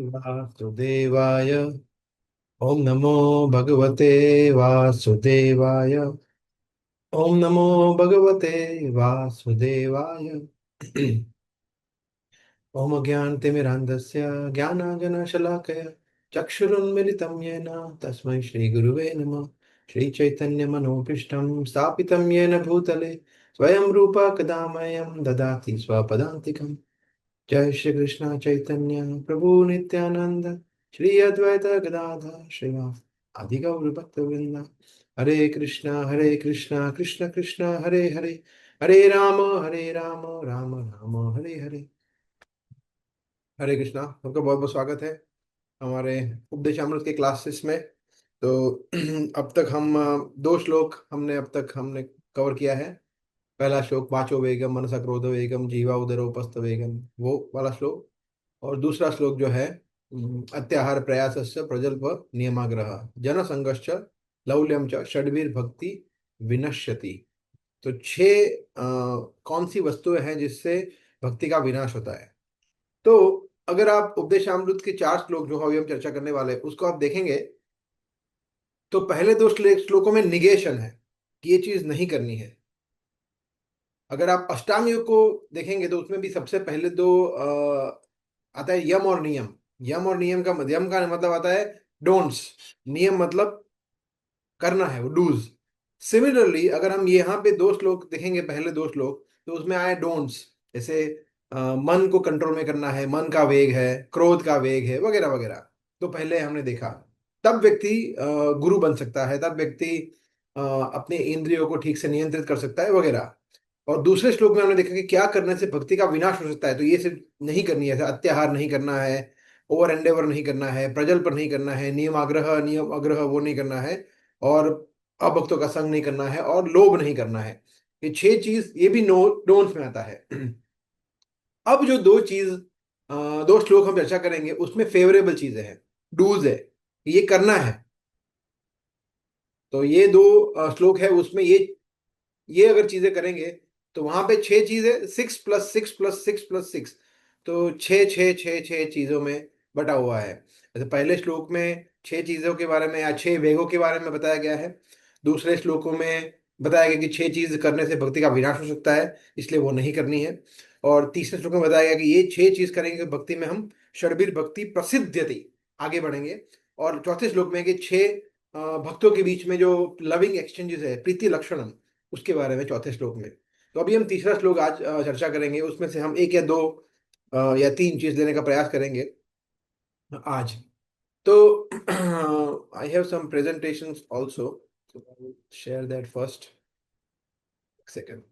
वासुदेवाय। ओम नमो भगवते वासुदेवाय। ओम नमो भगवते वासुदेवाय। ओम अज्ञानतिमिरान्धस्य ज्ञानाञ्जनशलाकया चक्षुरुन्मिलितं येन तस्मै श्रीगुरुवे नमः। श्रीचैतन्यमनोभीष्टं स्थापितं येन भूतले स्वयं रूपा कदा मह्यं ददाति स्वपदान्तिकम्। जय श्री कृष्ण चैतन्य प्रभु नित्यानंद श्री अद्वैत गदाधर श्रीवास आदि गौर भक्तवृंद। हरे कृष्णा कृष्ण कृष्ण हरे हरे हरे राम राम राम हरे हरे। हरे कृष्णा, आपका बहुत बहुत स्वागत है हमारे उपदेशामृत के क्लासेस में। तो अब तक हम दो श्लोक अब तक हमने कवर किया है। पहला श्लोक वाचो वेगम मनसा क्रोधो वेगम जीवा उदरोपस्थ वेगम, वो वाला श्लोक। और दूसरा श्लोक जो है अत्याहार प्रयासस्य प्रजल्प नियमाग्रह जन संघर्ष लौल्यम च षड्वीर भक्ति विनश्यति। तो छह कौन सी वस्तुएं हैं जिससे भक्ति का विनाश होता है। तो अगर आप उपदेशामृत के चार श्लोक जो अभी हम चर्चा करने वाले हैं उसको आप देखेंगे तो पहले दो श्लोकों में निगेशन है कि ये चीज नहीं करनी है। अगर आप अष्टांग योग को देखेंगे तो उसमें भी सबसे पहले दो आता है यम और नियम। यम और नियम का यम का मतलब आता है डोंट्स, नियम मतलब करना है, वो डूज। सिमिलरली अगर हम यहाँ पे दो श्लोक देखेंगे, पहले दो श्लोक तो उसमें आए डोंट्स। जैसे मन को कंट्रोल में करना है, मन का वेग है, क्रोध का वेग है, वगैरह वगैरह। तो पहले हमने देखा तब व्यक्ति गुरु बन सकता है, तब व्यक्ति अपने इंद्रियों को ठीक से नियंत्रित कर सकता है, वगैरह। और दूसरे श्लोक में हमने देखा कि क्या करने से भक्ति का विनाश हो सकता है। तो ये सिर्फ नहीं करनी है, ऐसा अत्याहार नहीं करना है, ओवर एंडेवर नहीं करना है, प्रजल पर नहीं करना है, नियम आग्रह वो नहीं करना है, और अभक्तों का संग नहीं करना है, और लोभ नहीं करना है। ये छह चीज ये भी नो डोंट्स में आता है। अब जो दो चीज दो श्लोक हम चर्चा करेंगे उसमें फेवरेबल चीजें हैं, डूज है, ये करना है। तो ये दो श्लोक है उसमें ये अगर चीजें करेंगे तो वहां पे छह चीजें, 6 + 6 + 6 + 6। तो छः छः छः छः चीजों में बटा हुआ है। जैसे पहले श्लोक में छह चीजों के बारे में या छह वेगों के बारे में बताया गया है। दूसरे श्लोकों में बताया गया कि छह चीज करने से भक्ति का विनाश हो सकता है, इसलिए वो नहीं करनी है। और तीसरे श्लोक में बताया गया कि ये छह चीज करेंगे तो भक्ति में हम षड्वीर भक्ति प्रसिद्ध्यति आगे बढ़ेंगे। और चौथे श्लोक में कि छह भक्तों के बीच में जो लविंग एक्सचेंजेस है, प्रीति लक्षणम, उसके बारे में चौथे श्लोक में। तो अभी हम तीसरा श्लोक आज चर्चा करेंगे, उसमें से हम एक या दो या तीन चीज लेने का प्रयास करेंगे आज। तो I have some presentations also, share that first. Second.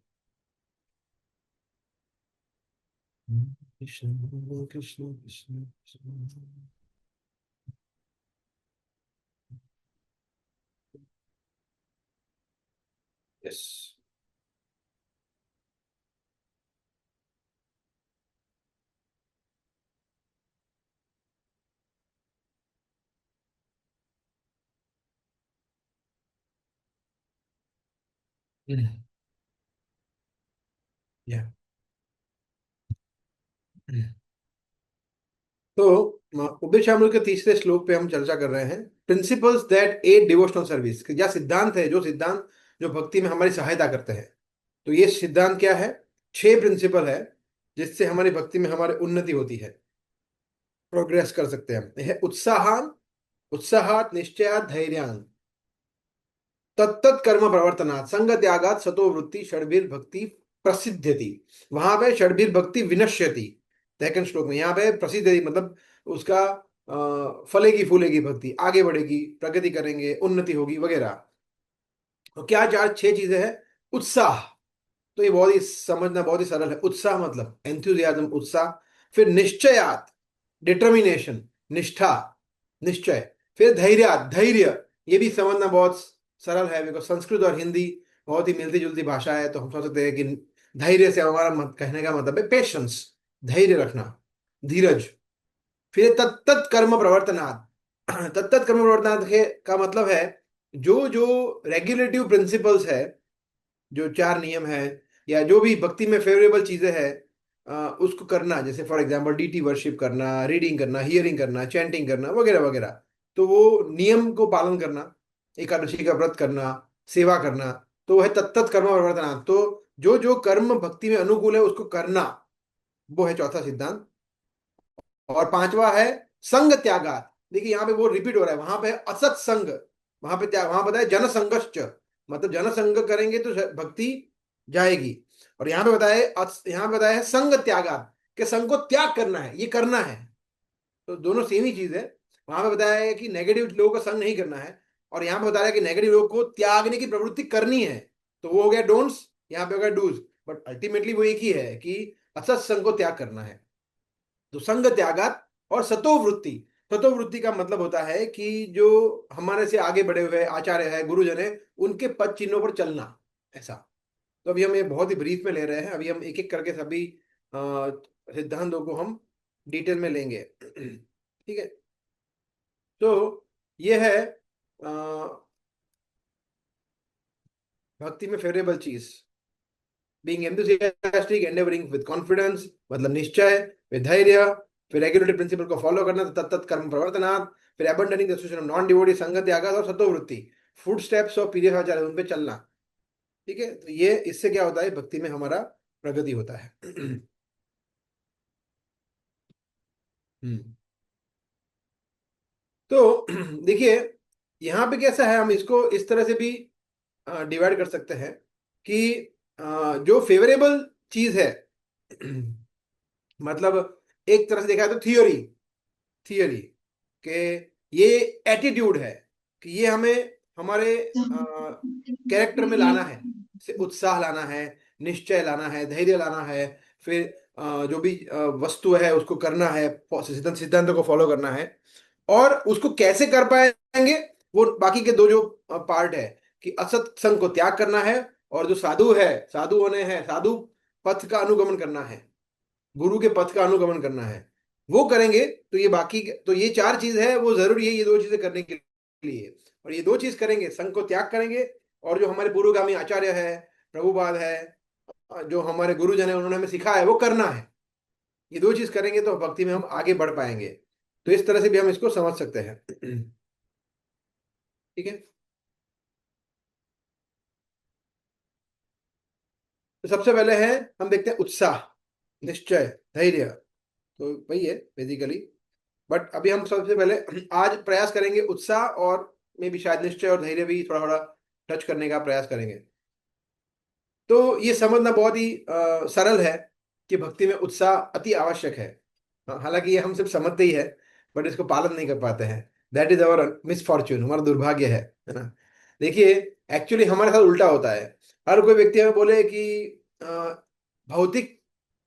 Krishna Krishna Krishna Krishna. Yes. या तो उपदेशामृत के तीसरे श्लोक पे हम चर्चा कर रहे हैं, principles that aid devotional service. या सिद्धांत है, जो सिद्धांत जो भक्ति में हमारी सहायता करते हैं। तो ये सिद्धांत क्या है? छह प्रिंसिपल है जिससे हमारी भक्ति में हमारी उन्नति होती है, प्रोग्रेस कर सकते हैं हम। यह है उत्साहान, उत्साहात निश्चयात धैर्यान, तत्त कर्म प्रवर्तनात् संग त्यागात सतो वृत्ति षड्भिर भक्ति प्रसिद्ध्यति। वहां पे षड्भिर भक्ति विनश्यति सेकंड श्लोक में। यहाँ पे प्रसिद्धि मतलब उसका फलेगी फूलेगी भक्ति, आगे बढ़ेगी, प्रगति करेंगे, उन्नति होगी, वगैरह। तो क्या चार छह चीजें हैं? उत्साह, तो ये बहुत ही समझना बहुत ही सरल है। उत्साह मतलब एंथुजियाज्म, उत्साह। फिर निश्चयात, डिटर्मिनेशन, निष्ठा, निश्चय। फिर धैर्यात, धैर्य। ये भी समझना बहुत सरल है, बिकॉज संस्कृत और हिंदी बहुत ही मिलती जुलती भाषा है, तो हम समझ सकते हैं कि धैर्य से हमारा कहने का मतलब है पेशेंस, धैर्य रखना, धीरज। फिर तत्त कर्म प्रवर्तनात्। तत्त कर्म प्रवर्तनात् का मतलब है जो जो रेगुलेटिव प्रिंसिपल्स है, जो चार नियम है, या जो भी भक्ति में फेवरेबल चीजें हैं, उसको करना, जैसे फॉर एग्जांपल डीटी वर्शिप करना, रीडिंग करना, हियरिंग करना, चैंटिंग करना, वगैरह वगैरह, तो वो नियम को पालन करना, एकादशी का व्रत करना, सेवा करना, तो वो है तत्त कर्म प्रवर्तना। तो जो जो कर्म भक्ति में अनुकूल है उसको करना, वो है चौथा सिद्धांत। और पांचवा है संग त्यागात। देखिए यहाँ पे वो रिपीट हो रहा है, वहां पे असत संग, वहां पे त्याग, वहां बताया जन संगश्च, मतलब जन संग करेंगे तो भक्ति जाएगी। और यहाँ पे बताया, यहाँ पे बताया है संग त्यागात, कि संग को त्याग करना है, ये करना है। तो दोनों सेम ही चीज है। वहां पे बताया है कि नेगेटिव लोगों का संग नहीं करना है, और यहाँ पे बताया कि नेगेटिव लोगों को त्यागने की प्रवृत्ति करनी है। तो वो हो गया डोंट्स, यहाँ पे हो गया डूज, बट अल्टीमेटली वो एक ही है कि असत संग को त्याग करना है। तो संग त्यागात। और सतोवृत्ति, सतोवृत्ति का मतलब होता है कि जो हमारे से आगे बढ़े हुए आचार्य है, गुरुजन है, उनके पद चिन्हों पर चलना, ऐसा। तो अभी हम ये बहुत ही ब्रीफ में ले रहे हैं, अभी हम एक एक करके सभी सिद्धांतों को हम डिटेल में लेंगे। ठीक है। तो ये है भक्ति में फेवरेबल चीज, being enthusiastic, endeavouring with confidence, मतलब निश्चय, फिर धैर्य, फिर रेगुलेटरी प्रिंसिपल को फॉलो करना, तो तत्त कर्म प्रवर्तनात्, फिर abandoning the association of non devotee, संगत त्याग, और सतोवृत्ति, फूड स्टेप्स और पीरियड आचार्य उन पे चलना। ठीक है। तो ये इससे क्या होता है, भक्ति में हमारा प्रगति होता है। हम्म। तो देखिए यहाँ पे कैसा है, हम इसको इस तरह से भी डिवाइड कर सकते हैं कि जो फेवरेबल चीज है, मतलब एक तरह से देखा है तो थियोरी, थियरी के ये एटीट्यूड है कि ये हमें हमारे कैरेक्टर में लाना है, से उत्साह लाना है, निश्चय लाना है, धैर्य लाना है, फिर जो भी वस्तु है उसको करना है, सिद्धांतों को फॉलो करना है। और उसको कैसे कर पाएंगे, वो बाकी के दो जो पार्ट है, कि असत संग को त्याग करना है, और जो साधु है, साधु होने हैं, साधु पथ का अनुगमन करना है, गुरु के पथ का अनुगमन करना है, वो करेंगे। तो ये बाकी तो ये चार चीज है, वो जरूरी है ये दो चीजें करने के लिए। और ये दो चीज करेंगे, संघ को त्याग करेंगे, और जो हमारे पूर्वगामी आचार्य है, प्रभुपाद है, जो हमारे गुरुजन है, उन्होंने हमें सिखाया है वो करना है। ये दो चीज करेंगे तो भक्ति में हम आगे बढ़ पाएंगे। तो इस तरह से भी हम इसको समझ सकते हैं। ठीक है। तो सबसे पहले है, हम देखते हैं उत्साह, निश्चय, धैर्य। तो वही है बेसिकली। बट अभी हम सबसे पहले आज प्रयास करेंगे उत्साह, और मे भी शायद निश्चय और धैर्य भी थोड़ा थोड़ा टच करने का प्रयास करेंगे। तो ये समझना बहुत ही सरल है कि भक्ति में उत्साह अति आवश्यक है। हालांकि ये हम सिर्फ समझते ही है, बट इसको पालन नहीं कर पाते हैं। दैट इज अवर मिसफॉर्च्यून, हमारा दुर्भाग्य है ना। देखिए एक्चुअली हमारे साथ उल्टा होता है। हर कोई व्यक्ति हमें बोले कि अ, भौतिक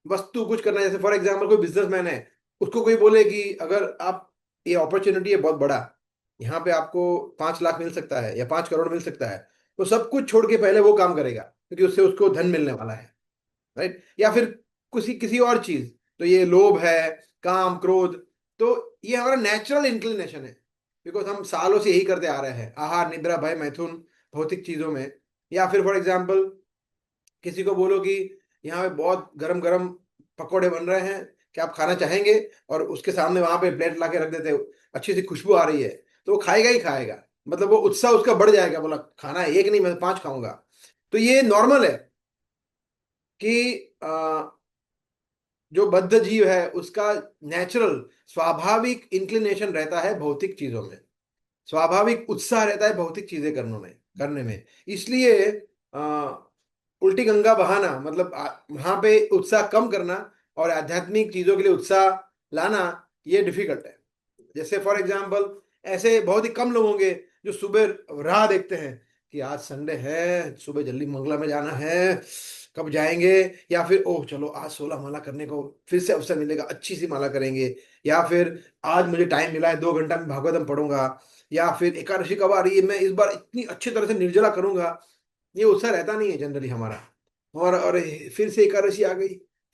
वस्तु कुछ करना है, जैसे फॉर एग्जाम्पल कोई बिजनेसमैन है, उसको कोई बोले कि अगर आप, ये अपॉर्चुनिटी है बहुत बड़ा, यहाँ पे आपको 5 लाख मिल सकता है या 5 करोड़ मिल सकता है, तो सब कुछ छोड़ के पहले वो काम करेगा, क्योंकि उससे उसको धन मिलने वाला है, राइट। या फिर किसी किसी और चीज, तो ये लोभ है, काम क्रोध। तो ये हमारा नेचुरल इंक्लिनेशन है, बिकॉज हम सालों से यही करते आ रहे हैं, आहार निद्रा भय मैथुन, भौतिक चीजों में। या फिर फॉर एग्जाम्पल किसी को बोलो कि यहाँ पे बहुत गरम गरम पकोड़े बन रहे हैं, क्या आप खाना चाहेंगे, और उसके सामने वहां पे प्लेट ला के रख देते हो, अच्छी सी खुशबू आ रही है, तो वो खाएगा ही खाएगा, मतलब वो उत्साह उसका बढ़ जाएगा, बोला खाना है एक नहीं मैं 5 खाऊंगा। तो ये नॉर्मल है कि जो बद्ध जीव है उसका नेचुरल स्वाभाविक इंक्लिनेशन रहता है भौतिक चीजों में, स्वाभाविक उत्साह रहता है भौतिक चीजें करने में। इसलिए उल्टी गंगा बहाना, मतलब वहां पे उत्साह कम करना और आध्यात्मिक चीजों के लिए उत्साह लाना, ये डिफिकल्ट है। जैसे फॉर एग्जाम्पल ऐसे बहुत ही कम लोग होंगे जो सुबह राह देखते हैं कि आज संडे है, सुबह जल्दी मंगला में जाना है, कब जाएंगे। या फिर ओह चलो आज 16 माला करने को फिर से अवसर मिलेगा, अच्छी सी माला करेंगे। या फिर आज मुझे टाइम मिला है, 2 घंटा में भागवतम पढ़ूंगा। या फिर एकादशी कब आ रही है, मैं इस बार इतनी अच्छी तरह से निर्जला करूंगा। ये उत्साह रहता नहीं है जनरली हमारा। और फिर से एकादशी आ गई,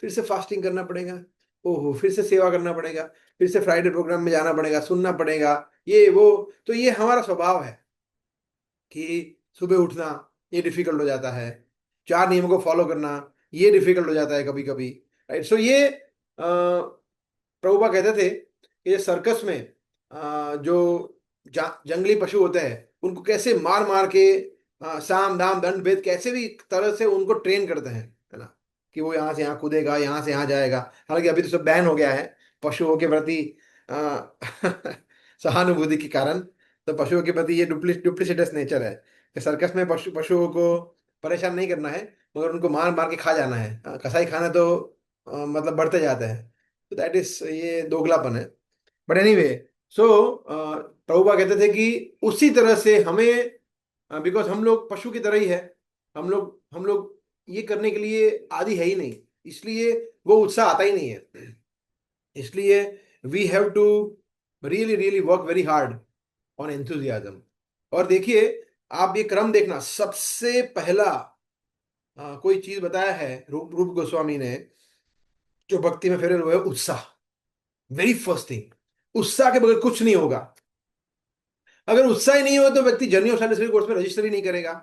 फिर से फास्टिंग करना पड़ेगा, ओहो फिर से सेवा करना पड़ेगा, फिर से फ्राइडे प्रोग्राम में जाना पड़ेगा, सुनना पड़ेगा, ये वो। तो ये हमारा स्वभाव है कि सुबह उठना ये डिफिकल्ट हो जाता है, 4 नियमों को फॉलो करना ये डिफिकल्ट हो जाता है कभी कभी। राइट। सो ये प्रभुपा कहते थे कि ये सर्कस में जो जंगली पशु होते हैं उनको कैसे मार मार के साम दाम दंड भेद कैसे भी तरह से उनको ट्रेन करते हैं, है ना, कि वो यहाँ से यहाँ कूदेगा, यहाँ से यहाँ जाएगा। हालांकि अभी तो सब बैन हो गया है पशुओं के प्रति अ, सहानुभूति के कारण। तो पशुओं के प्रति ये डुप्लीसिटस नेचर है कि सर्कस में पशुओं को परेशान नहीं करना है, मगर उनको मार मार के खा जाना है। कसाई खाना तो मतलब बढ़ते जाते हैं। तो दैट इज, ये दोगलापन है। बट एनीवे, सो प्रभुपा कहते थे कि उसी तरह से हमें, बिकॉज हम लोग पशु की तरह ही है, हम लोग ये करने के लिए आदि है ही नहीं, इसलिए वो उत्साह आता ही नहीं है। इसलिए we have to really really work very hard on enthusiasm. और देखिए, आप ये क्रम देखना, सबसे पहला कोई चीज बताया है रूप रूप गोस्वामी ने जो भक्ति में फेरे हुए है, उत्साह। वेरी फर्स्ट थिंग, उत्साह के बगैर कुछ नहीं होगा। अगर उत्साह ही नहीं हो तो व्यक्ति जर्नी ऑफ सर्विस कोर्स में रजिस्टर ही नहीं करेगा।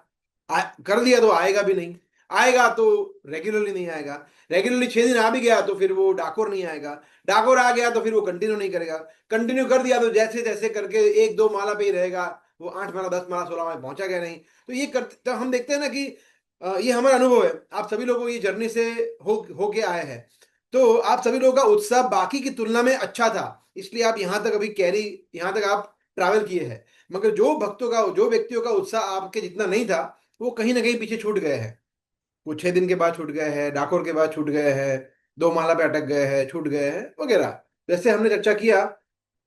कर दिया तो आएगा भी नहीं, आएगा तो रेगुलरली नहीं आएगा, रेगुलरली 6 दिन आ भी गया तो फिर वो डाकोर नहीं आएगा, डाकोर आ गया तो फिर वो कंटिन्यू नहीं करेगा, कंटिन्यू कर दिया तो जैसे जैसे करके 1-2 माला पे ही रहेगा, वो 8 माला 10 माला 16 माला पहुंचा गया नहीं। तो ये करते तो हम देखते हैं ना कि ये हमारा अनुभव है, आप सभी लोगों को ये जर्नी से हो के आए हैं। तो आप सभी लोगों का उत्साह बाकी की तुलना में अच्छा था, इसलिए आप यहाँ तक अभी कैरी, यहाँ तक आप ट्रैवल किए हैं। मगर जो व्यक्तियों का उत्साह आपके जितना नहीं था, वो कहीं ना कहीं पीछे छूट गए हैं। वो 6 दिन के बाद छूट गए हैं, डाकोर के बाद छूट गए हैं, 2 माला पे अटक गए हैं, छूट गए हैं वगैरह। जैसे हमने चर्चा किया,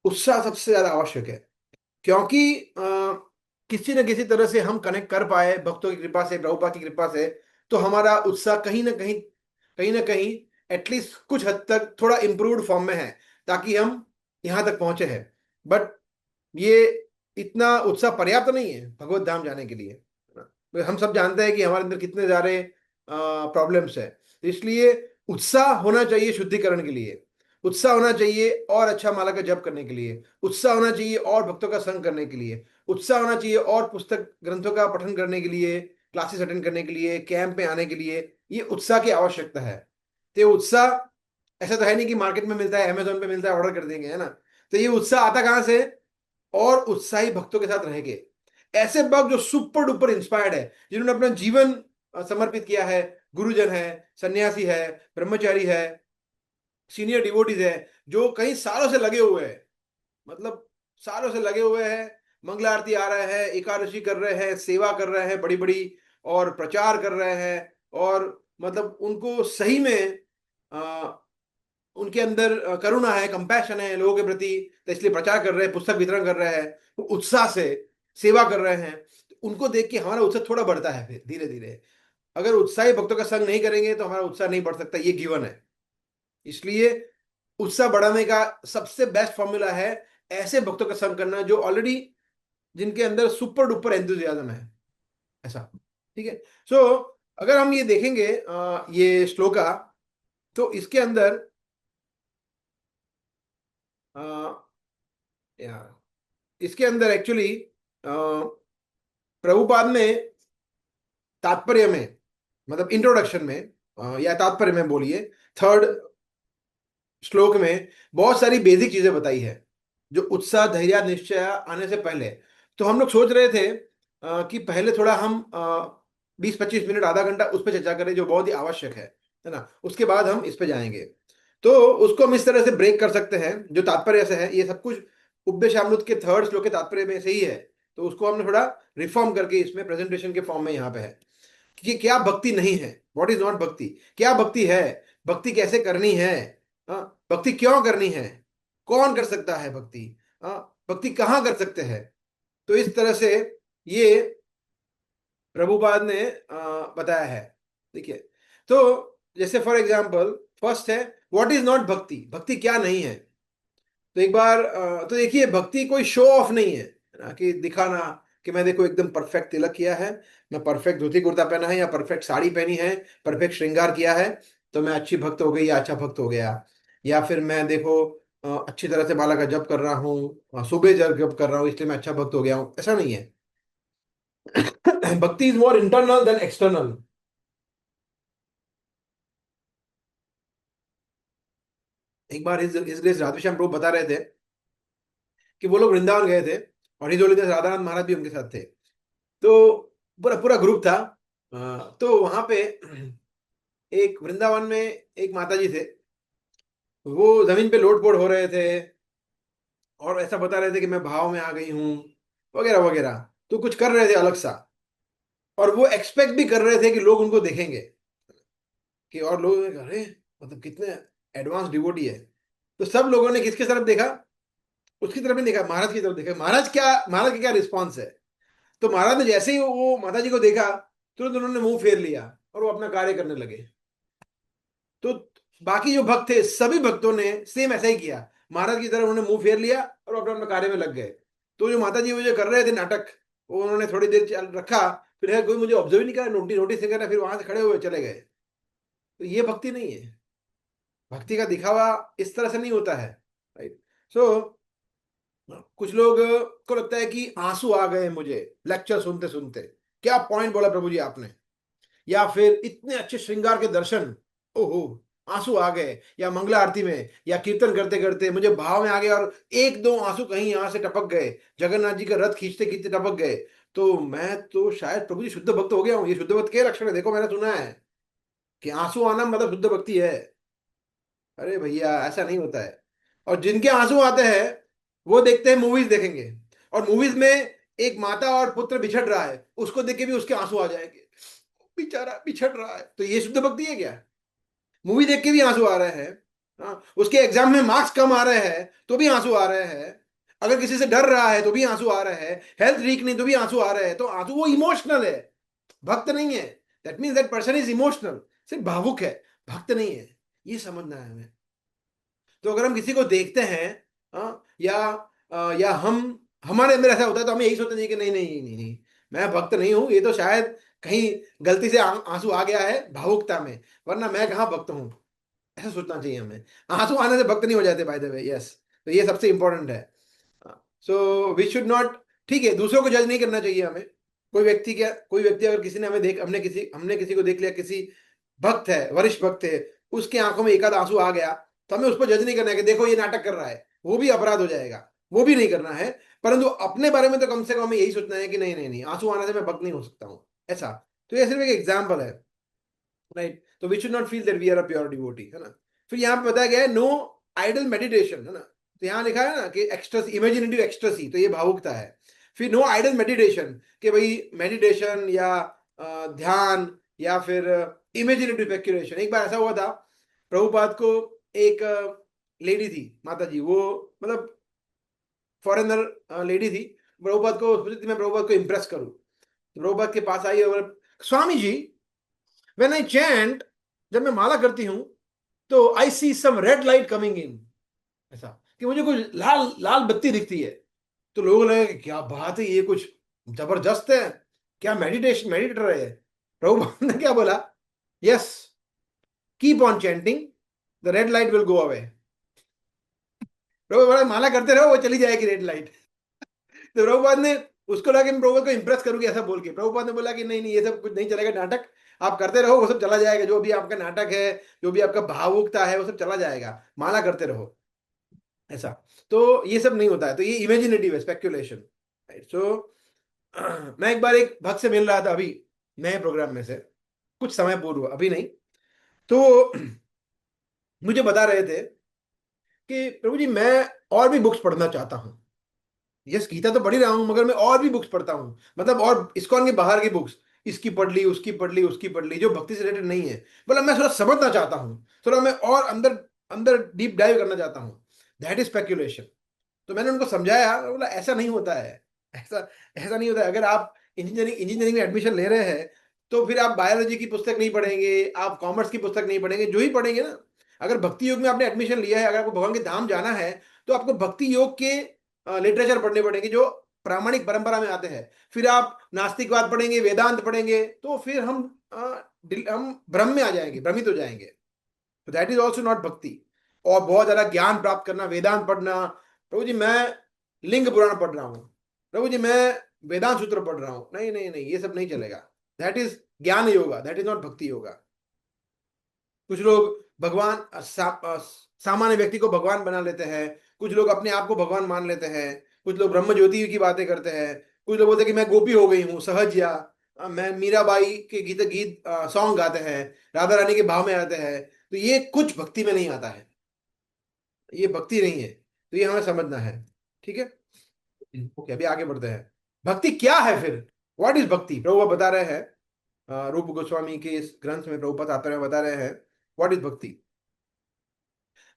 उत्साह सबसे ज्यादा आवश्यक है, क्योंकि किसी न किसी तरह से हम कनेक्ट कर पाए भक्तों की कृपा से, प्रभुपा की कृपा से, तो हमारा उत्साह कहीं ना कहीं एटलीस्ट कुछ हद तक थोड़ा इम्प्रूव्ड फॉर्म में है, ताकि हम यहाँ तक पहुंचे हैं। बट ये इतना उत्साह पर्याप्त नहीं है भगवत धाम जाने के लिए। हम सब जानते हैं कि हमारे अंदर कितने सारे प्रॉब्लम्स है, तो इसलिए उत्साह होना चाहिए शुद्धिकरण के लिए, उत्साह होना चाहिए और अच्छा माला का जप करने के लिए, उत्साह होना चाहिए और भक्तों का संग करने के लिए, उत्साह होना चाहिए और पुस्तक ग्रंथों का पठन करने के लिए, क्लासेस अटेंड करने के लिए, कैंप में आने के लिए। ये उत्साह की आवश्यकता है। तो ये उत्साह ऐसा तो है नहीं कि मार्केट में मिलता है, अमेजोन पे मिलता है, ऑर्डर कर देंगे, है ना। तो ये उत्साह आता कहाँ से? और उत्साही भक्तों के साथ रहेंगे, ऐसे भक्त जो सुपर डुपर इंस्पायर्ड है, जिन्होंने अपना जीवन समर्पित किया है, गुरुजन है, सन्यासी है, ब्रह्मचारी है, सीनियर डिवोटीज है, जो कई सालों से लगे हुए हैं, मतलब सालों से लगे हुए हैं, मंगला आरती आ रहे हैं, एकादशी कर रहे हैं, सेवा कर रहे हैं बड़ी बड़ी, और प्रचार कर रहे हैं, और मतलब उनको सही में उनके अंदर करुणा है, कंपैशन है लोगों के प्रति, तो इसलिए प्रचार कर रहे हैं, पुस्तक वितरण कर रहे हैं, वो उत्साह से सेवा कर रहे हैं। तो उनको देख के हमारा उत्साह थोड़ा बढ़ता है फिर धीरे धीरे। अगर उत्साही भक्तों का संग नहीं करेंगे तो हमारा उत्साह नहीं बढ़ सकता, ये गिवन है। इसलिए उत्साह बढ़ाने का सबसे बेस्ट फॉर्मूला है ऐसे भक्तों का संग करना जो ऑलरेडी, जिनके अंदर सुपर डुपर एंथुजियाज्म है, ऐसा। ठीक है। सो अगर हम ये देखेंगे ये श्लोका, तो इसके अंदर या इसके अंदर एक्चुअली प्रभुपाद ने तात्पर्य में, मतलब इंट्रोडक्शन में, या तात्पर्य में बोलिए, थर्ड श्लोक में बहुत सारी बेसिक चीजें बताई है, जो उत्साह धैर्य निश्चय आने से पहले। तो हम लोग सोच रहे थे कि पहले थोड़ा हम 20-25 मिनट आधा घंटा उस पर चर्चा करें, जो बहुत ही आवश्यक है ना, उसके बाद हम इस पे जाएंगे। तो उसको हम इस तरह से ब्रेक कर सकते हैं, जो तात्पर्य से है, ये सब कुछ उपदेशामृत के थर्ड श्लोक के तात्पर्य में से ही है, तो उसको हमने थोड़ा रिफॉर्म करके इसमें प्रेजेंटेशन के फॉर्म में यहाँ पे है कि क्या भक्ति नहीं है, व्हाट इज नॉट भक्ति, क्या भक्ति है, भक्ति कैसे करनी है, हाँ, भक्ति क्यों करनी है, कौन कर सकता है भक्ति, हाँ, भक्ति कहाँ कर सकते हैं। तो इस तरह से ये प्रभुपाद ने बताया है। देखिए, तो जैसे फॉर एग्जांपल फर्स्ट है, व्हाट इज नॉट भक्ति, भक्ति क्या नहीं है। तो एक बार तो देखिए, भक्ति कोई शो ऑफ नहीं है ना, कि दिखाना कि मैं देखो एकदम परफेक्ट तिलक किया है, मैं परफेक्ट धोती कुर्ता पहना है, या परफेक्ट साड़ी पहनी है, परफेक्ट श्रृंगार किया है, तो मैं अच्छी भक्त हो गई या अच्छा भक्त हो गया। या फिर मैं देखो अच्छी तरह से माला का जप कर रहा हूँ, सुबह जप कर रहा हूँ, इसलिए मैं अच्छा भक्त हो गया हूँ, ऐसा नहीं है। Bhakti is more internal than external. एक बार इस ग्रेस राधेश्याम प्रभु बता रहे थे कि वो लोग वृंदावन गए थे और हिज होलीडेज राधानाथ महाराज भी उनके साथ थे। तो पूरा पूरा ग्रुप था। तो वहां पे एक वृंदावन में एक माता जी थे। वो जमीन पे लोट पोट हो रहे थे और ऐसा बता रहे थे कि मैं भाव में आ गई हूँ वगैरह वगैरह। तो कुछ कर रहे थे अलग सा, और वो एक्सपेक्ट भी कर रहे थे कि लोग उनको देखेंगे, कि और लोग अरे मतलब कितने एडवांस डिवोटी है। तो सब लोगों ने किसकी तरफ देखा? उसकी तरफ नहीं देखा, महाराज की तरफ देखा। महाराज का क्या रिस्पॉन्स है? तो महाराज ने जैसे ही वो माता जी को देखा, तुरंत उन्होंने मुंह फेर लिया और वो अपना कार्य करने लगे। तो बाकी जो भक्त थे, सभी भक्तों ने सेम ऐसा ही किया। महाराज की तरफ उन्होंने मुंह फेर लिया और अपने अपने कार्य में लग गए। तो जो माता जी वो जो कर रहे थे नाटक, वो उन्होंने थोड़ी देर चल रखा, फिर है कोई मुझे ऑब्जर्व ही नहीं करा, नोटिस नहीं करा, फिर वहां से खड़े हुए चले गए। तो ये भक्ति नहीं है। भक्ति का दिखावा इस तरह से नहीं होता है, राइट? सो कुछ लोग को लगता है कि आंसू आ गए मुझे लेक्चर सुनते सुनते, क्या पॉइंट बोला प्रभु जी आपने, या फिर इतने अच्छे श्रृंगार के दर्शन, ओहो आंसू आ गए, या मंगला आरती में या कीर्तन करते करते मुझे भाव में आ गए और एक दो आंसू कहीं यहां से टपक गए, जगन्नाथ जी का रथ खींचते खींचते टपक गए, तो मैं तो शायद प्रभु जी शुद्ध भक्त हो गया हूँ। ये शुद्ध भक्त के लक्षण है, देखो मैंने सुना है कि आंसू आना मतलब शुद्ध भक्ति है। अरे भैया ऐसा नहीं होता है। और जिनके आंसू आते हैं वो देखते हैं, मूवीज देखेंगे, और मूवीज में एक माता और पुत्र बिछड़ रहा है, उसको देख के भी उसके आंसू आ जाएंगे, बेचारा बिछड़ रहा है। तो ये शुद्ध भक्ति है क्या? मूवी देख के भी आंसू आ रहे हैं। हाँ, उसके एग्जाम में मार्क्स कम आ रहे हैं तो भी आंसू आ रहे हैं। अगर किसी से डर रहा है तो भी आंसू आ रहे हैं, हेल्थ ठीक नहीं तो भी आंसू आ रहे हैं। तो आंसू वो इमोशनल है, भक्त नहीं है। That means that person is emotional, सिर्फ भावुक है, भक्त नहीं है। ये समझना है हमें। तो अगर हम किसी को देखते हैं, या हम हमारे अंदर ऐसा होता है, तो हमें यही सोचना चाहिए कि नहीं नहीं नहीं नहीं, मैं भक्त नहीं हूं, ये तो शायद कहीं गलती से आंसू आ गया है भावुकता में, वरना मैं कहाँ भक्त हूं। ऐसा सोचना चाहिए हमें। आंसू आने से भक्त नहीं हो जाते, बाय द वे। यस, तो ये सबसे इंपॉर्टेंट है। सो वी शुड नॉट, ठीक है, दूसरों को जज नहीं करना चाहिए हमें। कोई व्यक्ति अगर किसी ने हमें देख हमने किसी को देख लिया, किसी भक्त है, वरिष्ठ भक्त है, उसके आंखों में एक आध आंसू आ गया, तो हमें उस पर जज नहीं करना है कि देखो ये नाटक कर रहा है, वो भी अपराध हो जाएगा, वो भी नहीं करना है। परंतु अपने बारे में तो कम से कम हमें यही सोचना है कि नहीं नहीं नहीं, आंसू आने से मैं भक्त नहीं हो सकता हूँ, ऐसा। तो ये सिर्फ एक एग्जाम्पल है, राइट? तो we should not feel that we are a pure devotee, है ना। फिर यहाँ पे बताया गया है नो आइडल मेडिटेशन, है ना। तो यहाँ लिखा है ना कि एक्सट्रस इमेजिनेटिव एक्सट्रसी, तो ये भावुकता है। फिर नो आइडल मेडिटेशन, कि भाई मेडिटेशन या ध्यान या फिर इमेजिनेटिव स्पेक्युलेशन। एक बार ऐसा हुआ था, प्रभुपाद को एक लेडी थी, माता जी, वो मतलब फॉरेनर लेडी थी। प्रभुपाद को सोची थी मैं प्रभुपाद को इम्प्रेस करूं, तो प्रभुपाद के पास आई और, Swami ji, when I chant, जब मैं माला करती हूं, तो I see some red light coming in, ऐसा कि मुझे कुछ लाल लाल बत्ती दिखती है। तो लोग लगे कि क्या बात है, ये कुछ जबरदस्त है, क्या मेडिटेटर है। प्रभुपाद ने क्या बोला? Yes, keep on chanting, the red light will go away. Prabhupada माला करते रहो, वो चली जाएगी रेड लाइट। तो प्रभुपाद ने, उसको लगा कि मैं प्रभुपाद को इंप्रेस करूंगी ऐसा बोल के, प्रभुपाद ने बोला कि नहीं नहीं, ये सब कुछ नहीं चलेगा, नाटक आप करते रहो, वो सब चला जाएगा, जो भी आपका नाटक है, जो भी आपका भावुकता है, वो सब चला जाएगा, माला करते रहो, ऐसा। तो ये सब नहीं होता है, तो ये इमेजिनेटिव है, स्पेक्युलेशन, राइट? सो मैं एक बार एक भक्त से मिल रहा था अभी नए प्रोग्राम में से, कुछ समय पूर्व, अभी नहीं। तो मुझे बता रहे थे कि प्रभु जी मैं और भी बुक्स पढ़ना चाहता हूँ। यस, गीता तो पढ़ ही रहा हूँ, मगर मैं और भी बुक्स पढ़ता हूँ, मतलब और इस्कॉन के बाहर की बुक्स, इसकी पढ़ ली, उसकी पढ़ ली, उसकी पढ़ ली, जो भक्ति से रिलेटेड नहीं है। बोला मैं थोड़ा समझना चाहता हूँ, थोड़ा मैं और अंदर अंदर डीप डाइव करना चाहता हूँ। That is speculation. तो मैंने उनको समझाया, बोला ऐसा नहीं होता है, ऐसा ऐसा नहीं होता है। अगर आप इंजीनियरिंग में एडमिशन ले रहे हैं, तो फिर आप बायोलॉजी की पुस्तक नहीं पढ़ेंगे, आप कॉमर्स की पुस्तक नहीं पढ़ेंगे, जो ही पढ़ेंगे ना, अगर भक्ति योग में आपने एडमिशन लिया है, अगर आपको भगवान के धाम जाना है, तो आपको भक्ति योग के लिटरेचर पढ़ने पड़ेंगे जो प्रामाणिक परंपरा में आते हैं। फिर आप नास्तिकवाद पढ़ेंगे, वेदांत पढ़ेंगे, तो फिर हम भ्रम में आ जाएंगे, भ्रमित हो जाएंगे। तो दैट इज ऑल्सो नॉट भक्ति। और बहुत ज्यादा ज्ञान प्राप्त करना, वेदांत पढ़ना, प्रभु जी मैं लिंग पुराण पढ़ रहा हूँ, प्रभु जी मैं वेदांत सूत्र पढ़ रहा हूँ, नहीं नहीं नहीं, ये सब नहीं चलेगा। दैट इज ज्ञान योगा, दैट इज नॉट भक्ति योगा। कुछ लोग भगवान सामान्य व्यक्ति को भगवान बना लेते हैं, कुछ लोग अपने आप को भगवान मान लेते हैं, कुछ लोग ब्रह्म ज्योति की बातें करते हैं, कुछ लोग बोलते हैं कि मैं गोपी हो गई हूँ सहज, या मैं मीराबाई के गीत गीत सॉन्ग गाते हैं, राधा रानी के भाव में आते हैं। तो ये कुछ भक्ति में नहीं आता है, ये भक्ति नहीं है। तो ये हमें समझना है। ठीक है, ओके, अभी आगे बढ़ते हैं। भक्ति क्या है फिर? व्हाट इज भक्ति? प्रभुपाद बता रहे हैं, रूप गोस्वामी के इस ग्रंथ में प्रभुपाद आते हैं बता रहे हैं व्हाट इज भक्ति।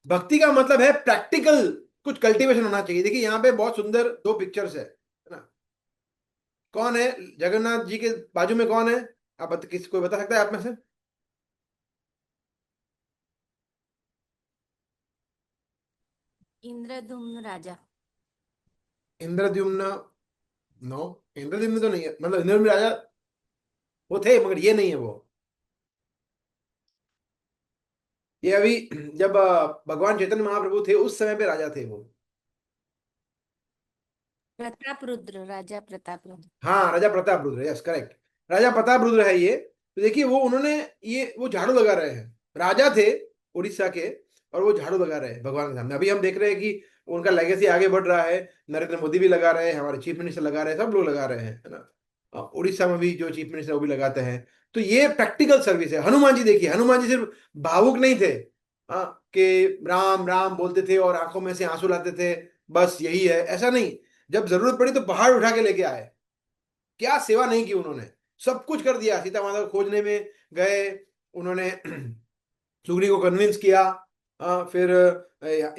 भक्ति का मतलब है प्रैक्टिकल कुछ कल्टीवेशन होना चाहिए। देखिए यहाँ पे बहुत सुंदर दो पिक्चर्स है ना। कौन है जगन्नाथ जी के बाजू में? कौन है? किसी कोई बता सकता है आप में से? इंद्रदुम्न राजा। इंद्रद्युम्न? नो, इंद्रद्युम्न तो नहीं है, मतलब इंद्रद्युम्न राजा वो थे मगर ये नहीं है वो। ये अभी जब भगवान चैतन्य महाप्रभु थे उस समय पे राजा थे वो। प्रताप रुद्र, राजा प्रताप रुद्र। हाँ, राजा प्रताप रुद्र, यस करेक्ट, राजा प्रताप रुद्र है ये। तो देखिए वो उन्होंने, ये वो झाड़ू लगा रहे हैं, राजा थे उड़ीसा के, और वो झाड़ू लगा रहे हैं भगवान के सामने। अभी हम देख रहे हैं कि उनका लेगेसी आगे बढ़ रहा है। नरेंद्र मोदी भी लगा रहे हैं, हमारे चीफ मिनिस्टर लगा रहे हैं, सब लोग लगा रहे हैं, है ना। उड़ीसा में भी जो चीफ मिनिस्टर वो भी लगाते हैं। तो ये प्रैक्टिकल सर्विस है। हनुमान जी देखिए, हनुमान जी सिर्फ भावुक नहीं थे, कि राम राम बोलते थे और आंखों में से आंसू लाते थे, बस यही है, ऐसा नहीं। जब जरूरत पड़ी तो पहाड़ उठा के लेके आए। क्या सेवा नहीं की उन्होंने, सब कुछ कर दिया। सीता माता को खोजने में गए, उन्होंने सुग्रीव को कन्विंस किया, फिर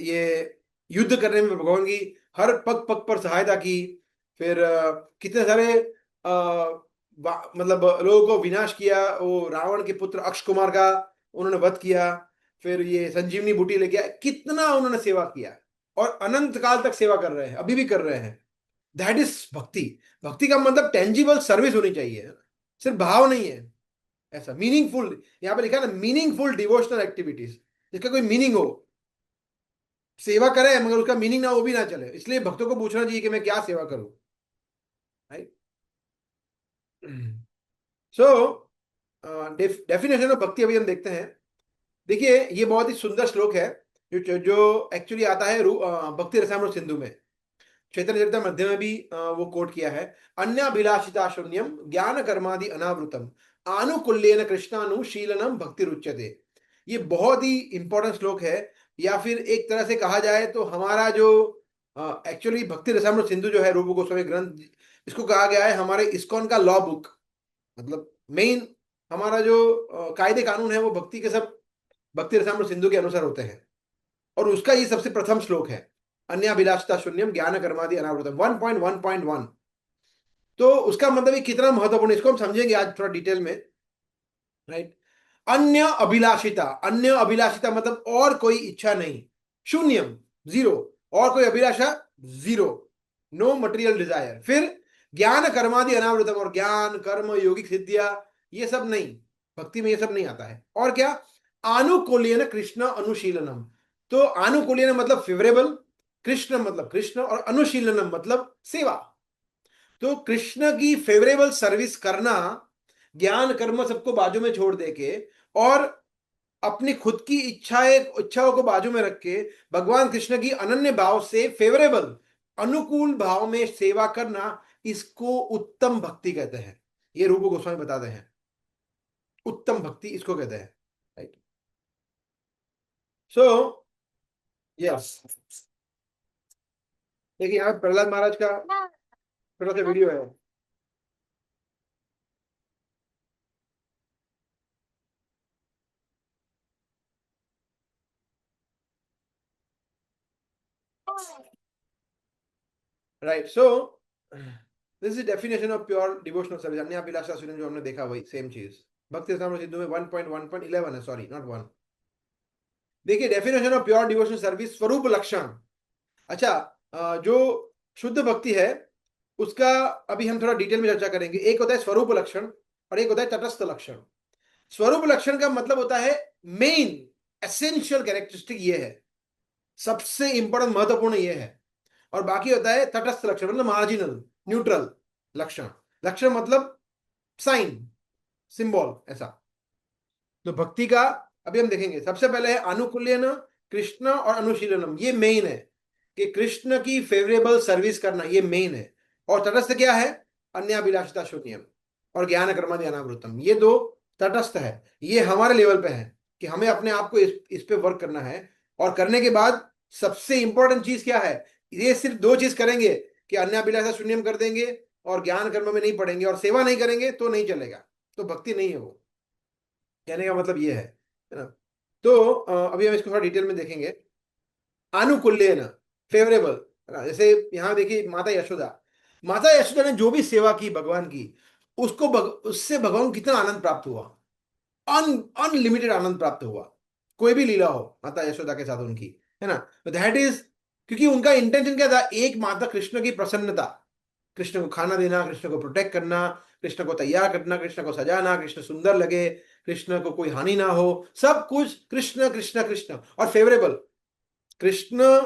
ये युद्ध करने में भगवान की हर पग पग पर सहायता की। फिर कितने सारे मतलब लोगों को विनाश किया। वो रावण के पुत्र अक्ष कुमार का उन्होंने वध किया। फिर ये संजीवनी बूटी लेके आए, कितना उन्होंने सेवा किया, और अनंत काल तक सेवा कर रहे हैं, अभी भी कर रहे हैं। दैट इज भक्ति। भक्ति का मतलब टेंजिबल सर्विस होनी चाहिए, सिर्फ भाव नहीं है। ऐसा मीनिंगफुल, यहाँ पे लिखा है ना, मीनिंगफुल डिवोशनल एक्टिविटीज, जिसका कोई मीनिंग हो। सेवा करे मगर उसका मीनिंग ना, वो भी ना चले। इसलिए भक्तों को पूछना चाहिए कि मैं क्या सेवा करूं, राइट। सो डेफिनेशन ऑफ भक्ति अभी हम देखते हैं। देखिए ये बहुत ही सुंदर श्लोक है, जो एक्चुअली आता है भक्ति रसामृत सिंधु में। चैतन्य चरितमृत में भी वो कोट किया है। अन्याभिलाषिता शून्यम ज्ञान कर्मादि अनावृतम आनुकूल्येन कृष्णानुशीलनम भक्ति रुच्यते। ये बहुत ही इंपॉर्टेंट श्लोक है। या फिर एक तरह से कहा जाए तो हमारा जो एक्चुअली भक्ति रसामृत सिंधु जो है रूप गोस्वामी ग्रंथ, इसको कहा गया है हमारे इस्कॉन का लॉ बुक। मतलब मेन हमारा जो कायदे कानून है वो भक्ति के सब भक्ति रसामृत सिंधु के अनुसार होते हैं। और उसका ये सबसे प्रथम श्लोक है, अन्याभिलाषिता शून्यम ज्ञान कर्मादि अनावृतम 1.1.1। तो उसका मतलब ये कितना महत्वपूर्ण है, इसको हम समझेंगे आज थोड़ा डिटेल में, राइट। अन्य अभिलाषिता, अन्य अभिलाषिता मतलब और कोई इच्छा नहीं। शून्यम, जीरो, और कोई अभिलाषा जीरो, नो मटेरियल डिजायर। फिर ज्ञान कर्मादि अनावृतम, और ज्ञान कर्म योगिक सिद्धियां ये सब नहीं, भक्ति में ये सब नहीं आता है। और क्या? आनुकूल्यन कृष्ण अनुशीलनम। तो आनुकूल्यन मतलब फेवरेबल, कृष्ण मतलब कृष्ण, और अनुशीलनम मतलब सेवा। तो कृष्ण की फेवरेबल सर्विस करना, ज्ञान कर्म सबको बाजू में छोड़ देके, और अपनी खुद की इच्छाओं को बाजू में रख के भगवान कृष्ण की अनन्य भाव से फेवरेबल अनुकूल भाव में सेवा करना, इसको उत्तम भक्ति कहते हैं। ये रूप गोस्वामी बताते हैं, उत्तम भक्ति इसको कहते हैं, राइट। सो यस, देखिए यहाँ प्रहलाद महाराज का थोड़ा सा वीडियो है। Right, so this is definition of pure devotional service. अन्य अभिलाषा सुनन जो हमने देखा वही सेम चीज भक्ति रसामृत सिंधु में 1.1.11 है, सॉरी नॉट वन। देखिए definition of pure devotional service, स्वरूप लक्षण। अच्छा, जो शुद्ध भक्ति है उसका अभी हम थोड़ा डिटेल में चर्चा करेंगे। एक होता है स्वरूप लक्षण, और एक होता है तटस्थ लक्षण। स्वरूप लक्षण का मतलब होता है मेन एसेंशियल कैरेक्टरिस्टिक ये है, सबसे इंपॉर्टेंट महत्वपूर्ण ये है। और बाकी होता है तटस्थ लक्षण, मतलब मार्जिनल न्यूट्रल लक्षण। लक्षण मतलब साइन, सिंबल, ऐसा। तो भक्ति का अभी हम देखेंगे। सबसे पहले है आनुकूल्यन कृष्ण और अनुशीलनम ये मेन है, कि कृष्ण की फेवरेबल सर्विस करना ये मेन है। और तटस्थ क्या है? अन्याभिलाषिता शून्यम और ज्ञान कर्म ध्यानामृतम, ये दो तटस्थ है। ये हमारे लेवल पे है कि हमें अपने आप को इस पे वर्क करना है। और करने के बाद सबसे इंपॉर्टेंट चीज क्या है? ये सिर्फ दो चीज करेंगे कि अन्याभिलाषा शून्यम कर देंगे और ज्ञान कर्म में नहीं पड़ेंगे और सेवा नहीं करेंगे तो नहीं चलेगा, तो भक्ति नहीं है वो। कहने का मतलब ये है ना? तो अभी हम इसको थोड़ा डिटेल में देखेंगे। आनुकूल्य ना, फेवरेबल, है ना? जैसे यहाँ देखिए माता यशोदा ने जो भी सेवा की भगवान की, उससे भगवान को कितना आनंद प्राप्त हुआ। अनलिमिटेड आनंद प्राप्त हुआ। कोई भी लीला हो माता यशोदा के साथ उनकी, है ना? दैट इज, क्योंकि उनका इंटेंशन क्या था? एक माता कृष्ण की प्रसन्नता, कृष्ण को खाना देना, कृष्ण को प्रोटेक्ट करना, कृष्ण को तैयार करना, कृष्ण को सजाना, कृष्ण सुंदर लगे, कृष्ण को कोई हानि ना हो, सब कुछ कृष्ण कृष्ण कृष्ण और फेवरेबल। कृष्ण,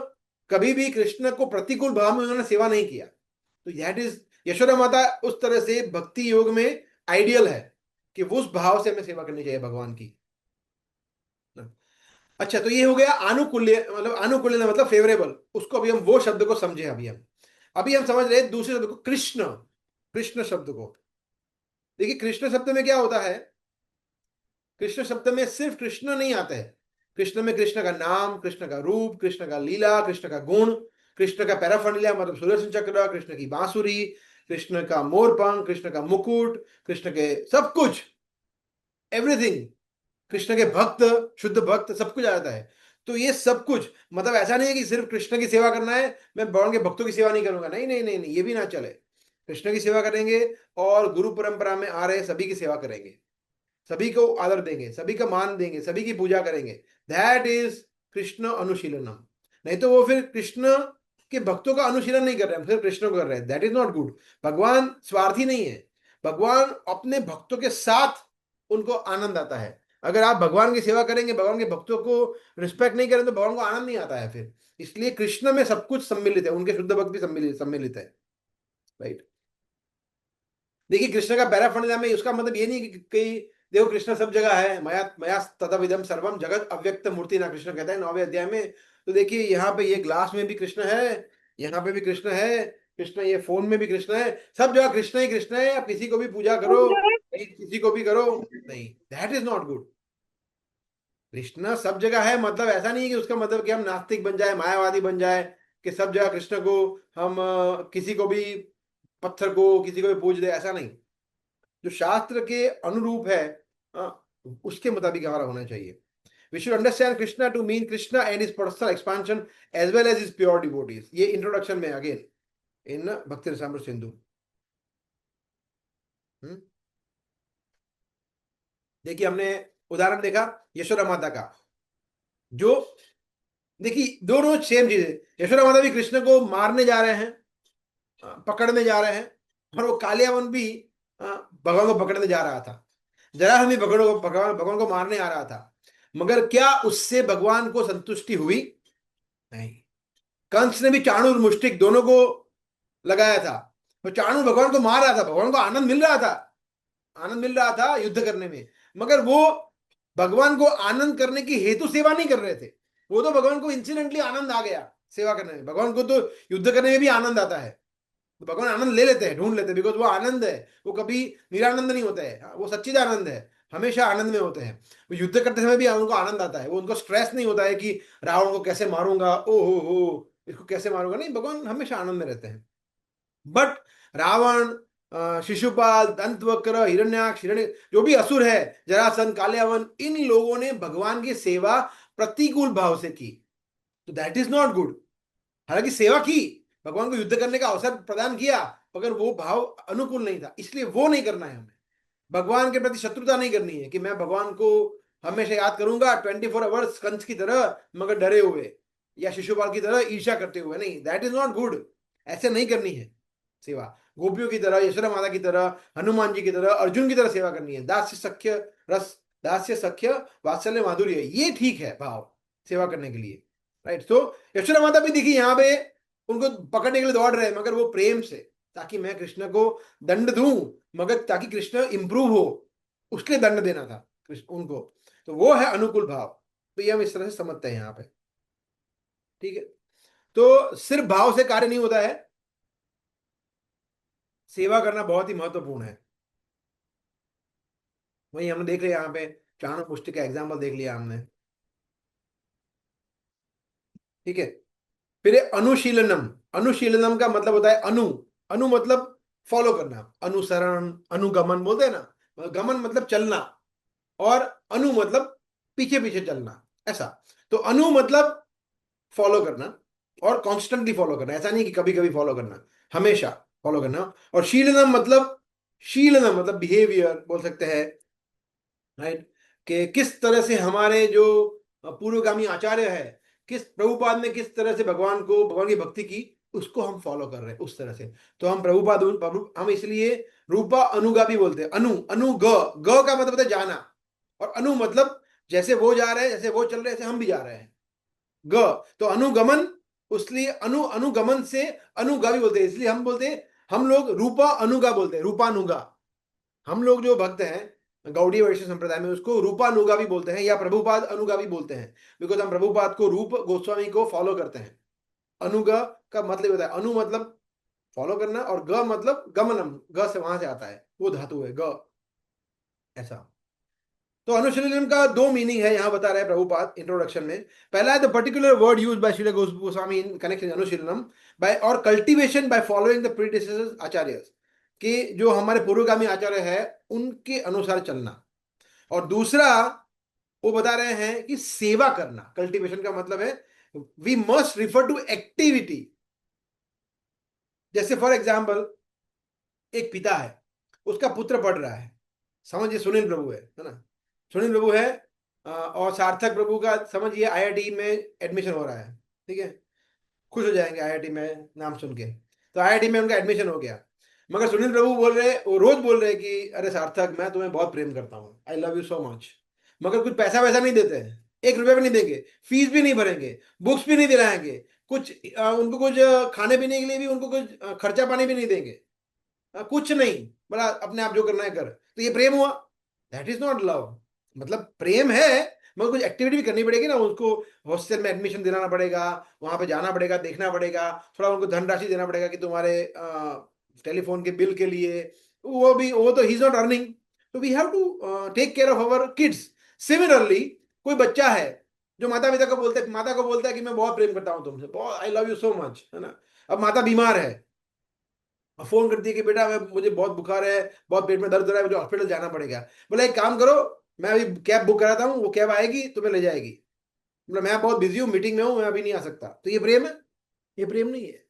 कभी भी कृष्ण को प्रतिकूल भाव में उन्होंने सेवा नहीं किया। तो दैट इज, यशोदा माता उस तरह से भक्ति योग में आइडियल है कि वो उस भाव से हमें सेवा करनी चाहिए भगवान की। अच्छा, तो ये हो गया आनुकूल्य, मतलब आनुकूल्य मतलब फेवरेबल। उसको अभी हम वो शब्द को समझे। अभी हम समझ रहे हैं दूसरे शब्द को, कृष्ण। कृष्ण शब्द को देखिए, कृष्ण शब्द में क्या होता है? कृष्ण शब्द में सिर्फ कृष्ण नहीं आता है। कृष्ण में कृष्ण का नाम, कृष्ण का रूप, कृष्ण का लीला, कृष्ण का गुण, कृष्ण का पैराफर्नालिया मतलब सुदर्शन चक्र, कृष्ण की बांसुरी, कृष्ण का मोरपंख, कृष्ण का मुकुट, कृष्ण के सब कुछ, एवरीथिंग, कृष्ण के भक्त, शुद्ध भक्त, सब कुछ आ जाता है। तो ये सब कुछ मतलब ऐसा नहीं है कि सिर्फ कृष्ण की सेवा करना है, मैं भगवान के भक्तों की सेवा नहीं करूंगा, नहीं नहीं नहीं नहीं, ये भी ना चले। कृष्ण की सेवा करेंगे और गुरु परंपरा में आ रहे सभी की सेवा करेंगे, सभी को आदर देंगे, सभी का मान देंगे, सभी की पूजा करेंगे। दैट इज कृष्ण अनुशीलनम। नहीं तो वो फिर कृष्ण के भक्तों का अनुशीलन नहीं कर रहे हैं, फिर कृष्ण को कर रहे हैं, दैट इज नॉट गुड। भगवान स्वार्थी नहीं है। भगवान अपने भक्तों के साथ, उनको आनंद आता है। अगर आप भगवान की सेवा करेंगे, भगवान के भक्तों को रिस्पेक्ट नहीं करें, तो भगवान को आनंद नहीं आता है फिर। इसलिए कृष्ण में सब कुछ सम्मिलित है, उनके शुद्ध भक्त भी सम्मिलित सम्मिलित है। राइट। देखिए, कृष्ण का पैराफर्नालिया में उसका मतलब ये नहीं कि देखो कृष्ण सब जगह है, मया मया तदविदम सर्वम जगत अव्यक्त मूर्ति ना, कृष्ण कहता है 9वें अध्याय में। तो देखिए यहाँ पे ये ग्लास में भी कृष्ण है, यहाँ पे भी कृष्ण है, कृष्ण ये फोन में भी कृष्ण है, सब जगह कृष्ण ही कृष्ण है। आप किसी को भी पूजा करो, किसी को भी करो, नहीं, that is not good. Krishna सब जगह है मतलब ऐसा नहीं है कि उसका मतलब कि हम नास्तिक बन जाए, मायावादी बन जाए, कि सब जगह कृष्ण को हम किसी को भी, पत्थर को किसी को भी पूज दे, ऐसा नहीं। जो शास्त्र के अनुरूप है, अ, उसके मुताबिक हमारा होना चाहिए। We should understand Krishna to mean Krishna and his personal expansion as well as his pure devotees. ये इंट्रोडक्शन में अगेन इन भक्ति रसामृत सिंधु। देखिए, हमने उदाहरण देखा यशोदा माता का, जो देखिए दोनों सेम चीज है। यशोदा माता भी कृष्ण को मारने जा रहे हैं, पकड़ने जा रहे हैं, और वो कालियावन भी भगवान को पकड़ने जा रहा था। जरा भी भगवान को मारने आ रहा था, मगर क्या उससे भगवान को संतुष्टि हुई? नहीं। कंस ने भी चाणूर और मुष्टिक दोनों को लगाया था, तो चाणूर भगवान को मार रहा था, भगवान को आनंद मिल रहा था, आनंद मिल रहा था युद्ध करने में। मगर वो भगवान को आनंद करने की हेतु सेवा नहीं कर रहे थे। वो तो भगवान को इंसिडेंटली आनंद आ गया सेवा करने में। भगवान को तो युद्ध करने में भी आनंद आता है, तो भगवान आनंद ले लेते हैं, ढूंढ लेते हैं, बिकॉज वो आनंद है, वो कभी निरानंद नहीं होता है, वो सच्चिदानंद है, हमेशा आनंद में होते हैं। वो युद्ध करते समय भी उनको आनंद आता है, वो उनको स्ट्रेस नहीं होता है कि रावण को कैसे मारूंगा, ओ हो इसको कैसे मारूंगा, नहीं, भगवान हमेशा आनंद में रहते हैं। बट रावण, शिशुपाल, दंतवक्र, हिरण्याक्ष, हिरण्य, जो भी असुर है, जरासंध, काल्यावन, इन लोगों ने भगवान की सेवा प्रतिकूल भाव से की, तो दैट इज नॉट गुड। हालांकि सेवा की, भगवान को युद्ध करने का अवसर प्रदान किया, मगर वो भाव अनुकूल नहीं था, इसलिए वो नहीं करना है हमें। भगवान के प्रति शत्रुता नहीं करनी है कि मैं भगवान को हमेशा याद करूंगा 24 आवर्स कंस की तरह, मगर डरे हुए, या शिशुपाल की तरह ईर्ष्या करते हुए, नहीं, दैट इज नॉट गुड। ऐसे नहीं करनी है सेवा। गोपियों की तरह, यशोदा माता की तरह, हनुमान जी की तरह, अर्जुन की तरह सेवा करनी है। दास्य सख्य रस, दास्य सख्य वात्सल्य माधुर्य, ये ठीक है भाव सेवा करने के लिए। राइट। तो यशोदा माता भी देखिए यहाँ पे उनको पकड़ने के लिए दौड़ रहे हैं, मगर वो प्रेम से, ताकि मैं कृष्ण को दंड दूं, मगर ताकि कृष्ण इंप्रूव हो, उसके लिए दंड देना था कृष्ण उनको। तो वो है अनुकूल भाव। तो ये हम इस तरह से समझते हैं यहाँ पे। ठीक है, तो सिर्फ भाव से कार्य नहीं होता है, सेवा करना बहुत ही महत्वपूर्ण है। वही हमने देख लिया यहाँ पे, चाणक्य मुष्टि का एग्जाम्पल देख लिया हमने। ठीक है, फिर अनुशीलनम। अनुशीलनम का मतलब होता है अनु, अनु मतलब फॉलो करना, अनुसरण, अनुगमन बोलते हैं ना, गमन मतलब चलना, और अनु मतलब पीछे पीछे चलना, ऐसा। तो अनु मतलब फॉलो करना, और कॉन्स्टेंटली फॉलो करना, ऐसा नहीं कि कभी कभी फॉलो करना, हमेशा फॉलो करना। और शीलनम मतलब, शीलनम मतलब बिहेवियर बोल सकते हैं, राइट, कि किस तरह से हमारे जो पूर्वगामी आचार्य है, किस प्रभुपाद ने किस तरह से भगवान को, भगवान की भक्ति की, उसको हम फॉलो कर रहे हैं उस तरह से। तो हम प्रभुपाद, हम इसलिए रूपा अनुगामी बोलते हैं। अनु, अनु ग, ग का मतलब होता है जाना, और अनु मतलब जैसे वो जा रहे हैं, जैसे वो चल रहे हैं, ऐसे हम भी जा रहे हैं। ग, तो अनुगमन, इसलिए अनुगमन से अनुगा भी बोलते हैं, इसलिए हम बोलते हैं, हम लोग रूपा अनुगा बोलते हैं, रूपानुगा। हम लोग जो भक्त हैं गौड़ीय वैष्णव संप्रदाय में, उसको रूपानुगा भी बोलते हैं, या प्रभुपाद अनुगा भी बोलते हैं, बिकॉज हम प्रभुपाद को, रूप गोस्वामी को फॉलो करते हैं। अनुगा का मतलब होता है, अनु मतलब फॉलो करना, और ग मतलब गमनम, ग से वहां से आता है, वो धातु है ग, ऐसा। तो अनुशीलन का दो मीनिंग है यहां बता रहे हैं प्रभुपाद इंट्रोडक्शन में। पहला है the particular word used by Srila Goswami in connection अनुशीलनम, बाय और cultivation by following the predecessors acharyas, कि जो हमारे पूर्वगामी आचार्य है उनके अनुसार चलना। और दूसरा वो बता रहे हैं कि सेवा करना, कल्टीवेशन का मतलब है we must refer to activity. जैसे फॉर एग्जाम्पल, एक पिता है, उसका पुत्र पढ़ रहा है, समझिए सुनील प्रभु है ना, सुनील प्रभु है, और सार्थक प्रभु का समझिए आईआईटी में एडमिशन हो रहा है। ठीक है, खुश हो जाएंगे आईआईटी में नाम सुन के, तो आईआईटी में उनका एडमिशन हो गया। मगर सुनील प्रभु बोल रहे, वो रोज बोल रहे कि अरे सार्थक, मैं तुम्हें बहुत प्रेम करता हूँ, I love you so much, मगर कुछ पैसा वैसा नहीं देते हैं, 1 रुपया भी नहीं देंगे, फीस भी नहीं भरेंगे, बुक्स भी नहीं दिलाएंगे, कुछ उनको कुछ खाने पीने के लिए भी उनको कुछ खर्चा पानी भी नहीं देंगे, कुछ नहीं, बड़ा अपने आप जो करना है कर। तो ये प्रेम हुआ? That is not love. मतलब प्रेम है, मगर कुछ एक्टिविटी भी करनी पड़ेगी ना, उसको हॉस्टल में एडमिशन दिलाना पड़ेगा, वहां पे जाना पड़ेगा, देखना पड़ेगा, थोड़ा उनको धनराशि देना पड़ेगा कि तुम्हारे टेलीफोन के बिल के लिए, वो भी, वो तो ही इज नॉट अर्निंग, तो we have to take care of our kids. Similarly कोई बच्चा है जो माता पिता को बोलता है, माता को बोलता है कि मैं बहुत प्रेम करता हूँ तुमसे, बहुत, I love you so much, है ना। अब माता बीमार है, फोन करती है कि बेटा मैं, मुझे बहुत बुखार है, बहुत पेट में दर्द हो रहा है, मुझे हॉस्पिटल जाना पड़ेगा। बोला एक काम करो, मैं अभी कैब बुक कराता हूँ, वो कैब आएगी तुम्हें ले जाएगी। बोला मैं बहुत बिजी हूँ, मीटिंग में हूँ, मैं अभी नहीं आ सकता। तो ये प्रेम है? ये प्रेम नहीं है।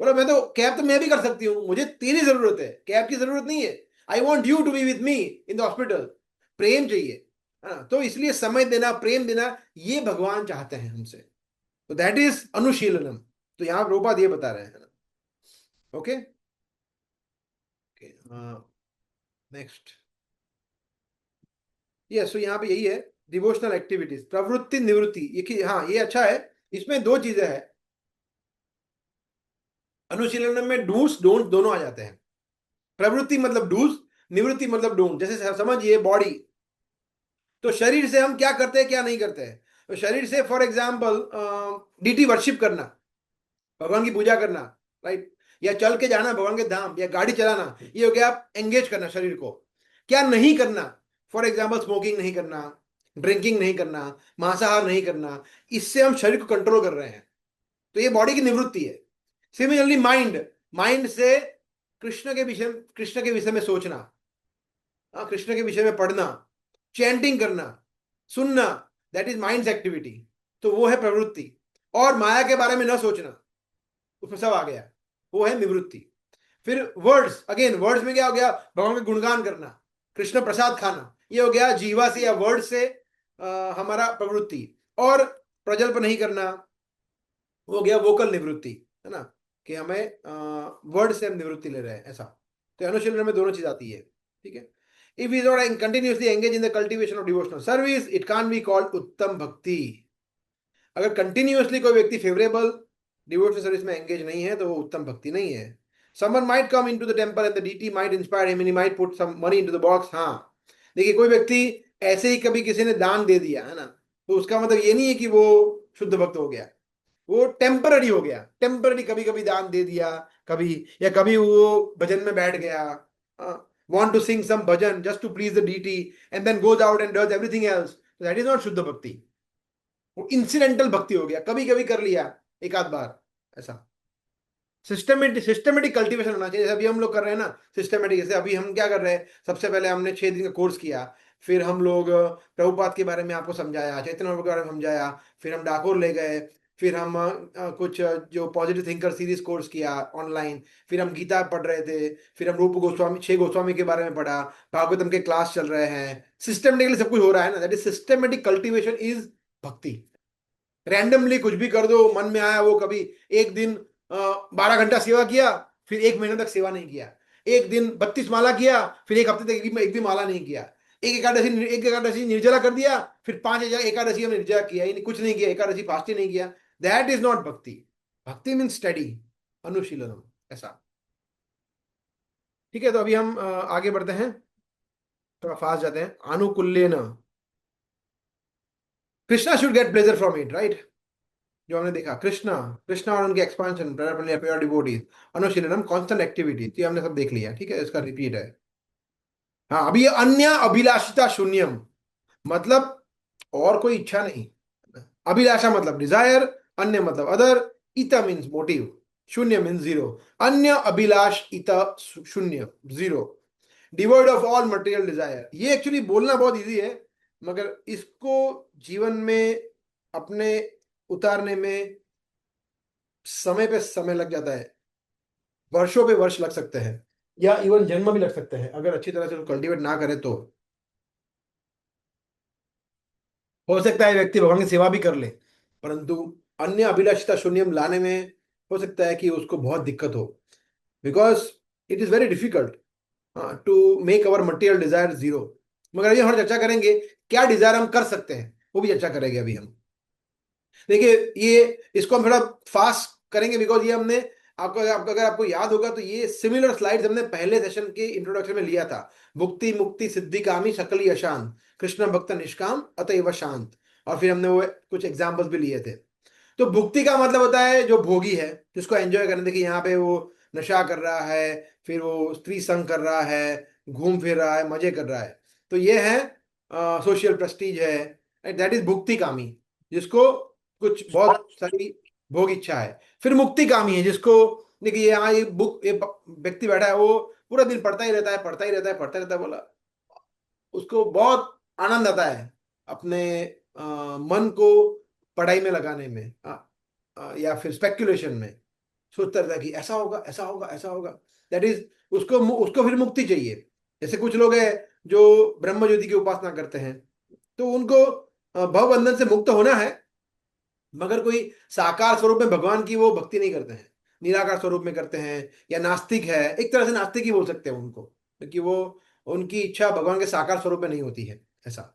बोला मैं तो कैब तो मैं भी कर सकती हूँ, मुझे तेरी जरूरत है, कैब की जरूरत नहीं है, I want you to be with me in the hospital. प्रेम चाहिए, है ना। तो इसलिए समय देना, प्रेम देना, ये भगवान चाहते हैं हमसे। तो दैट इज अनुशीलनम। तो यहाँ प्रभुपाद ये बता रहे हैं, है ना। Okay, next. ये सो यहाँ पे यही है, डिवोशनल एक्टिविटीज, प्रवृत्ति निवृत्ति, ये कि हाँ ये अच्छा है। इसमें दो चीजें हैं, अनुशीलन में डूस डोंट दोनों आ जाते हैं। प्रवृत्ति मतलब डूज, निवृत्ति मतलब डोंट। जैसे समझिए बॉडी, तो शरीर से हम क्या करते हैं क्या नहीं करते हैं। तो शरीर से फॉर एग्जाम्पल डीटी वर्शिप करना, भगवान की पूजा करना, राइट, या चल के जाना भगवान के धाम, या गाड़ी चलाना, ये हो गया आप एंगेज करना शरीर को। क्या नहीं करना, फॉर एग्जाम्पल स्मोकिंग नहीं करना, ड्रिंकिंग नहीं करना, मांसाहार नहीं करना, इससे हम शरीर को कंट्रोल कर रहे हैं, तो ये बॉडी की निवृत्ति है। सिमिलरली माइंड, माइंड से कृष्ण के विषय में सोचना, कृष्ण के विषय में पढ़ना, चैंटिंग करना, सुनना, दैट इज माइंड्स एक्टिविटी, तो वो है प्रवृत्ति। और माया के बारे में न सोचना, उसमें सब आ गया, वो है निवृत्ति। फिर वर्ड्स, अगेन वर्ड्स में क्या हो गया, भगवान का गुणगान करना, कृष्ण प्रसाद खाना, ये हो गया जीवा से या वर्ड से हमारा प्रवृत्ति। और प्रजल्प नहीं करना, वो हो गया वोकल निवृत्ति, है ना, कि हमें वर्ड से हम निवृत्ति ले रहे हैं, ऐसा। तो अनुशीलन में दोनों चीज आती है, ठीक है। If is not continuously engage in the cultivation of devotional service, it can be called uttama bhakti. अगर कंटिन्यूअसली कोई व्यक्ति फेवरेबल डिवोशनल सर्विस में एंगेज नहीं है, तो वो उत्तम भक्ति नहीं है। Someone might come into the temple and the deity might inspire him and he might put some money into the box। हाँ, देखिए कोई व्यक्ति ऐसे ही कभी किसी ने दान दे दिया, है ना, तो उसका मतलब ये नहीं है कि वो शुद्ध भक्त हो गया। वो टेम्पररी हो गया, टेम्पररी, कभी कभी दान दे दिया, कभी, या कभी वो भजन में बैठ गया, want to sing some bhajan just to please the deity, and then goes out and does everything else, that is not shuddha bhakti. वो इंसिडेंटल भक्ति हो गया, कभी कभी कर लिया एक आध बार, ऐसा। सिस्टमेटिक कल्टीवेशन होना चाहिए, जैसे अभी हम लोग कर रहे हैं ना सिस्टमेटिक। जैसे अभी हम क्या कर रहे हैं, सबसे पहले हमने 6 दिन का कोर्स किया, फिर हम लोग प्रभुपाद के बारे में आपको समझाया, चैतन्य प्रभु के बारे में समझाया, फिर हम डाकोर ले गए, फिर हम कुछ जो पॉजिटिव थिंकर सीरीज कोर्स किया ऑनलाइन, फिर हम गीता पढ़ रहे थे, फिर हम रूप गोस्वामी, 6 गोस्वामी के बारे में पढ़ा, भागवतम के क्लास चल रहे हैं, सिस्टमेटिकली सब कुछ हो रहा है ना, that is systematic cultivation is भक्ति। रैंडमली कुछ भी कर दो, मन में आया वो, कभी एक दिन 12 घंटा सेवा किया, फिर 1 महीने तक सेवा नहीं किया, एक दिन 32 माला किया, फिर एक हफ्ते तक एक भी माला नहीं किया, एक एकादशी निर्जला कर दिया, फिर 5 एकादशी हमने निर्जला किया ही नहीं, कुछ नहीं किया, एकादशी फास्टिंग नहीं किया, दैट इज नॉट भक्ति। भक्ति मीन स्टडी, अनुशीलनम, ऐसा। ठीक है, तो अभी हम आगे बढ़ते हैं, थोड़ा फास्ट जाते हैं। आनुकूल्यन, Krishna should get pleasure from it, right. जो हमने देखा, कृष्णा, कृष्णा और उनके एक्सपांशन, प्योर डिवोटीज, अनुशीलनम, कांस्टेंट एक्टिविटी, ये हमने सब देख लिया, ठीक है, इसका रिपीट है। हाँ, अभी ये अन्य अभिलाषिता शून्यम, मतलब और कोई इच्छा नहीं। अभिलाषा मतलब डिजायर, अन्य मतलब अदर, इत मीन्स मोटिव, शून्य मीन्स जीरो। अन्य अभिलाष इत शून्य, zero, devoid of all material desire. ये एक्चुअली बोलना बहुत इजी है, मगर इसको जीवन में अपने उतारने में समय पे समय लग जाता है, वर्षों पे वर्ष लग सकते हैं, या इवन जन्म भी लग सकते हैं, अगर अच्छी तरह से कल्टीवेट ना करे तो। हो सकता है व्यक्ति भगवान की सेवा भी कर ले, परंतु अन्य अभिलाषिता शून्यम लाने में हो सकता है कि उसको बहुत दिक्कत हो, because it is very difficult to make our material desire zero. मगर अभी हम चर्चा करेंगे क्या डिजायर हम कर सकते हैं, वो भी चर्चा करेंगे अभी हम। देखिए, ये इसको हम थोड़ा फास्ट करेंगे, बिकॉज ये हमने आपको अगर आपको याद होगा तो ये सिमिलर स्लाइड्स हमने पहले सेशन के इंट्रोडक्शन में लिया था। भुक्ति मुक्ति सिद्धि कामी सकली अशांत, कृष्ण भक्त निष्काम अतएव शांत, और फिर हमने वो कुछ एग्जाम्पल्स भी लिए थे। तो भुक्ति का मतलब होता है जो भोगी है, जिसको एंजॉय करने, देखिए यहाँ पे वो नशा कर रहा है, फिर वो स्त्री संग कर रहा है, घूम फिर रहा है, मजे कर रहा है, तो ये है सोशल प्रेस्टीज है, दैट इज भुक्ति कामी, जिसको कुछ बहुत सारी भोग इच्छा है। फिर मुक्ति कामी है, जिसको, देखिए यहाँ ये बुक, ये व्यक्ति बैठा है, वो पूरा दिन पढ़ता ही रहता है, पढ़ता ही रहता है, पढ़ता रहता है, बोला उसको बहुत आनंद आता है अपने मन को पढ़ाई में लगाने में, या फिर स्पेक्युलेशन में, सोचता रहता है कि ऐसा होगा, ऐसा होगा, ऐसा होगा, दैट इज, उसको उसको फिर मुक्ति चाहिए। जैसे कुछ लोग हैं जो ब्रह्म ज्योति की उपासना करते हैं, तो उनको भव बंधन से मुक्त होना है, मगर कोई साकार स्वरूप में भगवान की वो भक्ति नहीं करते हैं, निराकार स्वरूप में करते हैं, या नास्तिक है, एक तरह से नास्तिक ही बोल सकते हैं उनको, क्योंकि वो, उनकी इच्छा भगवान के साकार स्वरूप में नहीं होती है, ऐसा।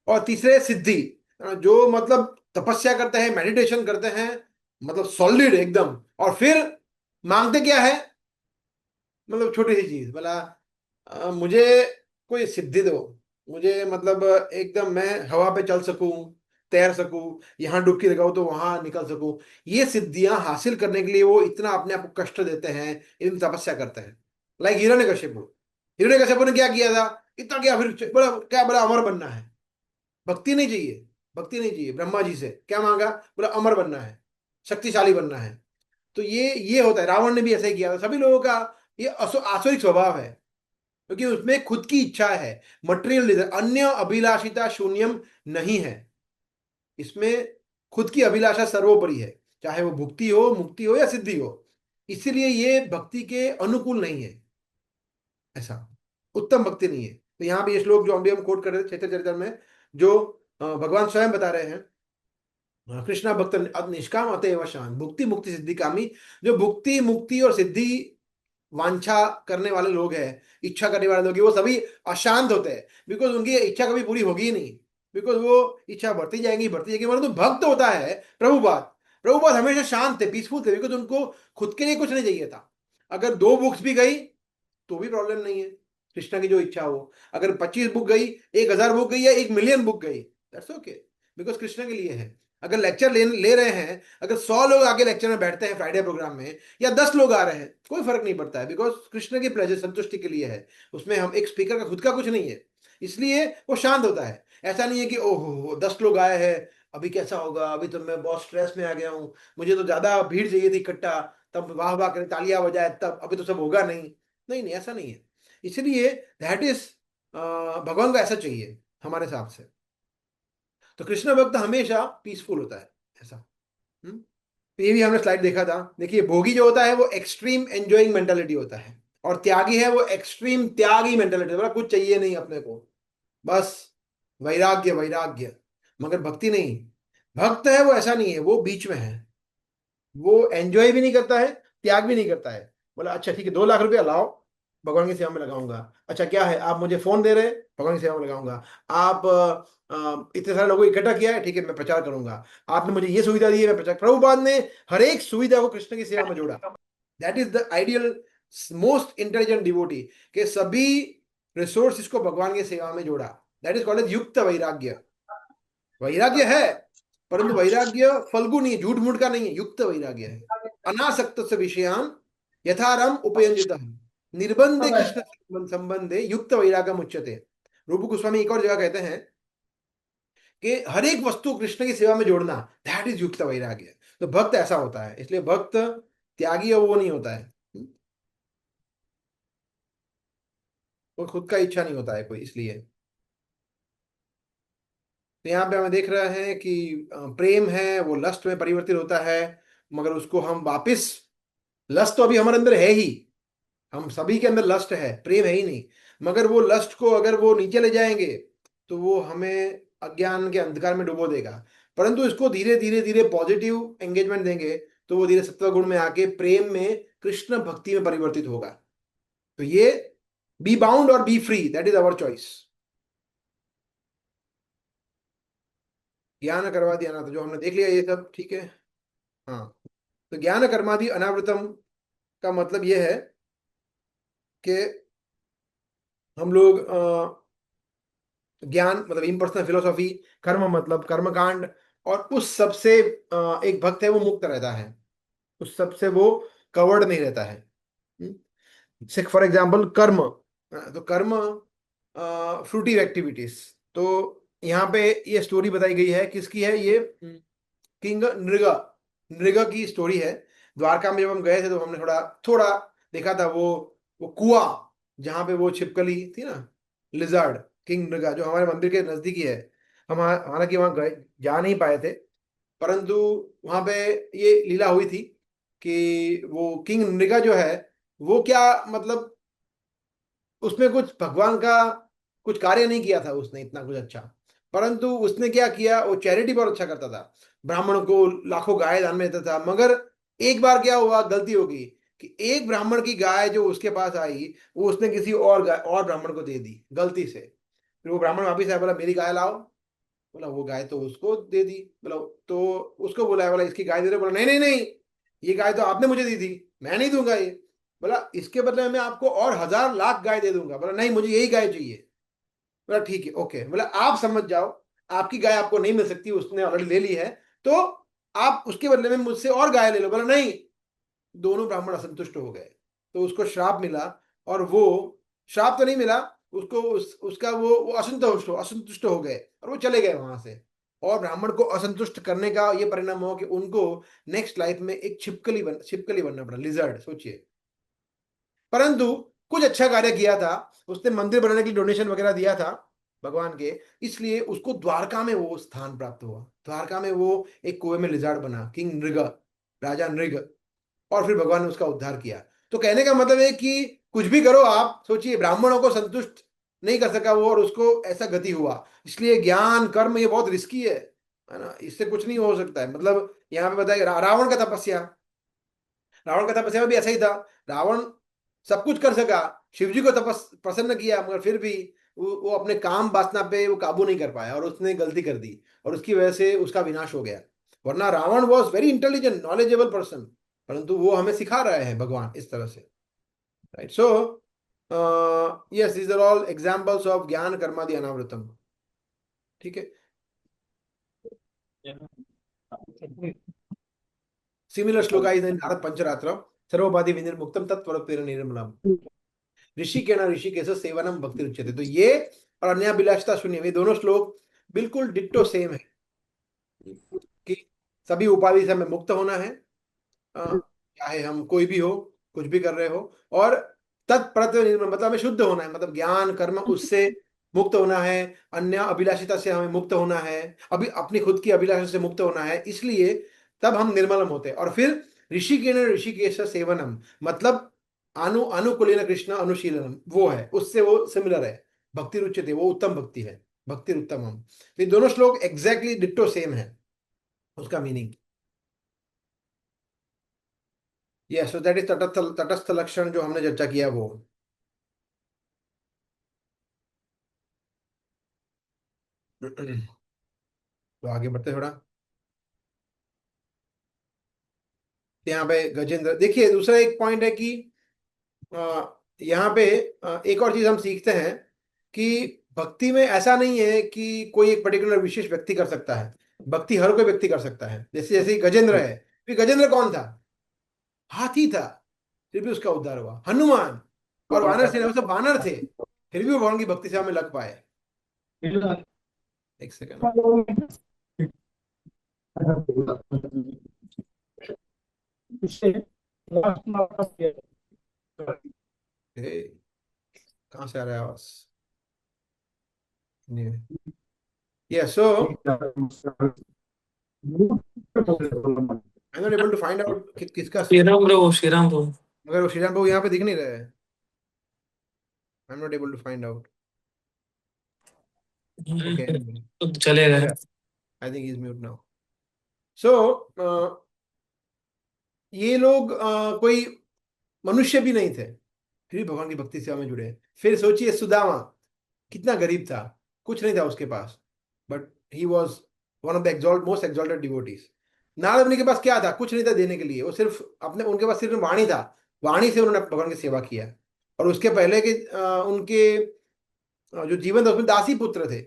और तीसरे सिद्धि, जो मतलब तपस्या करते हैं, मेडिटेशन करते हैं, मतलब सॉलिड एकदम, और फिर मांगते क्या है, मतलब छोटी सी चीज, बोला मुझे कोई सिद्धि दो, मुझे मतलब एकदम मैं हवा पे चल सकूं, तैर सकूं, यहाँ डुबकी लगाऊं तो वहां निकल सकूं। ये सिद्धियां हासिल करने के लिए वो इतना अपने आप को कष्ट देते हैं, इतनी तपस्या करते हैं। लाइक हिरण्यकशिपु, हिरण्यकशिपु ने क्या किया था, इतना क्या, फिर बोला क्या, बोला अमर बनना है, भक्ति नहीं चाहिए, भक्ति नहीं चाहिए, ब्रह्मा जी से क्या मांगा, बोला अमर बनना है, शक्तिशाली बनना है। तो ये होता है, रावण ने भी ऐसा ही किया था, सभी लोगों का ये आसुरिक स्वभाव है, क्योंकि उसमें खुद की इच्छा है, मटेरियल डिजायर, अन्य अभिलाषिता शून्यम नहीं है, इसमें खुद की अभिलाषा सर्वोपरि है, चाहे वो भुक्ति हो, मुक्ति हो, या सिद्धि हो, इसीलिए ये भक्ति के अनुकूल नहीं है, ऐसा, उत्तम भक्ति नहीं है। तो यहाँ पे ये श्लोक जो अभी हम कोट कर रहे थे चैतन्य चरित्र में, जो भगवान स्वयं बता रहे हैं, कृष्णा भक्त निष्काम अतएव शांत, भुक्ति मुक्ति सिद्धि कामी, जो भुक्ति मुक्ति और सिद्धि वांछा करने वाले लोग हैं, इच्छा करने वाले लोग हैं, वो सभी अशांत होते हैं, बिकॉज उनकी इच्छा कभी पूरी होगी ही नहीं, बिकॉज वो इच्छा बढ़ती जाएगी, परंतु भक्त होता है प्रभुपाद, प्रभुपाद हमेशा शांत थे, पीसफुल थे, बिकॉज उनको खुद के लिए कुछ नहीं चाहिए था। अगर 2 बुक्स भी गई तो भी प्रॉब्लम नहीं है, कृष्णा की जो इच्छा हो, अगर 25 बुक गई, 1000 बुक गई, या 1 मिलियन बुक गई, दैट्स ओके, बिकॉज कृष्णा के लिए है। अगर लेक्चर ले रहे हैं, अगर 100 लोग आगे लेक्चर में बैठते हैं फ्राइडे प्रोग्राम में, या 10 लोग आ रहे हैं, कोई फर्क नहीं पड़ता है, बिकॉज कृष्ण की प्लेजर संतुष्टि के लिए है। उसमें हम एक स्पीकर का खुद का कुछ नहीं है, इसलिए वो शांत होता है। ऐसा नहीं है कि ओहो 10 लोग आए हैं, अभी कैसा होगा, अभी तो मैं बहुत स्ट्रेस में आ गया हूँ, मुझे तो ज्यादा भीड़ चाहिए थी इकट्ठा, तब वाह वाह करें तालियां बजाए तब, अभी तो सब होगा नहीं। नहीं नहीं, ऐसा नहीं है। इसलिए दैट इज, भगवान का ऐसा चाहिए हमारे हिसाब से। तो कृष्ण भक्त हमेशा पीसफुल होता है, ऐसा। हम्म? तो ये भी हमने स्लाइड देखा था। देखिए, भोगी जो होता है वो एक्सट्रीम एंजॉइंग मेंटालिटी होता है, और त्यागी है वो एक्सट्रीम त्यागी मेंटालिटी, मतलब कुछ चाहिए नहीं अपने को, बस वैराग्य वैराग्य। मगर भक्ति नहीं, भक्त है वो ऐसा नहीं है, वो बीच में है। वो एंजॉय भी नहीं करता है, त्याग भी नहीं करता है। बोला अच्छा ठीक है, 2 लाख रुपया लाओ, भगवान की सेवा में लगाऊंगा। अच्छा क्या है, आप मुझे फोन दे रहे हैं, भगवान की सेवा में लगाऊंगा। आप इतने सारे लोगों को इकट्ठा किया है, ठीक है मैं प्रचार करूंगा। आपने मुझे ये सुविधा दी है, मैं प्रचार। प्रभुपाद ने हर एक सुविधा को कृष्ण की सेवा में जोड़ा। That is the ideal most intelligent devotee, के सभी रिसोर्स को भगवान की सेवा में जोड़ा। दैट इज कॉल्ड एज युक्त वैराग्य। वैराग्य है, परंतु वैराग्य फल्गु नहीं है, झूठ मूठ का नहीं है, युक्त वैराग्य है। अनासक्त से विषयान यथाराम उपयंजित निर्बंधे कृष्ण संबंधे युक्त वैराग्यम उच्यते। रूप गोस्वामी एक और जगह कहते हैं कि हर एक वस्तु कृष्ण की सेवा में जोड़ना, दैट इज युक्त वैराग्य। तो भक्त ऐसा होता है, इसलिए भक्त त्यागी और वो नहीं होता है, वो खुद का इच्छा नहीं होता है कोई, इसलिए। तो यहाँ पे हमें देख रहे हैं कि प्रेम है वो लस्ट में परिवर्तित होता है, मगर उसको हम वापिस, लस्ट तो अभी हमारे अंदर है ही, हम सभी के अंदर लस्ट है, प्रेम है ही नहीं। मगर वो लस्ट को अगर वो नीचे ले जाएंगे तो वो हमें अज्ञान के अंधकार में डुबो देगा। परंतु इसको धीरे धीरे धीरे पॉजिटिव एंगेजमेंट देंगे तो वो धीरे सत्व गुण में आके प्रेम में, कृष्ण भक्ति में परिवर्तित होगा। तो ये बी बाउंड और B free, that is our choice. ज्ञान करवा दिया ना, तो जो हमने देख लिया ये सब ठीक है। हाँ, तो ज्ञान कर्मादि अनावृतम का मतलब ये है कि हम लोग ज्ञान मतलब इम्पर्सनल फिलोसॉफी, कर्म मतलब कर्मकांड, और उस सब से एक भक्त है वो मुक्त रहता है, उस सब से वो कवर्ड नहीं रहता है। फॉर एग्जाम्पल कर्म, तो कर्म फ्रूटिव एक्टिविटीज। तो यहाँ पे ये स्टोरी बताई गई है, किसकी है ये, किंग नृग, नृग की स्टोरी है। द्वारका में जब हम गए थे तो हमने थोड़ा थोड़ा देखा था, वो कुआं जहाँ पे वो छिपकली थी ना, लिजर्ड, किंग नृगा, जो हमारे मंदिर के नजदीक ही है। हम हालांकि वहां गए, जा नहीं पाए थे, परंतु वहां पे ये लीला हुई थी कि वो किंग नृगा जो है, वो क्या मतलब, उसमें कुछ भगवान का कुछ कार्य नहीं किया था उसने इतना कुछ अच्छा, परंतु उसने क्या किया, वो चैरिटी बहुत अच्छा करता था, ब्राह्मणों को लाखों गाय दान में देता था। मगर एक बार क्या हुआ, गलती हो गई कि एक ब्राह्मण की गाय जो उसके पास आई, वो उसने किसी और गाय और ब्राह्मण को दे दी गलती से। फिर वो ब्राह्मण वापिस आया, बोला मेरी गाय लाओ। बोला वो गाय तो उसको दे दी। बोला तो उसको बुलाया, बोला इसकी गाय दे दो। बोला नहीं नहीं नहीं, ये गाय तो आपने मुझे दी थी, मैं नहीं दूंगा ये। बोला इसके बदले में मैं आपको और 1000 लाख गाय दे दूंगा। बोला नहीं, मुझे यही गाय चाहिए। बोला ठीक है ओके। बोला आप समझ जाओ, आपकी गाय आपको नहीं मिल सकती, उसने ऑलरेडी ले ली है, तो आप उसके बदले में मुझसे और गाय ले लो। बोला नहीं। दोनों ब्राह्मण असंतुष्ट हो गए, तो उसको श्राप मिला। और वो, श्राप तो नहीं मिला उसको, उसका वो असंतुष्ट हो गए और वो चले गए वहां से। और ब्राह्मण को असंतुष्ट करने का ये परिणाम हुआ कि उनको नेक्स्ट लाइफ में एक छिपकली बनना पड़ा, लिजर्ड, सोचिए। परंतु कुछ अच्छा कार्य किया था, उसने मंदिर बनाने के लिए डोनेशन वगैरह दिया था भगवान के, इसलिए उसको द्वारका में वो स्थान प्राप्त हुआ। द्वारका में वो एक कुएं में लिजार्ड बना, किंग नृग, राजा नृग। और फिर भगवान ने उसका उद्धार किया। तो कहने का मतलब है कि कुछ भी करो आप, सोचिए ब्राह्मणों को संतुष्ट नहीं कर सका वो, और उसको ऐसा गति हुआ। इसलिए ज्ञान कर्म ये बहुत रिस्की है ना, इससे कुछ नहीं हो सकता है। मतलब यहाँ पे बताया रावण का तपस्या, रावण का तपस्या में भी ऐसा ही था। रावण सब कुछ कर सका, शिव जी को प्रसन्न किया, मगर फिर भी वो अपने काम वासना पे वो काबू नहीं कर पाया और उसने गलती कर दी, और उसकी वजह से उसका विनाश हो गया। वरना Ravana was very intelligent knowledgeable person, परंतु वो हमें सिखा रहे हैं भगवान इस तरह से, right. So yes, these are all examples of jnana karmadi अनावृतम। ठीक है। Similar shloka is in Narad Pancharatram. सर्वोपाधि विनिर्मुक्तम तत्त्वरूपेण निर्मलम ऋषिकेण Rishikesh सेवनम भक्ति उच्यते। तो ये और अन्याभिलाषिता शून्य, ये दोनों श्लोक बिल्कुल डिट्टो सेम है कि सभी उपाधि से हमें मुक्त होना है, चाहे हम कोई भी हो, कुछ भी कर रहे हो, और तत्प्रत्य निर्मल मतलब हमें शुद्ध होना है, मतलब ज्ञान कर्म उससे मुक्त होना है, अन्य अभिलाषिता से हमें मुक्त होना है, अभी अपनी खुद की अभिलाषा से मुक्त होना है, इसलिए तब हम निर्मलम होते हैं। और फिर ऋषिकेण ऋषिकेश सेवनम मतलब अनुकूलेन कृष्ण अनुशीलनम, वो है उससे वो सिमिलर है, भक्ति रुच्यते वो उत्तम भक्ति है, भक्ति उत्तमम। तो ये दोनों श्लोक एग्जैक्टली डिट्टो सेम है उसका मीनिंग। ये सो दैट इज तटस्थ तटस्थ लक्षण जो हमने चर्चा किया वो। तो आगे बढ़ते थोड़ा। यहाँ पे गजेंद्र देखिए, दूसरा एक पॉइंट है कि यहाँ पे एक और चीज हम सीखते हैं कि भक्ति में ऐसा नहीं है कि कोई एक पर्टिकुलर विशेष व्यक्ति कर सकता है, भक्ति हर कोई व्यक्ति कर सकता है। जैसे जैसे गजेंद्र है, फिर गजेंद्र कौन था? हाथी था, फिर भी उसका उद्धार हुआ। हनुमान और वानर सेना, वो सब वानर थे, फिर भी वो भगवान की भक्ति सेवा में लग पाए। एक सेकंड। कहाँ से आ रहा है आवाज? Yeah, so I'm not able to find out किसका। श्रीराम प्रभु, श्रीराम प्रभु। मगर वो श्रीराम बाबू यहाँ पे दिख नहीं रहे हैं। I'm not able to find out. Okay, anyway. तो चलेगा। I think he's mute now. So ये लोग कोई मनुष्य भी नहीं थे, फिर भी भगवान की भक्ति सेवा में जुड़े। फिर सोचिए सुदामा कितना गरीब था, कुछ नहीं था उसके पास, but he was one of the most exalted devotees. Narada Muni के पास क्या था? कुछ नहीं था देने के लिए, वो सिर्फ अपने, उनके पास सिर्फ वाणी था, वाणी से उन्होंने भगवान की सेवा किया। और उसके पहले के उनके जो जीवन था उसमें दासी पुत्र थे,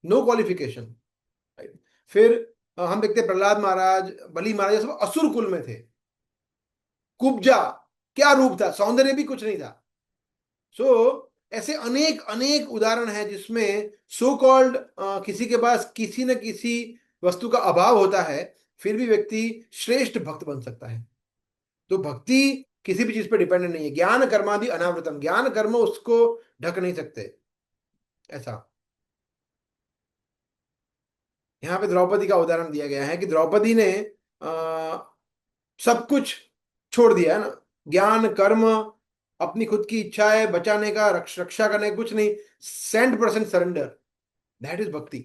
नो क्वालिफिकेशन। फिर हम देखते प्रहलाद महाराज, बलि महाराज, ये सब असुर कुल में थे। कुब्जा क्या रूप था, सौंदर्य भी कुछ नहीं था। सो ऐसे अनेक अनेक उदाहरण है जिसमें सो कॉल्ड किसी के पास किसी न किसी वस्तु का अभाव होता है, फिर भी व्यक्ति श्रेष्ठ भक्त बन सकता है। तो भक्ति किसी भी चीज पर डिपेंडेंट नहीं है। ज्ञान कर्मादि अनावृतम, ज्ञान कर्म उसको ढक नहीं सकते। ऐसा यहाँ पे द्रौपदी का उदाहरण दिया गया है कि द्रौपदी ने सब कुछ छोड़ दिया है ना, ज्ञान कर्म, अपनी खुद की इच्छाएं बचाने का, रक्षा करने का, कुछ नहीं, 100% सरेंडर, दैट इज भक्ति।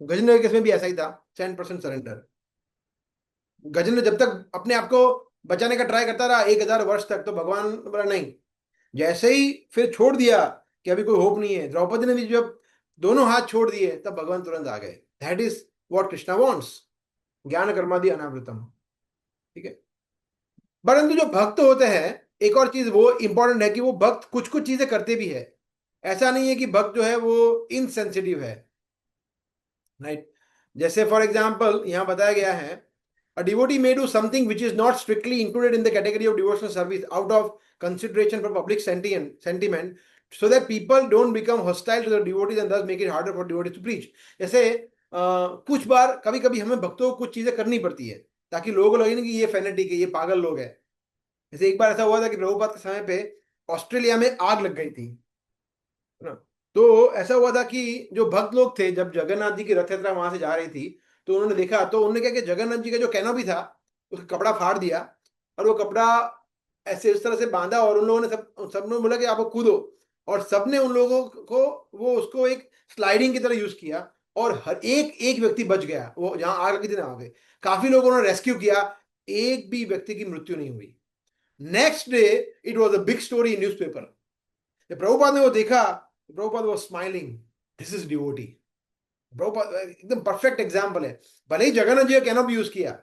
गजेंद्र के केस में भी ऐसा ही था, 100% सरेंडर। गजेंद्र जब तक अपने आप को बचाने का ट्राई करता रहा 1000 वर्ष तक, तो भगवान बोला नहीं। जैसे ही फिर छोड़ दिया कि अभी कोई होप नहीं है, द्रौपदी ने भी जब दोनों हाथ छोड़ दिए तब भगवान तुरंत आ गए। That is what Krishna wants, ज्ञान कर्मादि अनावृतम। ठीक है, परंतु जो भक्त होते हैं, एक और चीज वो इंपॉर्टेंट है कि वो भक्त कुछ कुछ चीजें करते भी है। ऐसा नहीं है कि भक्त जो है वो इनसेंसिटिव है, राइट। जैसे फॉर एग्जाम्पल यहां बताया गया है, a devotee may do something which is not strictly included in the category of devotional service out of consideration for public sentiment, so that people don't become hostile to the devotees and thus make it harder for devotees to preach. जैसे कुछ बार कभी कभी हमें भक्तों को कुछ चीजें करनी पड़ती है ताकि लोगों को लगे ना कि ये फैनेटिक है, ये पागल लोग है। जैसे एक बार ऐसा हुआ था कि प्रभुपाद के समय पे ऑस्ट्रेलिया में आग लग गई थी ना। तो ऐसा हुआ था कि जो भक्त लोग थे, जब जगन्नाथ जी की रथ यात्रा वहां से जा रही थी, तो उन्होंने देखा, तो उन्होंने क्या किया, जगन्नाथ जी का जो कैनोपी था उसका कपड़ा फाड़ दिया, और वो कपड़ा ऐसे उस तरह से बांधा, और उन लोगों ने सबने बोला कि आप कूदो, और सबने उन लोगों को वो उसको एक स्लाइडिंग की तरह यूज किया, और हर एक एक व्यक्ति बच गया, वो जहां आग लगी थी ना आ गए। काफी लोगों ने रेस्क्यू किया, एक भी व्यक्ति की मृत्यु नहीं हुई। Next day it was a big story in newspaper. जब प्रभुपाद ने वो देखा, Prabhupada was smiling, this is devotee. Prabhupada एकदम परफेक्ट एग्जांपल है। भले ही जगन्नाथ जी का कैनोपी यूज किया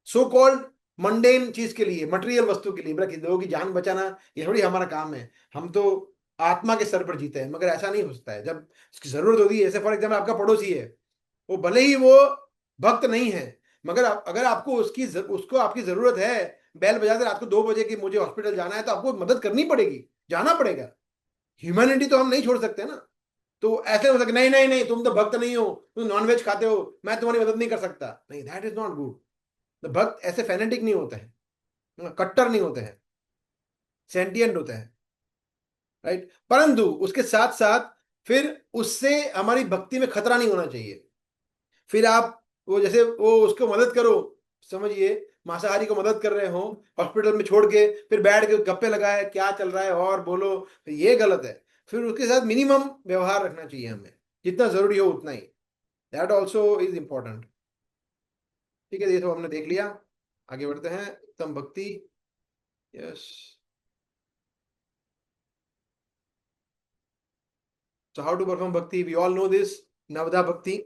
सो कॉल्ड मंडेन चीज के लिए, मटेरियल वस्तु के लिए, मतलब लोगों की जान बचाना ये थोड़ी हमारा काम है, हम तो आत्मा के स्तर पर जीते हैं। मगर ऐसा नहीं हो सकता है, जब उसकी जरूरत होती है। जैसे फॉर एग्जाम्पल आपका पड़ोसी है, वो भले ही वो भक्त नहीं है, मगर अगर आपको उसको आपकी जरूरत है, बेल बजाते रात को 2 बजे की मुझे हॉस्पिटल जाना है, तो आपको मदद करनी पड़ेगी, जाना पड़ेगा। ह्यूमैनिटी तो हम नहीं छोड़ सकते ना। तो ऐसे हो सकता नहीं नहीं नहीं, तुम तो भक्त नहीं हो, तुम नॉनवेज खाते हो, मैं तुम्हारी मदद नहीं कर सकता, नहीं, दैट इज नॉट गुड। तो भक्त ऐसे फैनेटिक नहीं होते हैं, कट्टर नहीं होते हैं, सेंटिएंट होते हैं, राइट। परंतु उसके साथ साथ फिर उससे हमारी भक्ति में खतरा नहीं होना चाहिए। फिर आप वो जैसे वो उसको मदद करो, समझिए मांसाहारी को मदद कर रहे हो हॉस्पिटल में छोड़ के, फिर बैठ के गप्पे लगाए क्या चल रहा है और बोलो, तो ये गलत है। फिर उसके साथ मिनिमम व्यवहार रखना चाहिए हमें, जितना जरूरी हो उतना ही, दैट ऑल्सो इज इम्पोर्टेंट। ठीक है, ये तो हमने देख लिया, आगे बढ़ते हैं। उत्तम भक्ति, yes. So how to perform bhakti, we all know this, navadha bhakti.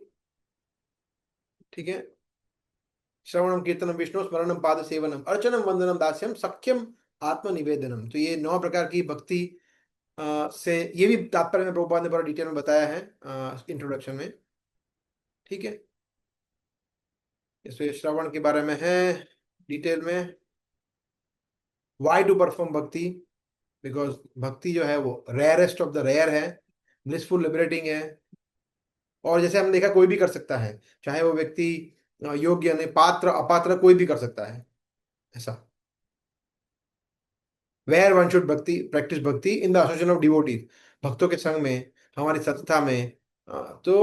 ठीक है, श्रवणम कीर्तनम विष्णु स्मरणम पाद सेवनम अर्चनम वंदनम दास्यम सख्यम आत्मनिवेदनम। तो ये 9 प्रकार की भक्ति से, ये भी तात्पर्य में प्रभुपाद ने बड़ा डिटेल में बताया है इंट्रोडक्शन में। ठीक है, इसमें श्रवण के बारे में है डिटेल में, वाई टू परफॉर्म भक्ति, बिकॉज भक्ति जो है वो रेयरेस्ट ऑफ द रेयर है, ब्लिसफुल लिबरेटिंग है। और जैसे हमने देखा कोई भी कर सकता है, चाहे वो व्यक्ति योग्य नहीं, पात्र अपात्र कोई भी कर सकता है ऐसा। वेयर वन शुड भक्ति प्रैक्टिस भक्ति in the association of devotees, भक्तों के संग में, हमारी संस्था में। तो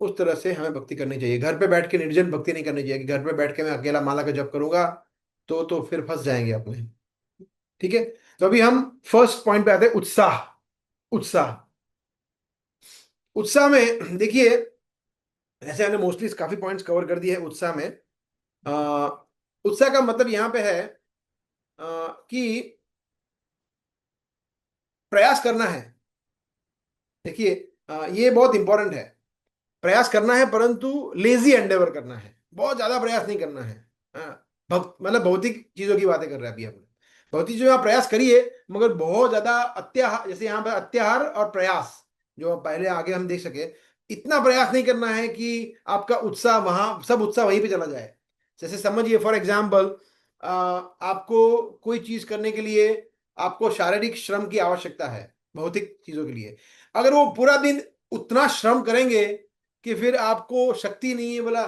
उस तरह से हमें भक्ति करनी चाहिए। घर पे बैठ के निर्जन भक्ति नहीं करनी चाहिए कि घर पे बैठ के मैं अकेला माला का जप करूंगा, तो फिर फंस जाएंगे अपने। ठीक है, तो अभी हम फर्स्ट पॉइंट पे आते हैं, उत्साह। उत्साह, उत्साह में देखिए, ऐसे हमने मोस्टली काफी पॉइंट्स कवर कर दिए हैं उत्साह में। अ, उत्साह का मतलब यहां पे है कि प्रयास करना है। देखिए, ये बहुत इंपॉर्टेंट है, प्रयास करना है परंतु लेजी एंडेवर करना है, बहुत ज्यादा प्रयास नहीं करना है। मतलब भौतिक चीजों की बातें कर रहे हैं अभी हम। भौतिक चीजों का प्रयास करिए, मगर बहुत ज्यादा अत्याहार, जैसे यहाँ पे अत्याहार और प्रयास, जो पहले आगे हम देख सके, इतना प्रयास नहीं करना है कि आपका उत्साह वहां, सब उत्साह वहीं पे चला जाए। जैसे समझिए फॉर एग्जाम्पल, आपको कोई चीज करने के लिए आपको शारीरिक श्रम की आवश्यकता है, भौतिक चीजों के लिए। अगर वो पूरा दिन उतना श्रम करेंगे कि फिर आपको शक्ति नहीं है, बोला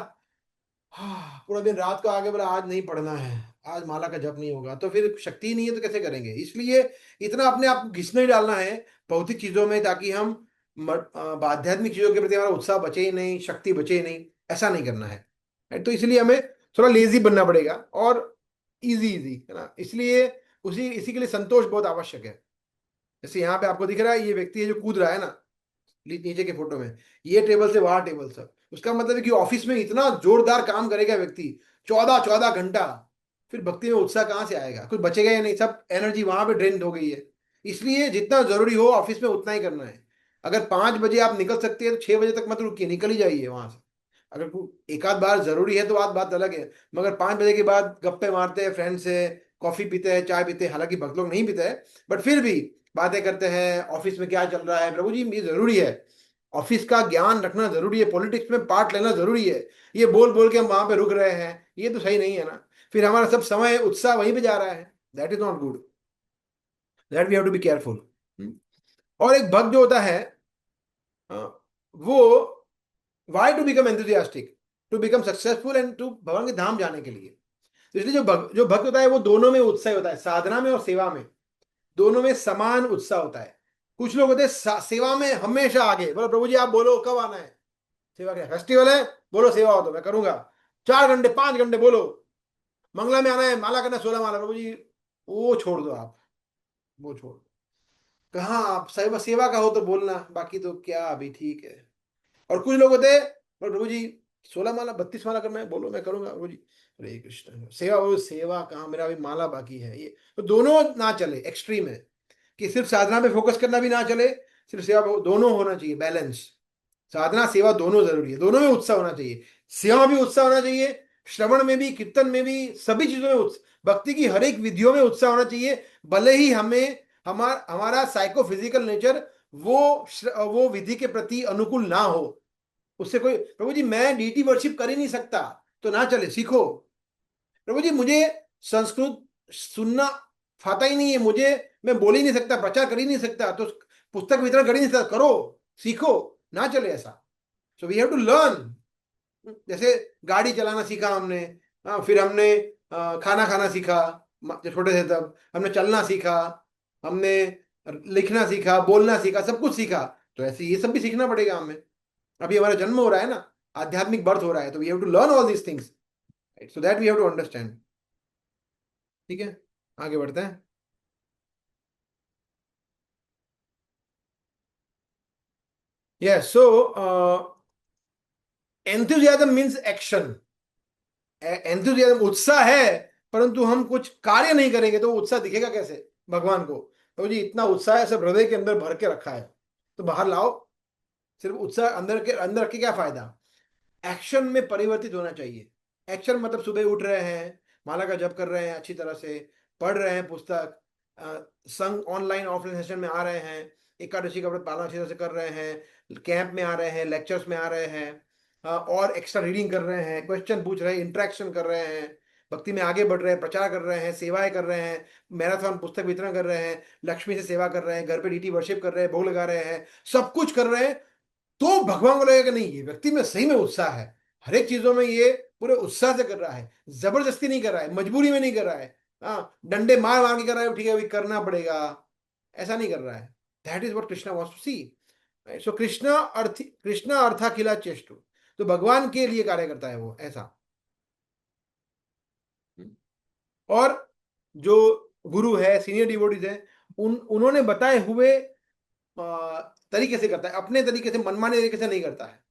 हाँ पूरा दिन रात को आगे बोला आज नहीं पढ़ना है, आज माला का जप नहीं होगा, तो फिर शक्ति नहीं है तो कैसे करेंगे। इसलिए इतना अपने आप को घिसने ही डालना है भौतिक चीजों में, ताकि हम आध्यात्मिक चीजों के प्रति हमारा उत्साह बचे ही नहीं, शक्ति बचे ही नहीं, ऐसा नहीं करना है। Right? तो इसलिए हमें थोड़ा लेजी बनना पड़ेगा और इजी इजी, है ना। इसलिए उसी इसी के लिए संतोष बहुत आवश्यक है। जैसे यहाँ पे आपको दिख रहा है, ये व्यक्ति है जो कूद रहा है ना, नीचे के फोटो में, ये टेबल से वहां टेबल से, उसका मतलब है कि ऑफिस में इतना जोरदार काम करेगा व्यक्ति, 14-14 घंटा, फिर भक्ति में उत्साह कहाँ से आएगा, कुछ बचेगा या नहीं, सब एनर्जी वहां पे ड्रेन हो गई है। इसलिए जितना जरूरी हो ऑफिस में उतना ही करना है। अगर 5 बजे आप निकल सकते हैं तो 6 बजे तक मत रुकिए, निकल ही जाइए वहां से। अगर एक आध बार जरूरी है तो बात अलग है, मगर 5 बजे के बाद गप्पे मारते हैं फ्रेंड से, कॉफी पीते हैं, चाय पीते हैं, हालांकि भक्त लोग नहीं पीते हैं, बट फिर भी बातें करते हैं ऑफिस में क्या चल रहा है, प्रभु जी ये जरूरी है, ऑफिस का ज्ञान रखना जरूरी है, पॉलिटिक्स में पार्ट लेना जरूरी है। ये बोल बोल के हम वहां पे रुक रहे हैं, ये तो सही नहीं है ना। फिर हमारा सब समय उत्साह वहीं पे जा रहा है, that is not good, that we have to be careful. और एक भक्त जो होता है, वो why to become enthusiastic, to become successful and to भगवान के धाम जाने के लिए। तो इसलिए जो भक्त होता है वो दोनों में उत्साह होता है, साधना में और सेवा में, दोनों में समान उत्साह होता है। कुछ लोग होते हैं सेवा में हमेशा आगे, बोलो प्रभु जी आप बोलो कब आना है, सेवा क्या फेस्टिवल है, बोलो सेवा हो तो मैं करूंगा, 4 घंटे 5 घंटे बोलो, मंगला में आना है माला करना 16 माला, प्रभु जी वो छोड़ दो आप, वो छोड़ दो, कहाँ आप सेवा सेवा का हो तो बोलना, बाकी तो क्या अभी ठीक है। और कुछ लोग होते हैं, "पर प्रभु जी 16 माला 32 माला करना है, बोलो मैं करूंगा प्रभु जी, हरे कृष्ण सेवा, वो सेवा कहाँ, मेरा अभी माला बाकी है। ये तो दोनों ना चले, एक्सट्रीम है कि सिर्फ साधना पे फोकस करना भी ना चले, सिर्फ सेवा दोनों होना चाहिए, बैलेंस। साधना सेवा दोनों जरूरी है, दोनों में उत्साह होना चाहिए, सेवा में भी उत्साह होना चाहिए, श्रवण में भी, कीर्तन में भी, सभी चीजों में भक्ति की हर एक विधियों में उत्साह होना चाहिए। भले ही हमें हमारा साइकोफिजिकल नेचर वो विधि के प्रति अनुकूल ना हो, उससे कोई, प्रभु जी मैं डीटी वर्शिप कर ही नहीं सकता, तो ना चले, सीखो। प्रभु जी मुझे संस्कृत सुनना आता ही नहीं है, मुझे, मैं बोल ही नहीं सकता, प्रचार कर ही नहीं सकता, तो पुस्तक वितरण कर ही नहीं सकता, करो, सीखो, ना चले ऐसा। So we have to learn. जैसे गाड़ी चलाना सीखा हमने, हाँ, फिर हमने खाना खाना सीखा, जब छोटे थे तब हमने चलना सीखा, हमने लिखना सीखा, बोलना सीखा, सब कुछ सीखा। तो ऐसे ये सब भी सीखना पड़ेगा हमें। अभी हमारा जन्म हो रहा है ना, आध्यात्मिक बर्थ हो रहा है, तो we have to learn all these things, so that we have to understand. ठीक है, आगे बढ़ते हैं। Yes, so enthusiasm means action. Enthusiasm उत्साह है, परंतु हम कुछ कार्य नहीं करेंगे तो वो उत्साह दिखेगा कैसे भगवान को? तो जी इतना उत्साह है, सब हृदय के अंदर भर के रखा है, तो बाहर लाओ। सिर्फ उत्साह अंदर रख के क्या फायदा? एक्शन में परिवर्तित होना चाहिए। एक्शन मतलब सुबह उठ रहे हैं, माला का जप कर रहे हैं अच्छी तरह से, पढ़ रहे हैं पुस्तक, संघ ऑनलाइन ऑफलाइन सेशन में आ रहे हैं, एकादशी का व्रत पालना अच्छी तरह से कर रहे हैं, कैंप में आ रहे हैं, लेक्चर्स में आ रहे हैं, और एक्स्ट्रा रीडिंग कर रहे हैं, क्वेश्चन पूछ रहे हैं, इंटरेक्शन कर रहे हैं, भक्ति में आगे बढ़ रहे हैं, प्रचार कर रहे हैं, सेवाएं कर रहे हैं, मैराथन पुस्तक वितरण कर रहे हैं, लक्ष्मी से सेवा कर रहे हैं, घर पे डीटी वर्शिप कर रहे हैं, भोग लगा रहे हैं, सब कुछ कर रहे हैं, तो भगवान को लगेगा कि नहीं, ये व्यक्ति में सही में उत्साह है, हर एक चीजों में ये पूरे उत्साह से कर रहा है, जबरदस्ती नहीं कर रहा है, मजबूरी में नहीं कर रहा है, हाँ डंडे मार मार के कर रहा है, ठीक है अभी करना पड़ेगा, ऐसा नहीं कर रहा है। That is what Krishna wants to see. So Krishna अर्थाखिला चेष्टु, तो भगवान के लिए कार्य करता है वो ऐसा। और जो गुरु है, सीनियर डिवोटीज है, उन्होंने बताए हुए तरीके से करता है, अपने तरीके से, मनमाने तरीके से नहीं करता है।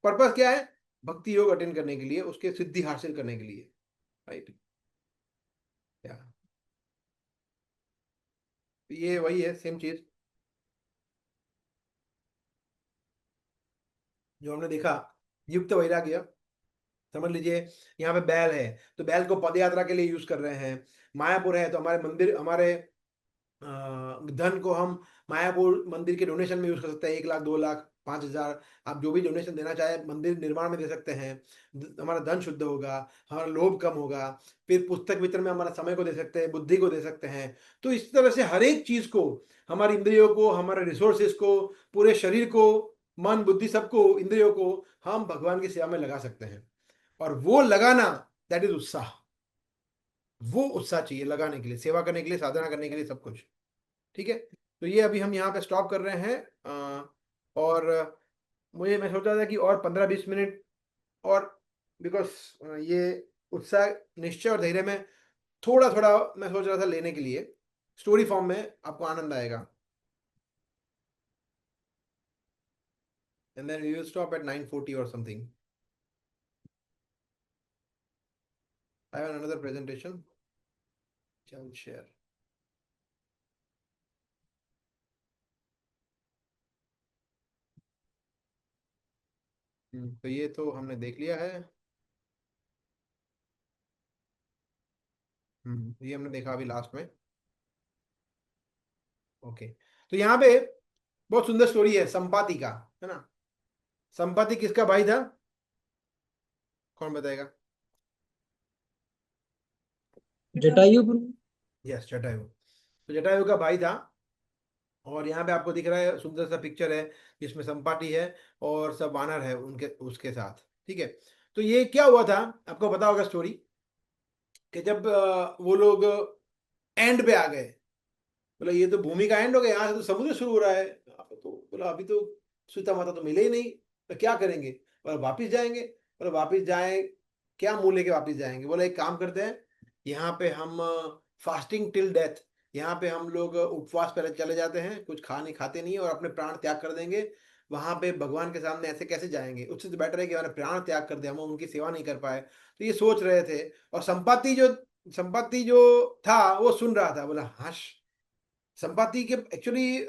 पर्पस क्या है? भक्ति योग अटेंड करने के लिए, उसके सिद्धि हासिल करने के लिए, राइट। क्या ये वही है, सेम चीज जो हमने देखा, युक्त वैराग्य। समझ लीजिए, यहाँ पे बैल है, तो बैल को पद यात्रा के लिए यूज कर रहे हैं। मायापुर है, तो हमारे मंदिर, हमारे धन को हम मायापुर मंदिर के डोनेशन में यूज कर सकते हैं, 1 लाख, 2 लाख, 5,000, आप जो भी डोनेशन देना चाहे मंदिर निर्माण में दे सकते हैं। हमारा धन शुद्ध होगा, हमारा लोभ कम होगा। फिर पुस्तक वितरण में हमारा समय को दे सकते हैं, बुद्धि को दे सकते हैं। तो इस तरह से हर एक चीज को, हमारी इंद्रियों को, हमारे रिसोर्सेज को, पूरे शरीर को, मन बुद्धि सबको, इंद्रियों को हम भगवान की सेवा में लगा सकते हैं। और वो लगाना, दैट इज उत्साह। वो उत्साह चाहिए लगाने के लिए, सेवा करने के लिए, साधना करने के लिए, सब कुछ। ठीक है, तो ये अभी हम यहाँ पे स्टॉप कर रहे हैं। और मुझे, मैं सोच रहा था कि और 15-20 मिनट और, बिकॉज ये उत्साह, निश्चय और धैर्य में थोड़ा थोड़ा मैं सोच रहा था लेने के लिए, स्टोरी फॉर्म में आपको आनंद आएगा। And then we will stop at 9:40 or something. I have another presentation, चल शेयर। तो ये तो हमने देख लिया है। ये हमने देखा अभी लास्ट में। ओके, तो यहाँ पे बहुत सुंदर स्टोरी है संपाति का, है ना? संपाति किसका भाई था? कौन बताएगा? जटायु प्रभु। यस, जटायु। तो जटायु का भाई था। और यहाँ पे आपको दिख रहा है, सुंदर सा पिक्चर है जिसमें संपाति है और सब वानर है उनके, उसके साथ। ठीक है, तो ये क्या हुआ था, आपको पता होगा स्टोरी, कि जब वो लोग एंड पे आ गए, बोला ये तो भूमि का एंड हो गया, यहाँ से तो समुद्र शुरू हो रहा है, तो बोला अभी तो सीता माता तो मिले ही नहीं, तो क्या करेंगे? बोला वापिस जाएंगे। बोला वापिस जाए, क्या मुंह लेके वापिस जाएंगे? बोला एक काम करते हैं, यहाँ पे हम फास्टिंग टिल डेथ, यहाँ पे हम लोग उपवास पर चले जाते हैं, कुछ खाते नहीं और अपने प्राण त्याग कर देंगे। वहां पे भगवान के सामने ऐसे कैसे जाएंगे? उससे तो बेटर है कि हमारे प्राण त्याग कर दे, हम उनकी सेवा नहीं कर पाए। तो ये सोच रहे थे, और संपत्ति जो था वो सुन रहा था, बोला हाँ। संपाति के एक्चुअली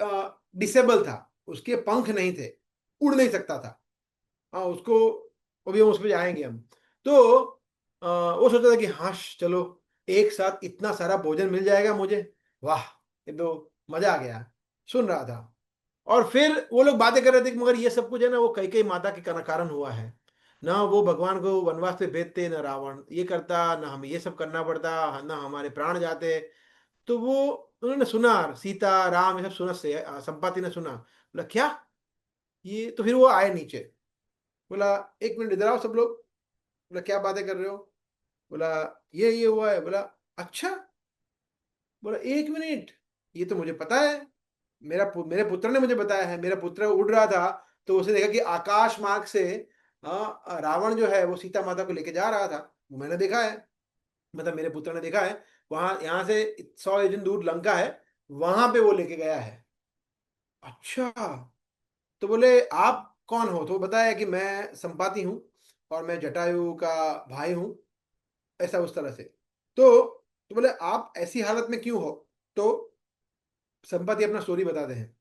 डिसेबल था, उसके पंख नहीं थे, उड़ नहीं सकता था। हाँ उसको, अभी हम उस पर जाएंगे हम। तो वो सोचा था कि हाँ चलो, एक साथ इतना सारा भोजन मिल जाएगा मुझे, वाह, ये तो मजा आ गया। सुन रहा था, और फिर वो लोग बातें कर रहे थे कि मगर ये सब कुछ है ना, वो कई कई माता के कारण हुआ है। ना वो भगवान को वनवास पे भेजते, ना रावण ये करता, ना हमें ये सब करना पड़ता, ना हमारे प्राण जाते। तो वो उन्होंने सुना, सीता राम ये सब सुना से संपाति ने सुना, बोला क्या ये, तो फिर वो आए नीचे। बोला एक मिनट इधर आओ सब लोग। बोला क्या बातें कर रहे हो। बोला ये हुआ है। बोला अच्छा। बोला एक मिनट, ये तो मुझे पता है, मेरे पुत्र ने मुझे बताया है। मेरा पुत्र उड़ रहा था तो उसने देखा कि आकाश मार्ग से रावण जो है वो सीता माता को लेके जा रहा था। वो मैंने देखा है, मतलब मेरे पुत्र ने देखा है। वहां यहाँ से 100 योजन दूर लंका है, वहां पे वो लेके गया है। अच्छा। तो बोले आप कौन हो। तो बताया कि मैं संपाति हूँ और मैं जटायु का भाई हूँ, ऐसा उस तरह से। तो बोले आप ऐसी हालत में क्यों हो। तो संपाति अपना स्टोरी बताते हैं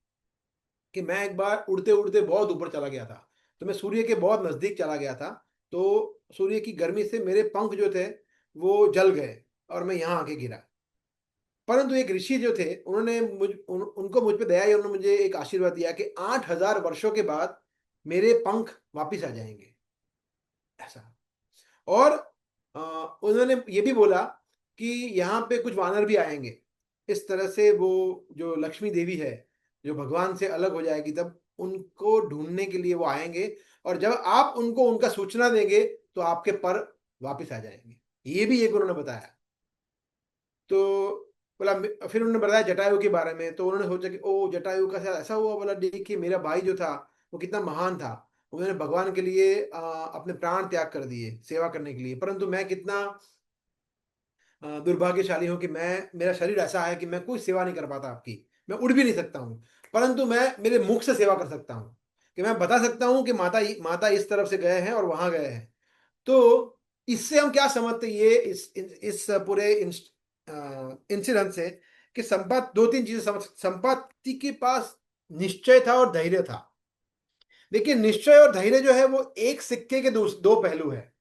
कि मैं एक बार उड़ते उड़ते बहुत ऊपर चला गया था, तो मैं सूर्य के बहुत नजदीक चला गया था। तो सूर्य की गर्मी से मेरे पंख जो थे वो जल गए और मैं यहाँ आके गिरा। परंतु एक ऋषि जो थे उन्होंने उनको मुझ पे दया आई, उन्होंने मुझे एक आशीर्वाद दिया कि 8,000 वर्षों के बाद मेरे पंख वापिस आ जाएंगे, ऐसा। और अ, उन्होंने ये भी बोला कि यहाँ पे कुछ वानर भी आएंगे। इस तरह से वो जो लक्ष्मी देवी है, जो भगवान से अलग हो जाएगी, तब उनको ढूंढने के लिए वो आएंगे। और जब आप उनको उनका सूचना देंगे तो आपके पर वापस आ जाएंगे, ये भी एक उन्होंने बताया। तो बोला, फिर उन्होंने बताया जटायु के बारे में। तो उन्होंने सोचा कि ओ जटायु का शायद ऐसा हुआ। बोला देखिए मेरा भाई जो था वो कितना महान था, उन्होंने भगवान के लिए अपने प्राण त्याग कर दिए सेवा करने के लिए। परंतु मैं कितना दुर्भाग्यशाली हूं कि मेरा शरीर ऐसा है कि मैं कोई सेवा नहीं कर पाता आपकी। मैं उड़ भी नहीं सकता हूँ, परंतु मैं मेरे मुख से सेवा कर सकता हूँ, कि मैं बता सकता हूँ कि माता इस तरफ से गए हैं और वहां गए हैं। तो इससे हम क्या समझते हैं, ये इस पूरे इंसिडेंट से, कि दो तीन चीजें समझ। संपत्ति के पास निश्चय था और धैर्य था। देखिए निश्चय और धैर्य जो है वो एक सिक्के के दो पहलू है।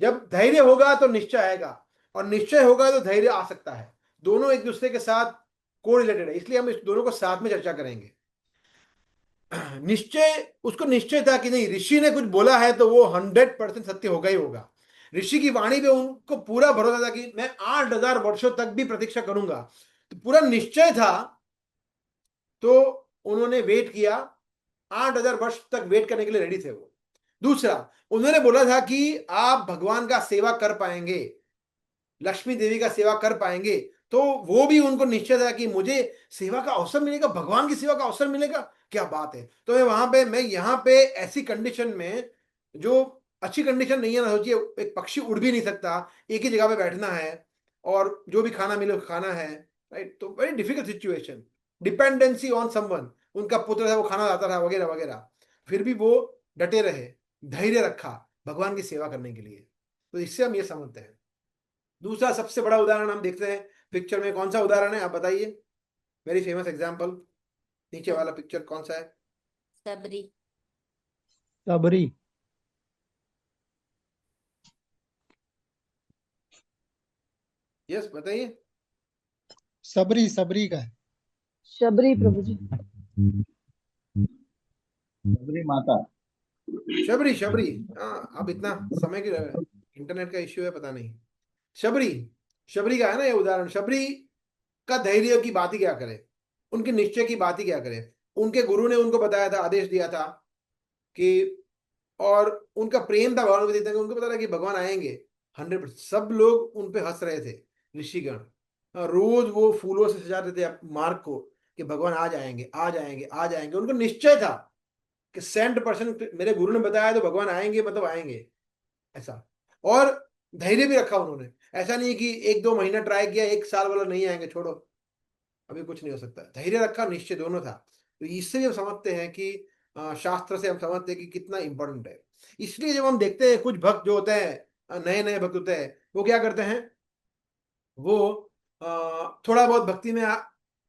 जब धैर्य होगा तो निश्चय आएगा, और निश्चय होगा तो धैर्य आ सकता है। दोनों एक दूसरे के साथ कोरिलेटेड है, इसलिए हम इस दोनों को साथ में चर्चा करेंगे। निश्चय, उसको निश्चय था कि नहीं, ऋषि ने कुछ बोला है तो वो 100% सत्य होगा ही होगा। ऋषि की वाणी पे उनको पूरा भरोसा था कि मैं 8,000 वर्षों तक भी प्रतीक्षा करूंगा, तो पूरा निश्चय था। तो उन्होंने वेट किया, 8,000 वर्ष तक वेट करने के लिए रेडी थे वो। दूसरा, उन्होंने बोला था कि आप भगवान का सेवा कर पाएंगे, लक्ष्मी देवी का सेवा कर पाएंगे। तो वो भी उनको निश्चय था कि मुझे सेवा का अवसर मिलेगा, भगवान की सेवा का अवसर मिलेगा, क्या बात है। तो मैं यहाँ पे ऐसी कंडीशन में, जो अच्छी कंडीशन नहीं है ना, सोचिए एक पक्षी उड़ भी नहीं सकता, एक ही जगह पे बैठना है, और जो भी खाना मिले वो खाना है, राइट। तो very difficult situation, dependency on someone. उनका पुत्र था वो खाना लाता रहा वगैरह वगैरह, फिर भी वो डटे रहे, धैर्य रखा भगवान की सेवा करने के लिए। तो इससे हम ये समझते हैं। दूसरा सबसे बड़ा उदाहरण हम देखते हैं पिक्चर में, कौन सा उदाहरण है आप बताइए। वेरी फेमस एग्जांपल, नीचे सब वाला पिक्चर कौन सा है। सबरी। सबरी। यस बताइए। सबरी सबरी का है। शबरी प्रभु जी। सबरी माता। शबरी शबरी। हाँ, अब इतना समय की इंटरनेट का इश्यू है पता नहीं। शबरी, शबरी का है ना ये उदाहरण। शबरी का धैर्य की बात ही क्या करे, उनके निश्चय की बात ही क्या करे। उनके गुरु ने उनको बताया था, आदेश दिया था कि, और उनका प्रेम था भगवान को देते, उनको पता था कि भगवान आएंगे 100%। सब लोग उन पे हंस रहे थे, ऋषिगण। रोज वो फूलों से सजाते थे मार्ग को, कि भगवान आ जाएंगे आ जाएंगे आ जाएंगे। उनको निश्चय था कि 100% मेरे गुरु ने बताया तो भगवान आएंगे, मतलब आएंगे, ऐसा। और धैर्य भी रखा उन्होंने। ऐसा नहीं कि एक दो महीना ट्राई किया, एक साल वाला नहीं आएंगे छोड़ो, अभी कुछ नहीं हो सकता। धैर्य रखा, निश्चय दोनों था। तो इससे भी हम समझते हैं कि शास्त्र से हम समझते हैं कि कितना इंपॉर्टेंट है। इसलिए जब हम देखते हैं कुछ भक्त जो होते हैं, नए नए भक्त होते हैं, वो क्या करते हैं, वो थोड़ा बहुत भक्ति में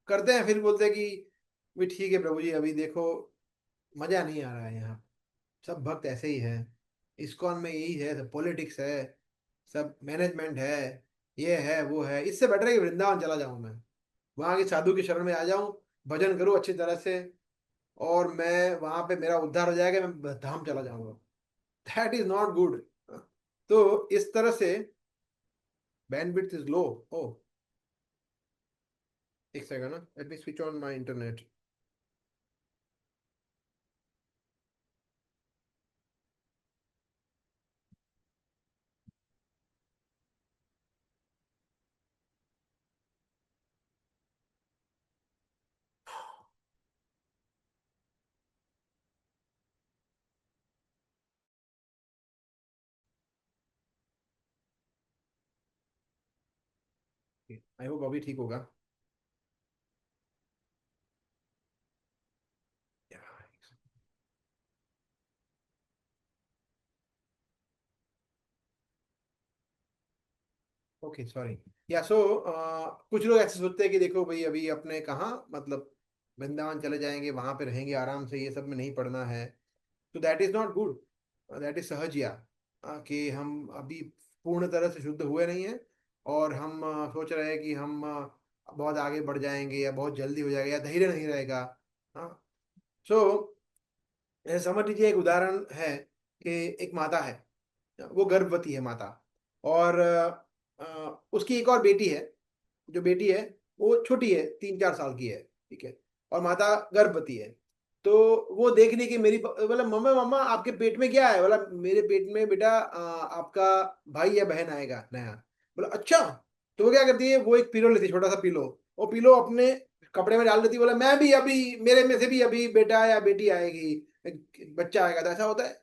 करते हैं, फिर बोलते हैं कि भी ठीक है प्रभु जी, अभी देखो मजा नहीं आ रहा है यहाँ, सब भक्त ऐसे ही हैं, इस्कॉन में यही है, सब पॉलिटिक्स है, सब मैनेजमेंट है, ये है वो है। इससे बेटर है कि वृंदावन चला जाऊं मैं, वहां के साधु की शरण में आ जाऊं, भजन करूं अच्छी तरह से, और मैं वहां पे मेरा उद्धार हो जाएगा, मैं धाम चला जाऊंगा। That is not good. तो इस तरह से बैंडविड्थ इज लो। ओ एक सेकंड ना, let me switch on my internet. I hope अभी ठीक होगा। Okay sorry. या सो कुछ लोग ऐसे सोचते हैं कि देखो भाई अभी अपने कहाँ मतलब वृंदावन चले जाएंगे, वहां पे रहेंगे आराम से, ये सब में नहीं पढ़ना है। तो that is not good. That is Sahajiya कि हम अभी पूर्ण तरह से शुद्ध हुए नहीं हैं और हम सोच रहे हैं कि हम बहुत आगे बढ़ जाएंगे या बहुत जल्दी हो जाएगा या धैर्य नहीं रहेगा। हाँ। सो समझ लीजिए एक उदाहरण है कि एक माता है, वो गर्भवती है माता, और उसकी एक और बेटी है। जो बेटी है वो छोटी है, 3-4 साल की है, ठीक है, और माता गर्भवती है। तो वो देख रही कि मेरी बोला मम्मा मम्मा आपके पेट में क्या है, बोला मेरे पेट में बेटा आपका भाई या बहन आएगा नया। बोला अच्छा। तो वो क्या करती है, वो एक पिलो लेती है, छोटा सा पिलो, वो पिलो अपने कपड़े में डाल देती है, बोला मैं भी अभी मेरे में से भी अभी बेटा या बेटी आएगी, एक बच्चा आएगा। तो ऐसा होता है।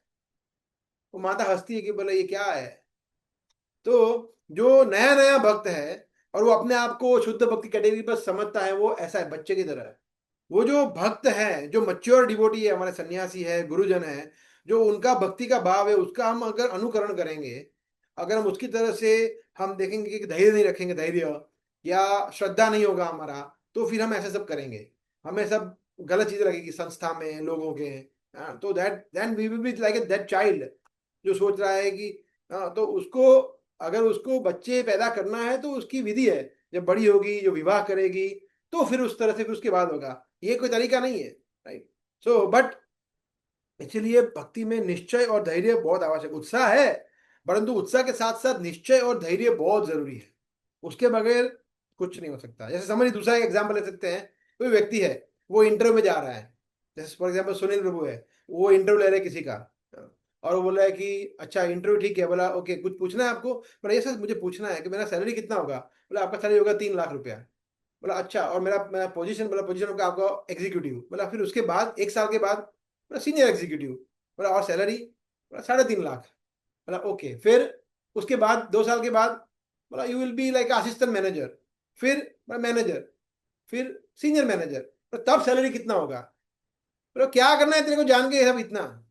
वो माता हंसती है कि बोला ये क्या है। तो जो नया नया भक्त है और वो अपने आप को शुद्ध भक्त की कैटेगरी पर समझता है, वो ऐसा है, बच्चे की तरह है। वो जो भक्त है, जो मच्योर डिवोटी है, हमारे सन्यासी है, गुरुजन है, जो उनका भक्ति का भाव है, उसका हम अगर अनुकरण करेंगे, अगर हम उसकी तरह से हम देखेंगे कि धैर्य नहीं रखेंगे, धैर्य या श्रद्धा नहीं होगा हमारा, तो फिर हम ऐसे सब करेंगे, हमें सब गलत चीजें लगेगी संस्था में लोगों के। हाँ, तो that then we will be like that child जो सोच रहा है कि हाँ, तो उसको अगर उसको बच्चे पैदा करना है तो उसकी विधि है, जब बड़ी होगी जो विवाह करेगी तो फिर उस तरह से फिर उसके बाद होगा। ये कोई तरीका नहीं है, राइट। सो बट इसलिए भक्ति में निश्चय और धैर्य बहुत आवश्यक। उत्साह है, परंतु उत्साह के साथ साथ निश्चय और धैर्य बहुत जरूरी है। उसके बगैर कुछ नहीं हो सकता। जैसे समझिए दूसरा एक एग्जाम्पल ले सकते हैं। कोई व्यक्ति है, वो इंटरव्यू में जा रहा है, जैसे फॉर एग्जाम्पल सुनील प्रभु है, वो इंटरव्यू ले रहे हैं किसी का, और वो बोला है कि अच्छा इंटरव्यू ठीक है, बोला ओके कुछ पूछना है आपको, बोला ये सर मुझे पूछना है कि मेरा सैलरी कितना होगा। बोला आपका सैलरी होगा 3 लाख रुपया। बोला अच्छा, और मेरा मेरा पोजीशन, बोला पोजीशन होगा आपका एग्जीक्यूटिव। बोला फिर उसके बाद 1 साल के बाद, बोला सीनियर एग्जीक्यूटिव। बोला और सैलरी, बोला 3.5 लाख। बोला ओके, फिर उसके बाद 2 साल के बाद, बोला you will be like assistant manager, फिर मैनेजर, फिर सीनियर मैनेजर। तो तब सैलरी कितना होगा। बोला क्या करना है तेरे को जान के ये सब इतना,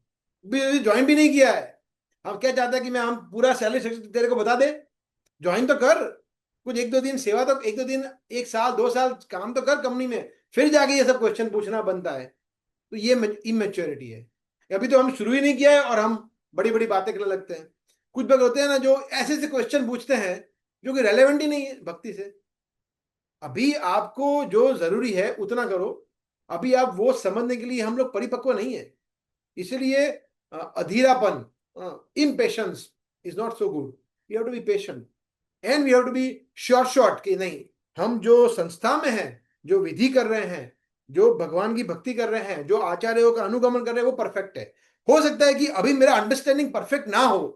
ज्वाइन भी नहीं किया है। हम क्या चाहते हैं कि मैं हम पूरा सैलरी स्ट्रक्चर तेरे को बता दे, ज्वाइन तो कर, कुछ 1-2 दिन सेवा तो 1-2 दिन, 1 साल 2 साल काम तो कर कंपनी में, फिर जाके ये सब क्वेश्चन पूछना बनता है। तो ये इमेच्योरिटी है। अभी तो हम शुरू ही नहीं किया है और हम बड़ी बड़ी बातें करने लगते हैं। कुछ लोग होते हैं ना जो ऐसे ऐसे क्वेश्चन पूछते हैं जो कि रेलेवेंट ही नहीं है भक्ति से। अभी आपको जो जरूरी है उतना करो, अभी आप वो समझने के लिए हम लोग परिपक्व नहीं है। इसलिए अधीरापन, impatience is not so good. We have to be patient and we have to be sure कि नहीं, हम जो संस्था में हैं, जो विधि कर रहे हैं, जो भगवान की भक्ति कर रहे हैं, जो आचार्यों का अनुगमन कर रहे हैं, वो परफेक्ट है। हो सकता है कि अभी मेरा अंडरस्टैंडिंग परफेक्ट ना हो,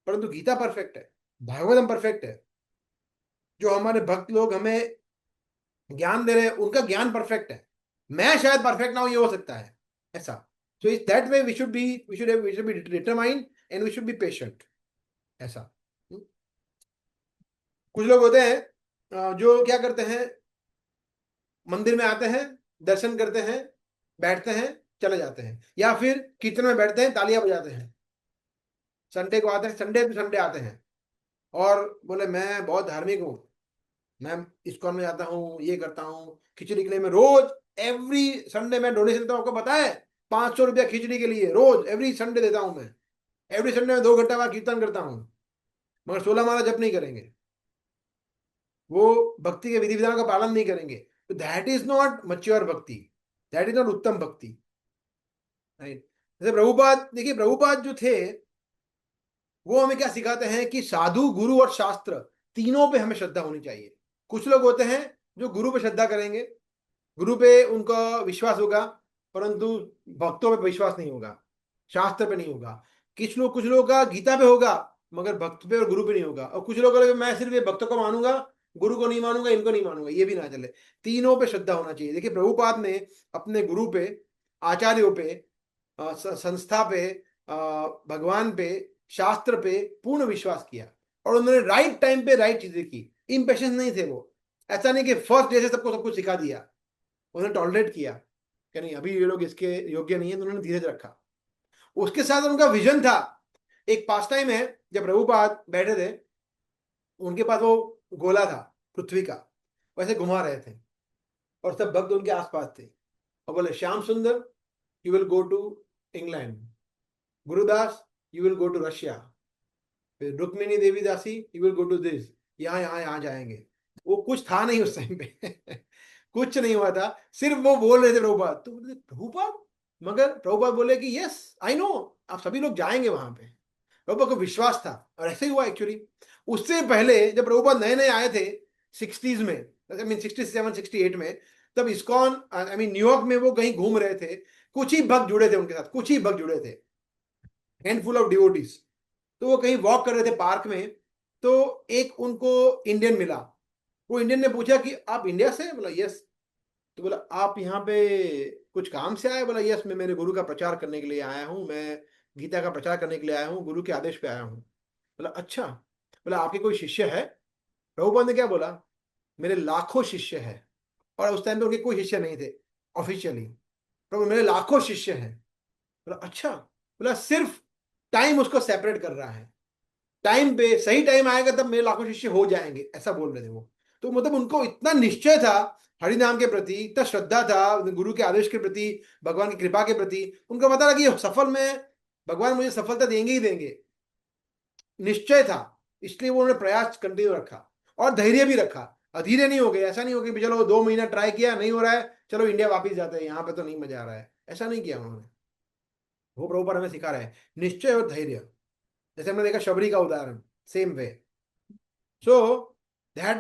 परंतु गीता परफेक्ट है, भागवतम परफेक्ट है, जो हमारे भक्त लोग हमें ज्ञान दे रहे हैं उनका ज्ञान परफेक्ट है। मैं शायद परफेक्ट ना हो, ये हो सकता है ऐसा। सो इस that way we should be determined and we should be patient, ऐसा। कुछ लोग होते हैं जो क्या करते हैं, मंदिर में आते हैं, दर्शन करते हैं, बैठते हैं, चले जाते हैं, या फिर कीर्तन में बैठते हैं, तालियां बजाते हैं, संडे को आते हैं, संडे टू संडे आते हैं, और बोले मैं बहुत धार्मिक हूँ, मैं इस्कॉन में जाता हूँ, ये करता हूँ, खिचड़ी के लिए मैं रोज एवरी संडे में डोनेशन देता हूँ। आपको पता है 500 रुपया खिचड़ी के लिए रोज एवरी संडे देता हूँ मैं। एवरी संडे में 2 घंटा वहां कीर्तन करता हूँ, मगर 16 माला जप नहीं करेंगे, वो भक्ति के विधि विधान का पालन नहीं करेंगे। तो दैट इज नॉट मच्योर भक्ति, दैट इज नॉट उत्तम भक्ति, राइट। जैसे प्रभुपाद, देखिए प्रभुपाद जो थे वो हमें क्या सिखाते हैं कि साधु, गुरु और शास्त्र तीनों पे हमें श्रद्धा होनी चाहिए। कुछ लोग होते हैं जो गुरु पे श्रद्धा करेंगे, गुरु पे उनका विश्वास होगा, परंतु भक्तों पे विश्वास नहीं होगा, शास्त्र पे नहीं होगा। कुछ लोगों का गीता पे होगा, मगर भक्त पे और गुरु पे नहीं होगा। और कुछ लोग बोलेंगे मैं सिर्फ ये भक्तों को मानूंगा, गुरु को नहीं मानूंगा, इनको नहीं मानूंगा। ये भी ना चले, तीनों पे श्रद्धा होना चाहिए। देखिए प्रभुपाद ने अपने गुरु पे, आचार्यों पे, संस्था पे, भगवान पे, शास्त्र पे पूर्ण विश्वास किया, और उन्होंने राइट टाइम पे राइट चीजें की। इम्पेशेंस नहीं थे वो। ऐसा नहीं कि फर्स्ट डे से सबको सब कुछ सिखा दिया। उन्होंने टॉलरेट किया कि नहीं अभी ये लोग इसके योग्य नहीं है, तो उन्होंने धीरज रखा। उसके साथ उनका विजन था। एक पास टाइम है, जब प्रभुपाद बैठे थे, उनके पास वो गोला था पृथ्वी का, वैसे घुमा रहे थे, और सब भक्त उनके आसपास थे। और बोले Shyam Sundar you will go to England, Gurudas you will go to Russia, फिर Rukmini Devi Dasi you will go to this, यहाँ यहाँ यहाँ जाएंगे। वो कुछ था नहीं उस टाइम पे कुछ नहीं हुआ था, सिर्फ वो बोल रहे थे प्रभुपाद। तो बोले प्रभुपाद, मगर प्रभुपाद बोले कि यस आई नो आप सभी लोग जाएंगे वहां पे। प्रभुपाद को विश्वास था, और ऐसे ही हुआ एक्चुअली। उससे पहले जब प्रभुपाद नए नए आए थे 60s में, आई मीन 67 68 में, तब इस्कॉन आई मीन न्यूयॉर्क में वो कहीं घूम रहे थे। कुछ ही भक्त जुड़े थे उनके साथ, कुछ ही भक्त जुड़े थे, हैंडफुल ऑफ डिवोटीज। तो वो कहीं वॉक कर रहे थे पार्क में, तो एक उनको इंडियन मिला। वो इंडियन ने पूछा कि आप इंडिया से? बोला यस। तो बोला आप यहाँ पे कुछ काम से आए? बोला यस, मैं मेरे गुरु का प्रचार करने के लिए आया हूँ, मैं गीता का प्रचार करने के लिए आया हूँ, गुरु के आदेश पे आया हूँ। बोला अच्छा। बोला आपके कोई शिष्य है? प्रभुपाद ने क्या बोला, मेरे लाखों शिष्य है। और उस टाइम पे उनके कोई शिष्य नहीं थे ऑफिशियली। प्रभु मेरे लाखों शिष्य हैं। बोला अच्छा। बोला सिर्फ टाइम उसको सेपरेट कर रहा है, टाइम पे सही टाइम आएगा तब मेरे लाखों शिष्य हो जाएंगे, ऐसा बोल रहे थे वो। तो मतलब उनको इतना निश्चय था हरि नाम के प्रति, इतना श्रद्धा था गुरु के आदेश के प्रति, भगवान की कृपा के प्रति। उनको पता लगा कि सफल में भगवान मुझे सफलता देंगे ही देंगे, निश्चय था। इसलिए वो उन्होंने प्रयास कंटिन्यू रखा और धैर्य भी रखा। अधीरे नहीं हो गए। ऐसा नहीं हो गया चलो 2 महीना ट्राई किया नहीं हो रहा है, चलो इंडिया वापस जाते हैं, यहाँ पे तो नहीं मजा आ रहा है। ऐसा नहीं किया उन्होंने। वो प्रभुपाद हमें सिखा रहे हैं निश्चय और धैर्य। जैसे हमने देखा शबरी का उदाहरण, same way. So that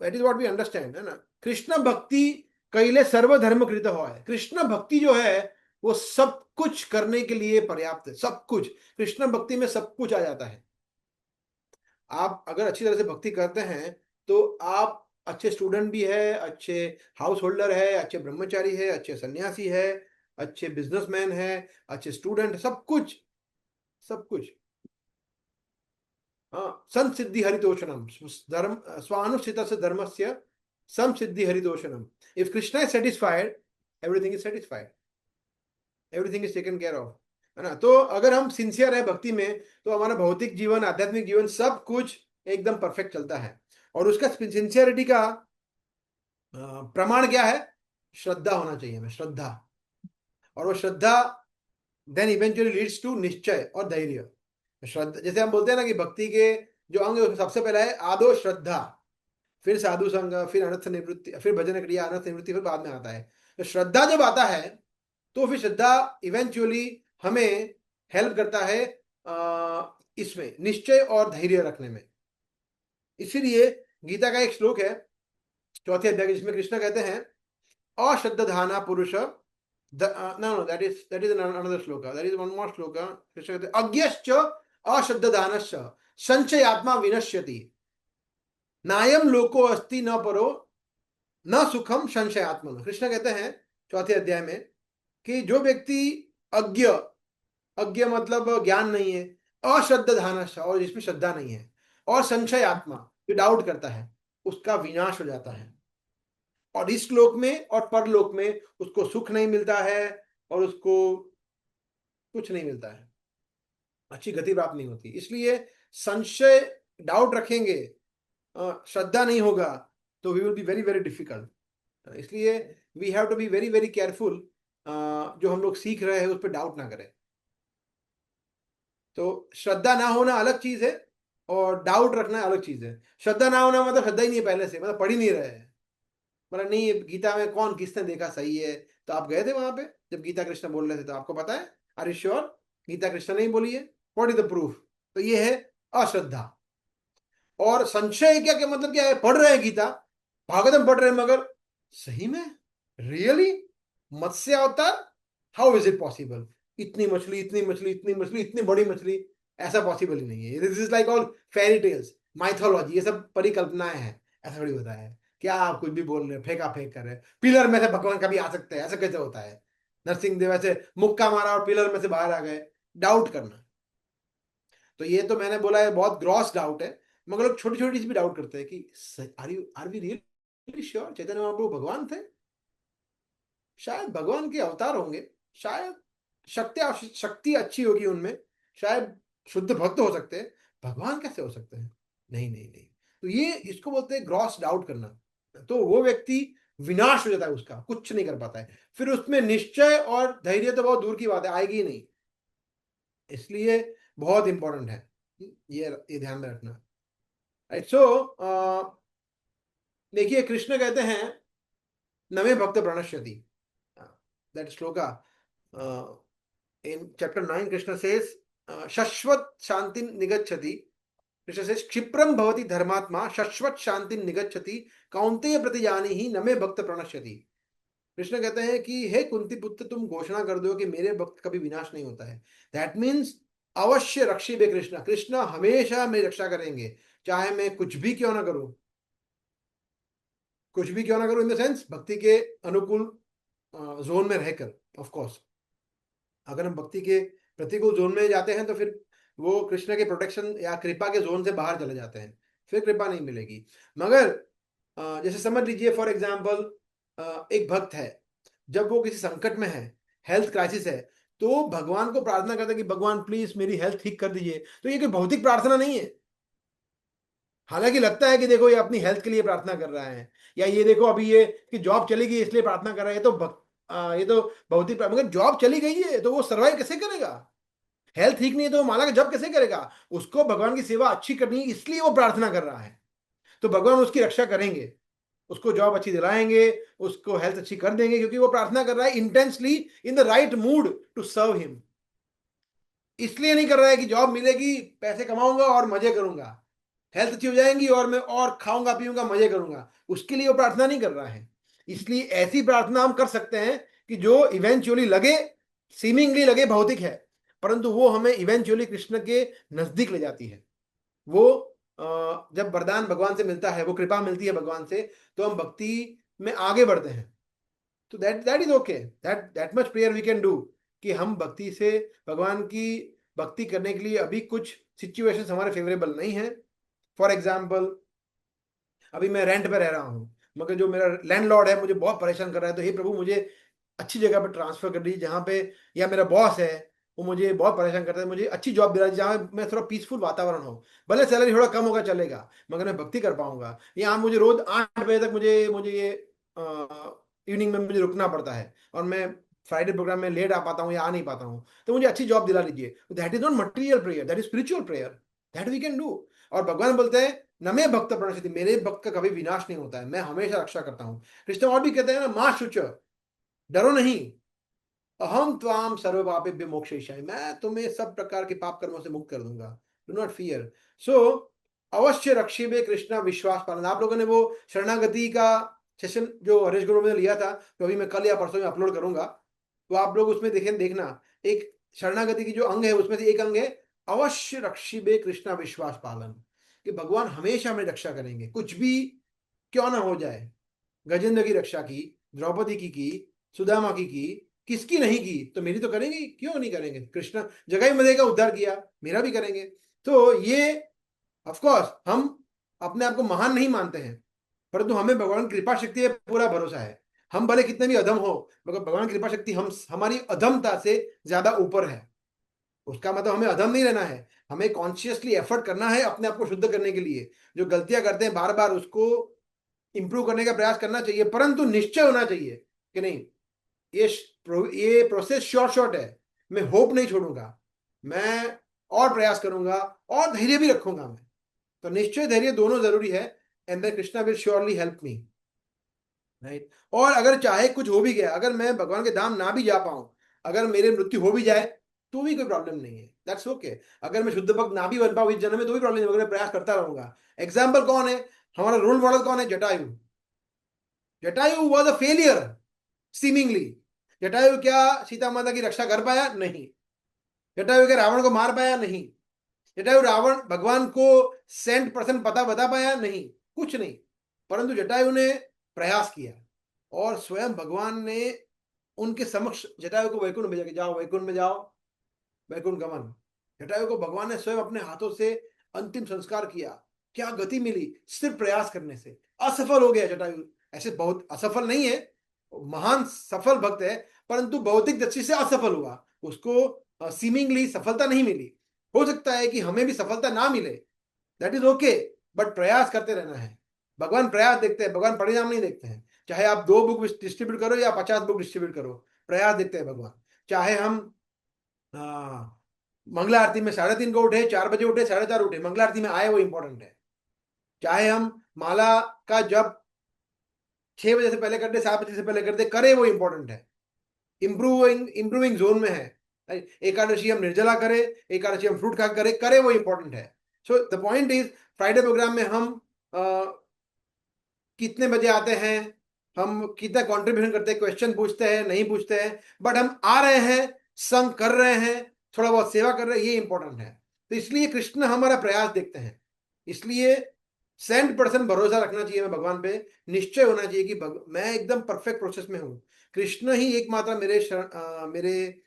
is what we understand, है ना। कृष्ण भक्ति कैले सर्वधर्म कृत हो है। कृष्ण भक्ति जो है वो सब कुछ करने के लिए पर्याप्त है। सब कुछ कृष्ण भक्ति में सब कुछ आ जाता है। आप अगर अच्छी तरह से भक्ति करते हैं तो आप अच्छे स्टूडेंट भी है, अच्छे हाउस होल्डर है, अच्छे ब्रह्मचारी है, अच्छे सन्यासी है, अच्छे बिजनेसमैन है, अच्छे स्टूडेंट, सब कुछ, सब कुछ। संसिद्धि हरितोषणम, धर्म स्वानुष्ठित धर्म से संसिद्धि हरितोषणम। If Krishna is satisfied, everything is satisfied, everything is taken care of, है ना। तो अगर हम सिंसियर है भक्ति में, तो हमारा भौतिक जीवन, आध्यात्मिक जीवन, सब कुछ एकदम परफेक्ट चलता है। और उसका सिंसियरिटी का प्रमाण क्या है? श्रद्धा होना चाहिए हमें, श्रद्धा। और वो श्रद्धा देन इवेंचुअली लीड्स टू निश्चय और धैर्य। श्रद्धा, जैसे हम बोलते हैं ना कि भक्ति के जो अंग है, सबसे पहला है आदो श्रद्धा, फिर साधु संग, फिर अनर्थ निवृत्ति, फिर भजन क्रिया, अनर्थ निवृत्ति फिर बाद में आता है। तो श्रद्धा जब आता है तो फिर श्रद्धा इवेंचुअली हमें हेल्प करता है इसमें निश्चय और धैर्य रखने में। इसीलिए गीता का एक श्लोक है 4th अध्याय, जिसमें कृष्ण कहते हैं अश्रद्धाना पुरुष, no, that is another shloka. That is one more shloka. Krishna कहते हैं अज्ञश्च अश्रद्धानश्च संचयात्मा विनश्यति, नायम लोको अस्ति न परो न सुखम संशयात्मन। कृष्ण कहते हैं 4th अध्याय में कि जो व्यक्ति अज्ञ, अज्ञ मतलब ज्ञान नहीं है, अश्रद्धानश्च और जिसमें श्रद्धा नहीं है, और संशय आत्मा जो डाउट करता है, उसका विनाश हो जाता है। और इस लोक में और परलोक में उसको सुख नहीं मिलता है, और उसको कुछ नहीं मिलता है, अच्छी गति प्राप्त नहीं होती। इसलिए संशय, डाउट रखेंगे, श्रद्धा नहीं होगा, तो we will be very very difficult. इसलिए we have to be very very careful. जो हम लोग सीख रहे हैं उस पर डाउट ना करें। तो श्रद्धा ना होना अलग चीज है, और डाउट रखना अलग चीज है। श्रद्धा ना होना मतलब श्रद्धा ही नहीं है पहले से, मतलब पढ़ ही नहीं रहे हैं, मतलब नहीं गीता में कौन किसने देखा सही है। तो आप गए थे वहां पे जब गीता कृष्ण बोल रहे थे, तो आपको पता है? Are you sure Gita Krishna नहीं बोली है? What is the proof? तो ये है अश्रद्धा। और संशय क्या, क्या मतलब क्या है? पढ़ रहे हैं गीता, भागवतम पढ़ रहे हैं, मगर सही में, रियली, मत्स्य अवतार, हाउ इज इट पॉसिबल? इतनी मछली, इतनी मछली, इतनी मछली, इतनी बड़ी मछली, ऐसा पॉसिबल ही नहीं है। This is like all fairy tales, mythology, ये सब परिकल्पनाएं हैं, ऐसा थोड़ी होता है। क्या आप कुछ भी बोल रहे हैं, फेंका फेंक कर रहे हैं? पिलर में से भगवान कभी आ सकते हैं, ऐसा कैसे होता है? नरसिंह देव ऐसे मुक्का मारा और पिलर में से बाहर आ गए? डाउट करना। तो ये तो मैंने बोला है बहुत ग्रॉस डाउट है, मगर लोग छोटी छोटी चीज भी डाउट करते हैं कि are we really sure Chaitanya Mahaprabhu भगवान थे? शायद भगवान के अवतार होंगे, शायद शक्ति शक्ति अच्छी होगी उनमें, शायद शुद्ध भक्त हो सकते हैं, भगवान कैसे हो सकते हैं? नहीं नहीं नहीं। तो ये इसको बोलते हैं ग्रॉस डाउट करना। तो वो व्यक्ति विनाश हो जाता है, उसका कुछ नहीं कर पाता है। फिर उसमें निश्चय और धैर्य तो बहुत दूर की बात है, आएगी ही नहीं। इसलिए बहुत इंपॉर्टेंट है, ये ध्यान में रखना। राइट। सो देखिए, कृष्ण कहते हैं नमे भक्त प्रणश्यति, that shloka in chapter 9। Krishna says शश्वत शांति निगच्छति, कृष्ण सेज क्षिप्रम भवति धर्मात्मा शाश्वत शांति निगच्छति कौन्तेय प्रतिजानी ही नमे भक्त प्रणश्यति। कृष्ण कहते हैं कि हे कुंती पुत्र, तुम घोषणा कर दो कि मेरे भक्त कभी विनाश नहीं होता है। दैट मीन्स अवश्य रक्षी बे कृष्ण, कृष्ण हमेशा मेरी रक्षा करेंगे, चाहे मैं कुछ भी क्यों ना करूं। कुछ भी क्यों ना करूं इन द सेंस, भक्ति के अनुकूल जोन में रहकर। ऑफ कोर्स अगर हम भक्ति के प्रतिकूल जोन में जाते हैं तो फिर वो कृष्ण के प्रोटेक्शन या कृपा के जोन से बाहर चले जाते हैं, फिर कृपा नहीं मिलेगी। मगर जैसे समझ लीजिए फॉर एग्जाम्पल, एक भक्त है, जब वो किसी संकट में है, हेल्थ क्राइसिस है, तो भगवान को प्रार्थना करता है कि भगवान प्लीज मेरी हेल्थ ठीक कर दीजिए। तो ये कोई भौतिक प्रार्थना नहीं है। हालांकि लगता है कि देखो ये अपनी हेल्थ के लिए प्रार्थना कर रहा है, या ये देखो अभी ये कि जॉब चली गई इसलिए प्रार्थना कर रहा है, ये तो भौतिक मगर जॉब चली गई है तो वो सर्वाइव कैसे करेगा? हेल्थ ठीक नहीं है तो वो माला का जप कैसे करेगा? उसको भगवान की सेवा अच्छी करनी है, इसलिए वो प्रार्थना कर रहा है। तो भगवान उसकी रक्षा करेंगे, उसको जॉब अच्छी दिलाएंगे, उसको हेल्थ अच्छी कर देंगे, क्योंकि वो प्रार्थना कर रहा है intensely in the right mood to serve him. इसलिए नहीं कर रहा है कि जॉब मिलेगी, पैसे कमाऊंगा और मजे करूंगा, हेल्थ अच्छी हो जाएंगी और मैं और खाऊंगा पीऊंगा मजे करूंगा, उसके लिए वो प्रार्थना नहीं कर रहा है। इसलिए ऐसी प्रार्थना हम कर सकते हैं कि जो इवेंचुअली लगे, सीमिंगली लगे भौतिक है, परंतु वो हमें इवेंचुअली कृष्ण के नजदीक ले जाती है। वो जब वरदान भगवान से मिलता है, वो कृपा मिलती है भगवान से, तो हम भक्ति में आगे बढ़ते हैं। तो that is okay, that much prayer we can do, कि हम भक्ति से, भगवान की भक्ति करने के लिए अभी कुछ सिचुएशंस हमारे फेवरेबल नहीं है। फॉर एग्जाम्पल, अभी मैं रेंट पे रह रहा हूँ, मगर जो मेरा लैंडलॉर्ड है मुझे बहुत परेशान कर रहा है, तो हे प्रभु मुझे अच्छी जगह पर ट्रांसफर कर दीजिए जहाँ पे, या मेरा बॉस है वो मुझे बहुत परेशान करता है, मुझे अच्छी जॉब दिला दीजिए जहाँ मैं थोड़ा पीसफुल वातावरण हो, भले सैलरी थोड़ा कम होगा चलेगा, मगर मैं भक्ति कर पाऊंगा। यहाँ मुझे रोज 8 बजे तक मुझे मुझे ये इवनिंग में मुझे रुकना पड़ता है, और मैं फ्राइडे प्रोग्राम में लेट आ पाता हूँ या आ नहीं पाता हूँ, तो मुझे अच्छी जॉब दिला लीजिए। That is not material prayer, that is spiritual prayer, that we can do. और भगवान बोलते हैं नमे भक्त प्रणश्यति, मेरे भक्त का कभी विनाश नहीं होता है, मैं हमेशा रक्षा करता हूँ। कृष्ण और भी कहते हैं ना, मां शुच, डरो नहीं, अहम त्वाम सर्व पापेभ्यो मोक्षयिष्यामि, मैं तुम्हें सब प्रकार के पाप कर्मों से मुक्त कर दूंगा, डू नॉट फियर। सो अवश्य रक्षिबे कृष्णा विश्वास पालन। आप लोगों ने वो शरणागति का सेशन जो हरीश गुरु ने लिया था, तो अभी मैं कल या परसों में अपलोड करूंगा, तो आप लोग उसमें देखना, एक शरणागति की जो अंग है उसमें से एक अंग है अवश्य रक्षिबे कृष्णा विश्वास पालन, कि भगवान हमेशा हमें रक्षा करेंगे, कुछ भी क्यों ना हो जाए। गजेंद्र की रक्षा की, द्रौपदी की, सुदामा की, किसकी नहीं की, तो मेरी तो करेंगे, क्यों नहीं करेंगे? कृष्ण जगाई मदे का उद्धार किया, मेरा भी करेंगे। तो ये ऑफ कोर्स हम अपने आप को महान नहीं मानते हैं, परंतु हमें भगवान की कृपा शक्ति है पूरा भरोसा है। हम भले कितने भी अधम हो, मगर भगवान की कृपा शक्ति हम हमारी अधमता से ज्यादा ऊपर है। उसका मतलब हमें अधम नहीं रहना है, हमें कॉन्शियसली एफर्ट करना है अपने आप को शुद्ध करने के लिए। जो गलतियां करते हैं बार बार उसको इंप्रूव करने का प्रयास करना चाहिए, परंतु निश्चय होना चाहिए कि नहीं, ये प्रोसेस शॉर्ट है, मैं होप नहीं छोड़ूंगा, मैं और प्रयास करूंगा और धैर्य भी रखूंगा मैं। तो निश्चय धैर्य दोनों जरूरी है, and then Krishna will surely help me, right. और अगर चाहे कुछ हो भी गया, अगर मैं भगवान के धाम ना भी जा पाऊं, अगर मेरे मृत्यु हो भी जाए, तो भी कोई प्रॉब्लम नहीं है, दैट्स ओके। अगर मैं शुद्ध भक्त ना भी बन पाऊँ इस जन्म में तो भी प्रॉब्लम नहीं, अगर मैं प्रयास करता रहूंगा। एग्जाम्पल कौन है, हमारा रोल मॉडल कौन है? Jatayu. Jatayu was a failure seemingly. Jatayu क्या सीता माता की रक्षा कर पाया? नहीं। जटायु क्या रावण को मार पाया? नहीं। जटायु रावण भगवान को 100% पता बता पाया? नहीं, कुछ नहीं। परंतु जटायु ने प्रयास किया और स्वयं भगवान ने उनके समक्ष जटायु को वैकुंठ भेजा कि जाओ वैकुंठ में जाओ, वैकुंठ गमन। जटायु को भगवान ने स्वयं अपने हाथों से अंतिम संस्कार किया। क्या गति मिली सिर्फ प्रयास करने से। असफल हो गया जटायु, ऐसे बहुत असफल नहीं है, महान सफल भक्त है, परंतु भौतिक दृष्टि से असफल हुआ, उसको सीमिंगली सफलता नहीं मिली। हो सकता है कि हमें भी सफलता ना मिले, दैट इज ओके, बट प्रयास करते रहना है। भगवान प्रयास देखते हैं, भगवान परिणाम नहीं देखते हैं। चाहे आप 2 बुक डिस्ट्रीब्यूट करो या 50 बुक डिस्ट्रीब्यूट करो, प्रयास देखते हैं भगवान। चाहे हम मंगला आरती में 3:30 को उठे, 4 बजे उठे, 4:30 उठे, मंगला आरती में आए, वो इंपॉर्टेंट है। चाहे हम माला का जब 6 बजे से पहले कर दे, 7 बजे से पहले कर दे, करे, वो इंपॉर्टेंट है। इंप्रूविंग जोन में है। एकादशी हम निर्जला करे, एकादशी हम फ्रूट खा करे, करे, वो इंपॉर्टेंट है। So the point is, Friday programme में हम कितने बजे आते हैं, हम कितना कंट्रीब्यूशन करते हैं, क्वेश्चन पूछते हैं नहीं पूछते हैं, बट हम आ रहे हैं, संग कर रहे हैं, थोड़ा बहुत सेवा कर रहे हैं, ये इंपॉर्टेंट है। तो इसलिए कृष्ण हमारा प्रयास देखते हैं। इसलिए 100% भरोसा रखना चाहिए मैं भगवान पे, निश्चय होना चाहिए कि मैं एकदम परफेक्ट प्रोसेस में हूँ। कृष्ण ही एकमात्र मेरे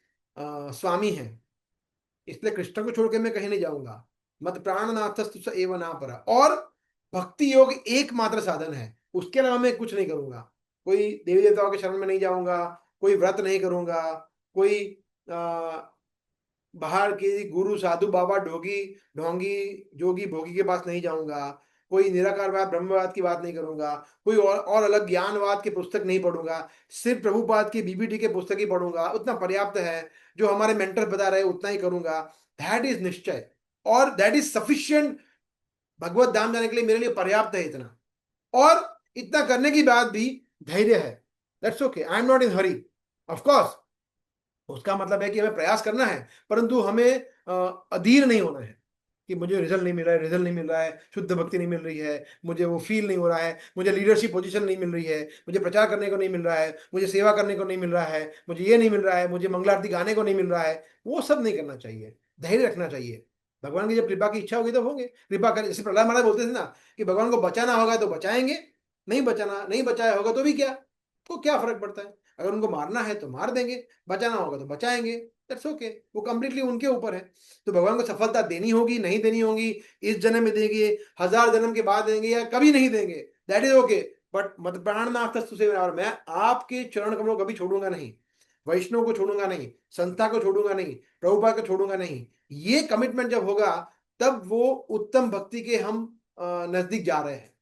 स्वामी हैं, इसलिए कृष्ण को छोड़ के मैं कहीं नहीं जाऊंगा। मत प्राणनाथस्तु स एव ना परा। और भक्ति योग एकमात्र साधन है, उसके अलावा मैं कुछ नहीं करूंगा। कोई देवी देवताओं के शरण में नहीं जाऊंगा, कोई व्रत नहीं करूंगा, कोई आ, बाहर के गुरु साधु बाबा ढोगी ढोंगी जोगी भोगी के पास नहीं जाऊंगा, कोई निराकारवाद ब्रह्मवाद की बात नहीं करूंगा, कोई और अलग ज्ञानवाद के पुस्तक नहीं पढ़ूंगा, सिर्फ प्रभुपाद की बीबीटी के पुस्तक ही पढ़ूंगा, उतना पर्याप्त है। जो हमारे मेंटर बता रहे उतना ही करूंगा, दैट इज निश्चय, और दैट इज सफिशियंट। भगवत धाम जाने के लिए मेरे लिए पर्याप्त है इतना। और इतना करने के बाद भी धैर्य है, that's okay, I am not in Hari. Of course उसका मतलब है कि हमें प्रयास करना है, परंतु हमें अधीर नहीं होना है कि मुझे रिजल्ट नहीं मिल रहा है, रिजल्ट नहीं मिल रहा है, शुद्ध भक्ति नहीं मिल रही है, मुझे वो फील नहीं हो रहा है, मुझे लीडरशिप पोजीशन नहीं मिल रही है, मुझे प्रचार करने को नहीं मिल रहा है, मुझे सेवा करने को नहीं मिल रहा है, मुझे ये नहीं मिल रहा है, मुझे मंगला आरती गाने को नहीं मिल रहा है। वो सब नहीं करना चाहिए, धैर्य रखना चाहिए। भगवान की जब कृपा की इच्छा होगी तो होंगे, कृपा कर। जैसे प्रहलाद महाराज बोलते थे ना कि भगवान को बचाना होगा तो बचाएंगे, नहीं बचाया होगा तो भी क्या, तो क्या फर्क पड़ता है। अगर उनको मारना है तो मार देंगे, बचाना होगा तो बचाएंगे, दैट्स ओके, वो कंप्लीटली उनके ऊपर है। तो भगवान को सफलता देनी होगी नहीं देनी होगी, इस जन्म में देंगे, 1000 जन्म के बाद देंगे या कभी नहीं देंगे, दैट इज ओके। बट मत प्राणनाथ से, और मैं आपके चरण कमलों को कभी छोड़ूंगा नहीं, वैष्णव को छोड़ूंगा नहीं, संस्था को छोड़ूंगा नहीं, प्रभुपाद को छोड़ूंगा नहीं। ये कमिटमेंट जब होगा तब वो उत्तम भक्ति के हम नजदीक जा रहे हैं।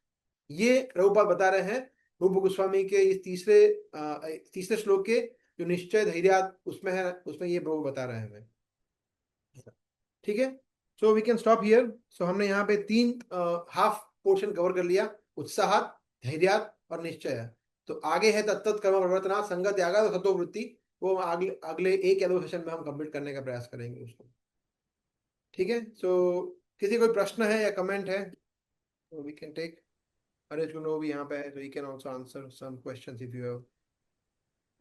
ये प्रभुपाद बता रहे हैं रूप गोस्वामी के इस तीसरे श्लोक के जो निश्चय धैर्य उसमें है, उसमें ये प्रभु बता रहे हैं हमें। ठीक है, so we can stop here. So हमने यहाँ पे 3 हाफ पोर्शन कवर कर लिया, उत्साह, धैर्य और निश्चय। तो आगे है तत्त कर्म प्रवर्तना संगत त्याग और सत्ववृत्ति, वो अगले 1 या 2 सेशन में हम कंप्लीट करने का प्रयास करेंगे उसको। ठीक है, सो किसी कोई प्रश्न है या कमेंट है तो we can take. Harish Guno भी यहाँ पे है, so he can also answer some questions if you have.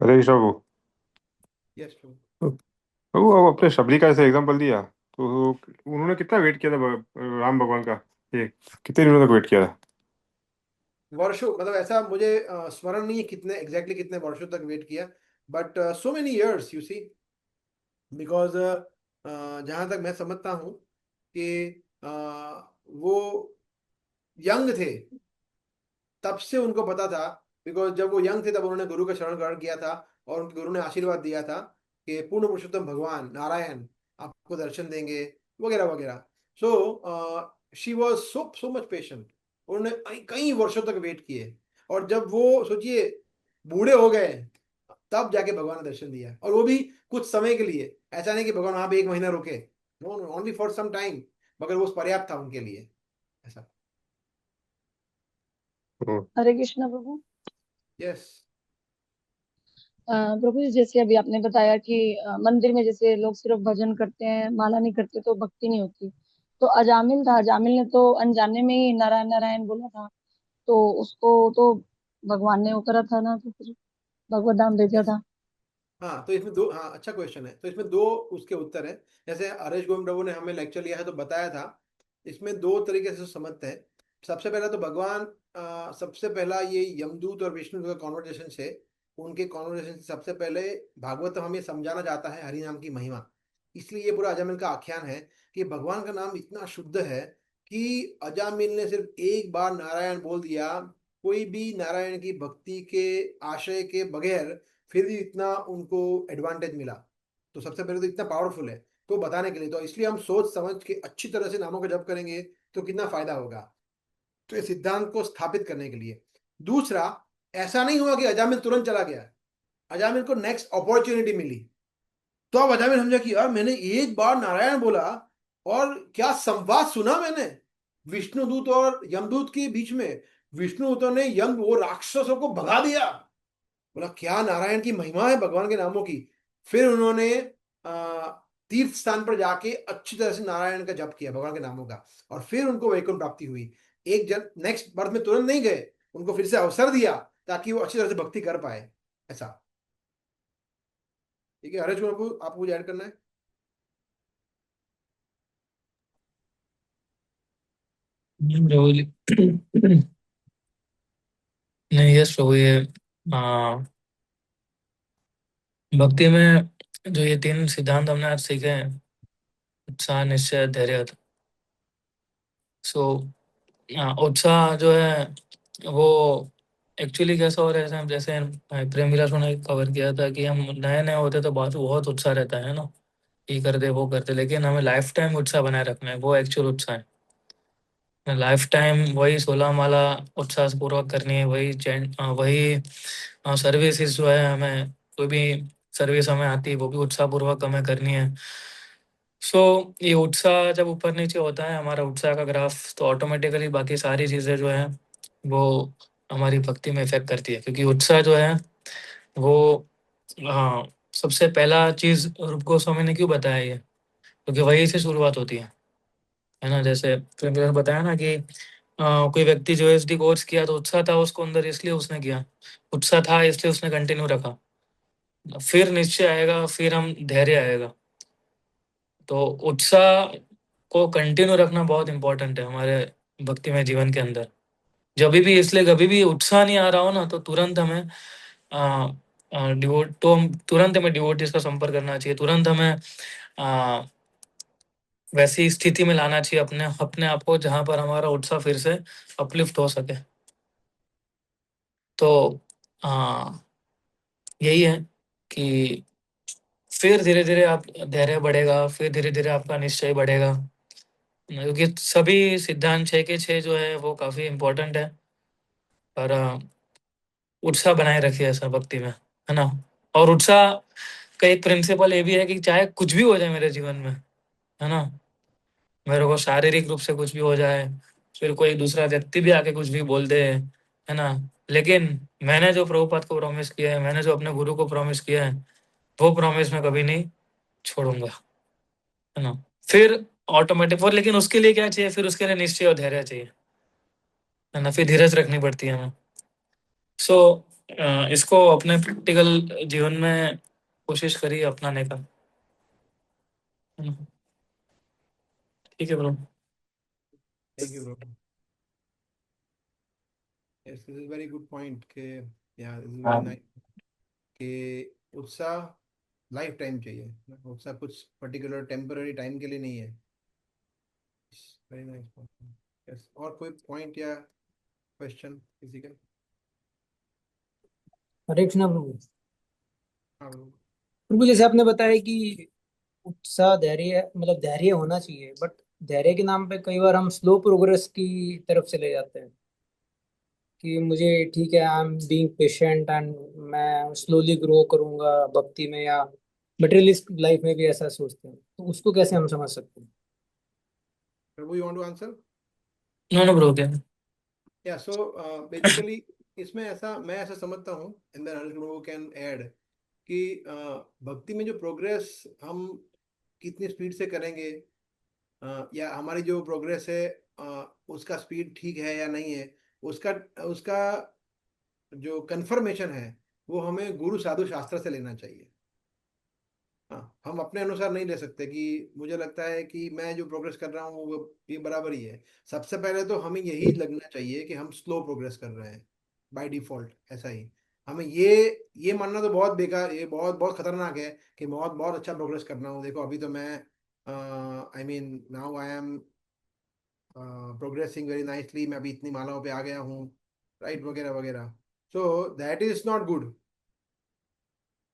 Hare Krishna Prabhu. Yes, Prabhu. प्रभु अब अपने शबरी का ऐसे एग्जाम्पल दिया तो उन्होंने कितना वेट किया था राम भगवान का, ये कितने दिनों तक वेट किया था? वर्षों, मतलब ऐसा मुझे स्मरण नहीं है कितने एग्जैक्टली कितने वर्षों तक वेट किया, but so many years you see, because जहाँ तक मैं समझता हूँ कि वो यंग थे तब से उनको पता था, बिकॉज जब वो यंग थे तब उन्होंने गुरु का शरण ग्रहण किया था और उनके गुरु ने आशीर्वाद दिया था कि पूर्ण पुरुषोत्तम भगवान नारायण आपको दर्शन देंगे वगैरह वगैरह। So she was so much patient, उन्होंने कई वर्षों तक वेट किए, और जब वो सोचिए बूढ़े हो गए तब जाके भगवान ने दर्शन दिया, और वो भी कुछ समय के लिए। ऐसा नहीं कि भगवान वहां पे 1 महीना रुके, no, only for some time, मगर वो पर्याप्त था उनके लिए, ऐसा। हरे कृष्णा प्रभु। यस। प्रभु जी, जैसे अभी आपने बताया कि मंदिर में जैसे लोग सिर्फ भजन करते हैं, माला नहीं करते तो भक्ति नहीं होती। तो अजामिल था, अजामिल ने तो अनजाने में ही नारायण नारायण बोला था, तो उसको तो भगवान ने वो करा था ना, तो फिर भगवत धाम भेजा था। हाँ, तो इसमें दो, हाँ, अच्छा क्वेश्चन है। तो इसमें दो उसके उत्तर है। जैसे हरीश गोविंद प्रभु ने हमें लेक्चर लिया है तो बताया था, इसमें दो तरीके से समझते हैं। सबसे पहला तो भगवान, सबसे पहला ये यमदूत और विष्णु का कॉन्वर्जेशन से, उनके कॉन्वर्जेशन से सबसे पहले भागवत हमें समझाना चाहता है हरि नाम की महिमा। इसलिए ये पूरा अजामिल का आख्यान है कि भगवान का नाम इतना शुद्ध है कि अजामिल ने सिर्फ एक बार नारायण बोल दिया, कोई भी नारायण की भक्ति के आशय के बगैर, फिर भी इतना उनको एडवांटेज मिला। तो सबसे पहले तो इतना पावरफुल है, तो बताने के लिए, तो इसलिए हम सोच समझ के अच्छी तरह से नामों का जप करेंगे तो कितना फायदा होगा, तो इस सिद्धांत को स्थापित करने के लिए। दूसरा, ऐसा नहीं हुआ कि अजामिल तुरंत चला गया, अजामिल को नेक्स्ट अपॉर्चुनिटी मिली। तो अब अजामिल समझा कि यार मैंने एक बार नारायण बोला और क्या संवाद सुना मैंने विष्णुदूत और यमदूत के बीच में। विष्णुदूतों ने यम वो राक्षसों को भगा दिया। बोला क्या नारायण की महिमा है भगवान के नामों की। फिर उन्होंने आ, तीर्थ स्थान पर जाके अच्छी तरह से नारायण का जप किया भगवान के नामों का, और फिर उनको वैकुंठ प्राप्ति हुई। एक जन नेक्स्ट बर्थ में तुरंत नहीं गए, उनको फिर से अवसर दिया ताकि वो अच्छी तरह से भक्ति कर पाए, ऐसा। ठीक है, हरेश बाबू, आपको कुछ ऐड करना है? प्रभु जी। नहीं, यस प्रभु, ये आ, भक्ति में जो ये तीन सिद्धांत हमने आज सीखे हैं, उत्साह, निश्चय, धैर्य। सो उत्साह जो है वो एक्चुअली कैसा हो रहा है, जैसे प्रेम विलास ने कवर किया था कि हम नए नए होते तो बहुत बहुत उत्साह रहता है ना, ये कर दे वो करते, लेकिन हमें लाइफ टाइम उत्साह बनाए रखना है, वो एक्चुअल उत्साह है। लाइफ टाइम वही 16 माला उत्साह पूर्वक करनी है, वही सर्विसेज जो है, हमें कोई भी सर्विस हमें आती है वो भी उत्साह पूर्वक हमें करनी है। सो ये उत्साह जब ऊपर नीचे होता है हमारा उत्साह का ग्राफ, तो ऑटोमेटिकली बाकी सारी चीज़ें जो है वो हमारी भक्ति में इफेक्ट करती है, क्योंकि उत्साह जो है वो, हाँ, सबसे पहला चीज रूप गोस्वामी ने क्यों बताया ये, क्योंकि वही से शुरुआत होती है ना। जैसे फिर मैंने बताया ना कि कोई व्यक्ति जो एसडी कोर्स किया तो उत्साह था उसको अंदर, इसलिए उसने किया, उत्साह था इसलिए उसने कंटिन्यू रखा। फिर निश्चय आएगा, फिर हम धैर्य आएगा। तो उत्साह को कंटिन्यू रखना बहुत इंपॉर्टेंट है हमारे भक्ति में जीवन के अंदर। जब भी, इसलिए कभी भी उत्साह नहीं आ रहा हो ना, तो तुरंत हमें तुरंत हमें डिवोटीज का संपर्क करना चाहिए, तुरंत हमें आ, वैसी स्थिति में लाना चाहिए अपने अपने आप को जहां पर हमारा उत्साह फिर से अपलिफ्ट हो सके। तो आ, यही है कि फिर धीरे धीरे आप धैर्य बढ़ेगा, फिर धीरे धीरे आपका निश्चय बढ़ेगा, क्योंकि सभी सिद्धांत 6 के 6 जो है वो काफी इम्पोर्टेंट है। और उत्साह बनाए रखिए ऐसा भक्ति में, है ना। और उत्साह का एक प्रिंसिपल ये भी है कि चाहे कुछ भी हो जाए मेरे जीवन में, है ना, मेरे को शारीरिक रूप से कुछ भी हो जाए, फिर कोई दूसरा व्यक्ति भी आके कुछ भी बोल दे, है ना, लेकिन मैंने जो प्रभुपाद को प्रॉमिस किया है, मैंने जो अपने गुरु को प्रॉमिस किया है, वो प्रॉमिस मैं कभी नहीं छोड़ूंगा, है ना। फिर ऑटोमेटिक, और लेकिन उसके लिए क्या चाहिए, फिर उसके लिए निश्चय और धैर्य चाहिए, है ना, फिर धीरज रखनी पड़ती है हमें। सो इसको अपने प्रैक्टिकल जीवन में कोशिश करिए अपनाने का, है ना। ठीक है bro. Thank you bro. Yes, this is very good point के, या दिस इज वेरी नाइस कि उत्साह लाइफ टाइम चाहिए, उत्साह कुछ पर्टिकुलर टेम्पररी टाइम के लिए नहीं है। Very nice point. यस, और कोई पॉइंट या क्वेश्चन किसी का? हरे कृष्णा प्रभु। हाँ bro। प्रभु, जैसे आपने बताया कि उत्साह, धैर्य, मतलब धैर्य होना चाहिए, बट धैर्य के नाम पे कई बार हम स्लो प्रोग्रेस की तरफ चले जाते हैं कि मुझे ठीक है, I am being patient and मैं स्लोली ग्रो करूंगा भक्ति में, या मटेरियलिस्ट लाइफ में भी ऐसा सोचते हैं, तो उसको कैसे हम समझ सकते हैं? Prabhu, you want to answer? No no bro, क्या? या सो बेसिकली इसमें ऐसा, मैं ऐसा समझता हूँ, and then Prabhu can add कि भक्ति में जो प्रोग्रेस हम कितनी स्पीड से करेंगे, या हमारी जो प्रोग्रेस है उसका स्पीड ठीक है या नहीं है, उसका उसका जो कंफर्मेशन है वो हमें गुरु साधु शास्त्र से लेना चाहिए। हाँ, हम अपने अनुसार नहीं ले सकते कि मुझे लगता है कि मैं जो प्रोग्रेस कर रहा हूँ वो ये बराबर ही है। सबसे पहले तो हमें यही लगना चाहिए कि हम स्लो प्रोग्रेस कर रहे हैं बाय डिफॉल्ट, ऐसा ही। हमें ये मानना तो बहुत बेकार, ये बहुत बहुत खतरनाक है कि बहुत बहुत अच्छा प्रोग्रेस कर रहा हूँ, देखो अभी तो मैं I mean now I am progressing very nicely, मैं अभी इतनी मालाओं पे आ गया हूँ, राइट, वगैरह वगैरह। So that is not good.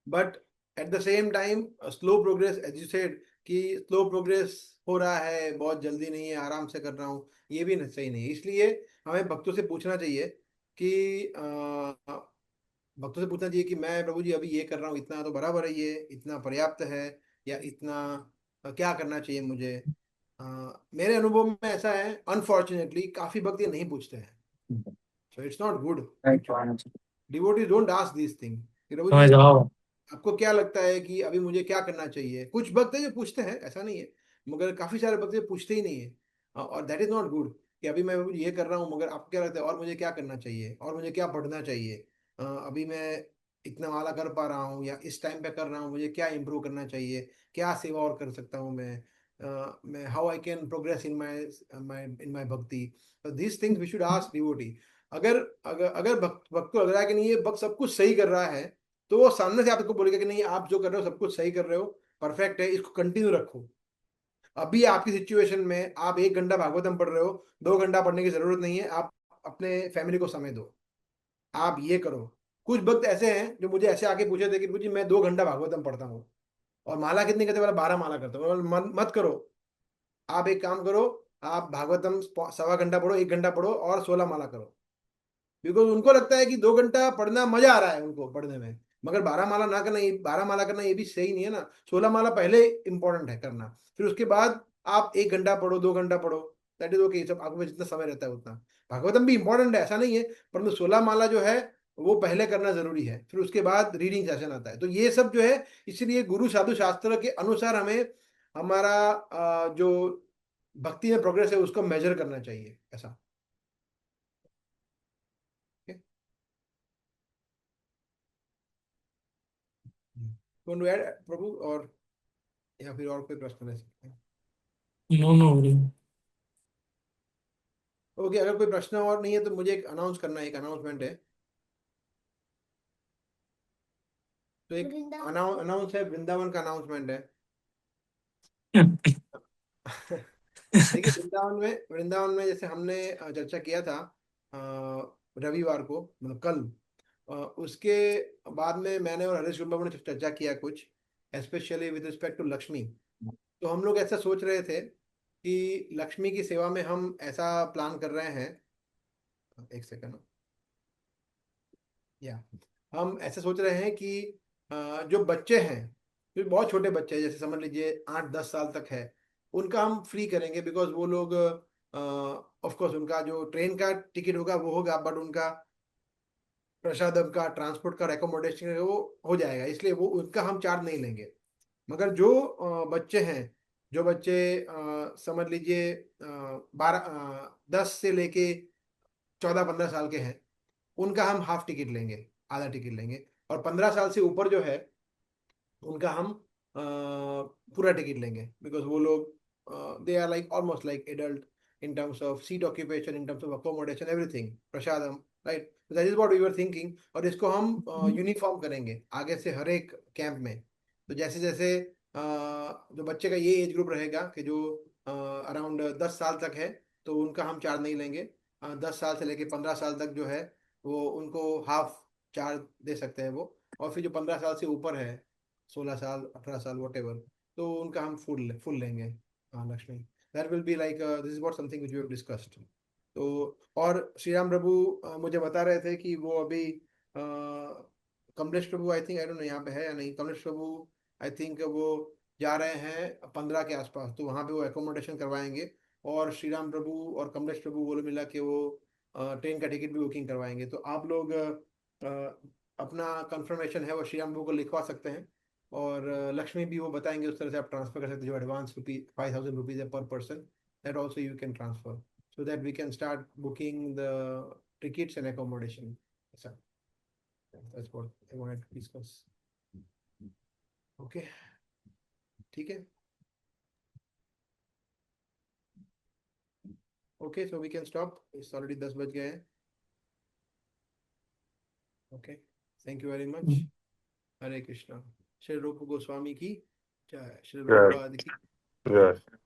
But at the same time slow progress, as you said कि स्लो प्रोग्रेस हो रहा है, बहुत जल्दी नहीं है, आराम से कर रहा हूँ, ये भी सही नहीं है। इसलिए हमें भक्तों से पूछना चाहिए कि भक्तों से पूछना चाहिए कि मैं प्रभु जी अभी ये कर रहा हूँ, इतना तो बराबर है, ये इतना पर्याप्त है, या इतना क्या करना चाहिए मुझे। अ, मेरे अनुभव में ऐसा है, अनफॉर्चुनेटली काफी भक्त ये नहीं पूछते हैं, so it's not good. Devotees don't ask this thing कि प्रभु जी समझ आओ। आपको क्या लगता है कि अभी मुझे क्या करना चाहिए। कुछ भक्त है जो पूछते हैं, ऐसा नहीं है, मगर काफी सारे भक्त जो पूछते ही नहीं है। और दैट इज नॉट गुड कि अभी मैं ये कर रहा हूँ मगर आपको क्या लगता है और मुझे क्या करना चाहिए और मुझे क्या पढ़ना चाहिए। अभी मैं इतना वाला कर पा रहा हूँ या इस टाइम पे कर रहा हूँ, मुझे क्या इंप्रूव करना चाहिए, क्या सेवा और कर सकता हूँ मैं how I can progress in my bhakti. This things we should ask devotee. अगर अगर अगर भक्त को लग रहा है कि नहीं ये भक्त सब कुछ सही कर रहा है, तो वो सामने से आपको बोलेगा कि नहीं आप जो कर रहे हो सब कुछ सही कर रहे हो, परफेक्ट है, इसको कंटिन्यू रखो। अभी आपकी सिचुएशन में आप 1 घंटा भागवतम पढ़ रहे हो, 2 घंटा पढ़ने की जरूरत नहीं है, आप अपने फैमिली को समय दो, आप ये करो। कुछ भक्त ऐसे हैं जो मुझे ऐसे आके पूछे थे कि जी मैं 2 घंटा भागवतम पढ़ता हूँ और माला कितनी करते, बोला 12 माला करता हूँ। मत करो, आप एक काम करो, आप भागवतम सवा घंटा पढ़ो, 1 घंटा पढ़ो और 16 माला करो। बिकॉज उनको लगता है कि 2 घंटा पढ़ना मजा आ रहा है उनको पढ़ने में, मगर 12 माला ना करना, 12 माला करना ये भी सही नहीं है ना। 16 माला पहले इंपॉर्टेंट है करना, फिर उसके बाद आप 1 घंटा पढ़ो, 2 घंटा पढ़ो, दैट इज ओके। सब आपके पास जितना समय रहता है उतना। भागवतम भी इंपॉर्टेंट है, ऐसा नहीं है, परंतु 16 माला जो है वो पहले करना जरूरी है, फिर उसके बाद रीडिंग सेशन आता है। तो ये सब जो है, इसलिए गुरु साधु शास्त्र के अनुसार हमें हमारा जो भक्ति में प्रोग्रेस है उसको मेजर करना चाहिए, ऐसा। वांट टू ऐड प्रभु, और या फिर और कोई प्रश्न रह सकते हैं? No no. ओके, अगर कोई प्रश्न और नहीं है तो मुझे एक अनाउंस करना है, एक अनाउंसमेंट है। तो एक अनाउंस है, वृंदावन का अनाउंसमेंट है। देखिए, वृंदावन में जैसे हमने चर्चा किया था रविवार को, मतलब कल, उसके बाद में मैंने और हरीश बाबू ने चर्चा किया कुछ, specially with respect to Lakshmi. तो हम लोग ऐसा सोच रहे थे कि लक्ष्मी की सेवा में हम ऐसा प्लान कर रहे हैं, एक सेकंड, या हम ऐसे सोच रहे हैं कि जो बच्चे हैं, जो बहुत छोटे बच्चे हैं, जैसे समझ लीजिए 8-10 साल तक है, उनका हम फ्री करेंगे। बिकॉज वो लोग ऑफ कोर्स उनका जो ट्रेन का टिकट होगा वो होगा, बट उनका प्रसादम का, ट्रांसपोर्ट का, एकोमोडेशन है वो हो जाएगा, इसलिए वो उनका हम चार्ज नहीं लेंगे। मगर जो बच्चे हैं, जो बच्चे समझ लीजिए 10 से लेके 14-15 साल के हैं, उनका हम हाफ टिकट लेंगे, आधा टिकट लेंगे। और 15 साल से ऊपर जो है उनका हम पूरा टिकट लेंगे। बिकॉज वो लोग they are like almost like adult in terms of seat occupation, in terms of accommodation, everything, prasadam, right. That is what we were thinking. और इसको हम यूनिफॉर्म करेंगे आगे से हर एक कैंप में। तो जैसे जैसे जो बच्चे का ये एज ग्रुप रहेगा कि जो अराउंड 10 साल तक है, तो उनका हम चार्ज नहीं लेंगे। 10 साल से लेके 15 साल तक जो है वो उनको हाफ चार्ज दे सकते हैं वो। और फिर जो 15 साल से ऊपर है, 16 साल, 18 साल, वट एवर, तो उनका हम फुल लेंगे। हाँ Lakshmi, that will be like this is what something which we have discussed. तो और श्री राम प्रभु मुझे बता रहे थे कि वो अभी Kamlesh Prabhu, I think, I don't know यहाँ पे है या नहीं, कमलेश प्रभु आई थिंक वो जा रहे हैं 15 के आसपास, तो वहाँ पे वो एकोमोडेशन करवाएंगे। और श्री राम प्रभु और कमलेश प्रभु बोले मिला के वो ट्रेन का टिकट भी बुकिंग करवाएंगे। तो आप लोग अपना कंफर्मेशन है वो श्री राम को लिखवा सकते हैं, और लक्ष्मी भी वो बताएंगे उस तरह से आप ट्रांसफर कर सकते हैं। जो एडवांस रुपीज 5000 रुपीज है पर person, that also you can transfer, so that we can start booking the tickets and accommodation. ऐसा, that's what I wanted to discuss. Okay, ठीक है। Okay, so we can stop. It's already 10 बज गए हैं। Okay, thank you very much. हरे कृष्णा। श्री रूप गोस्वामी की जय। श्री जय रूपपाद की जय।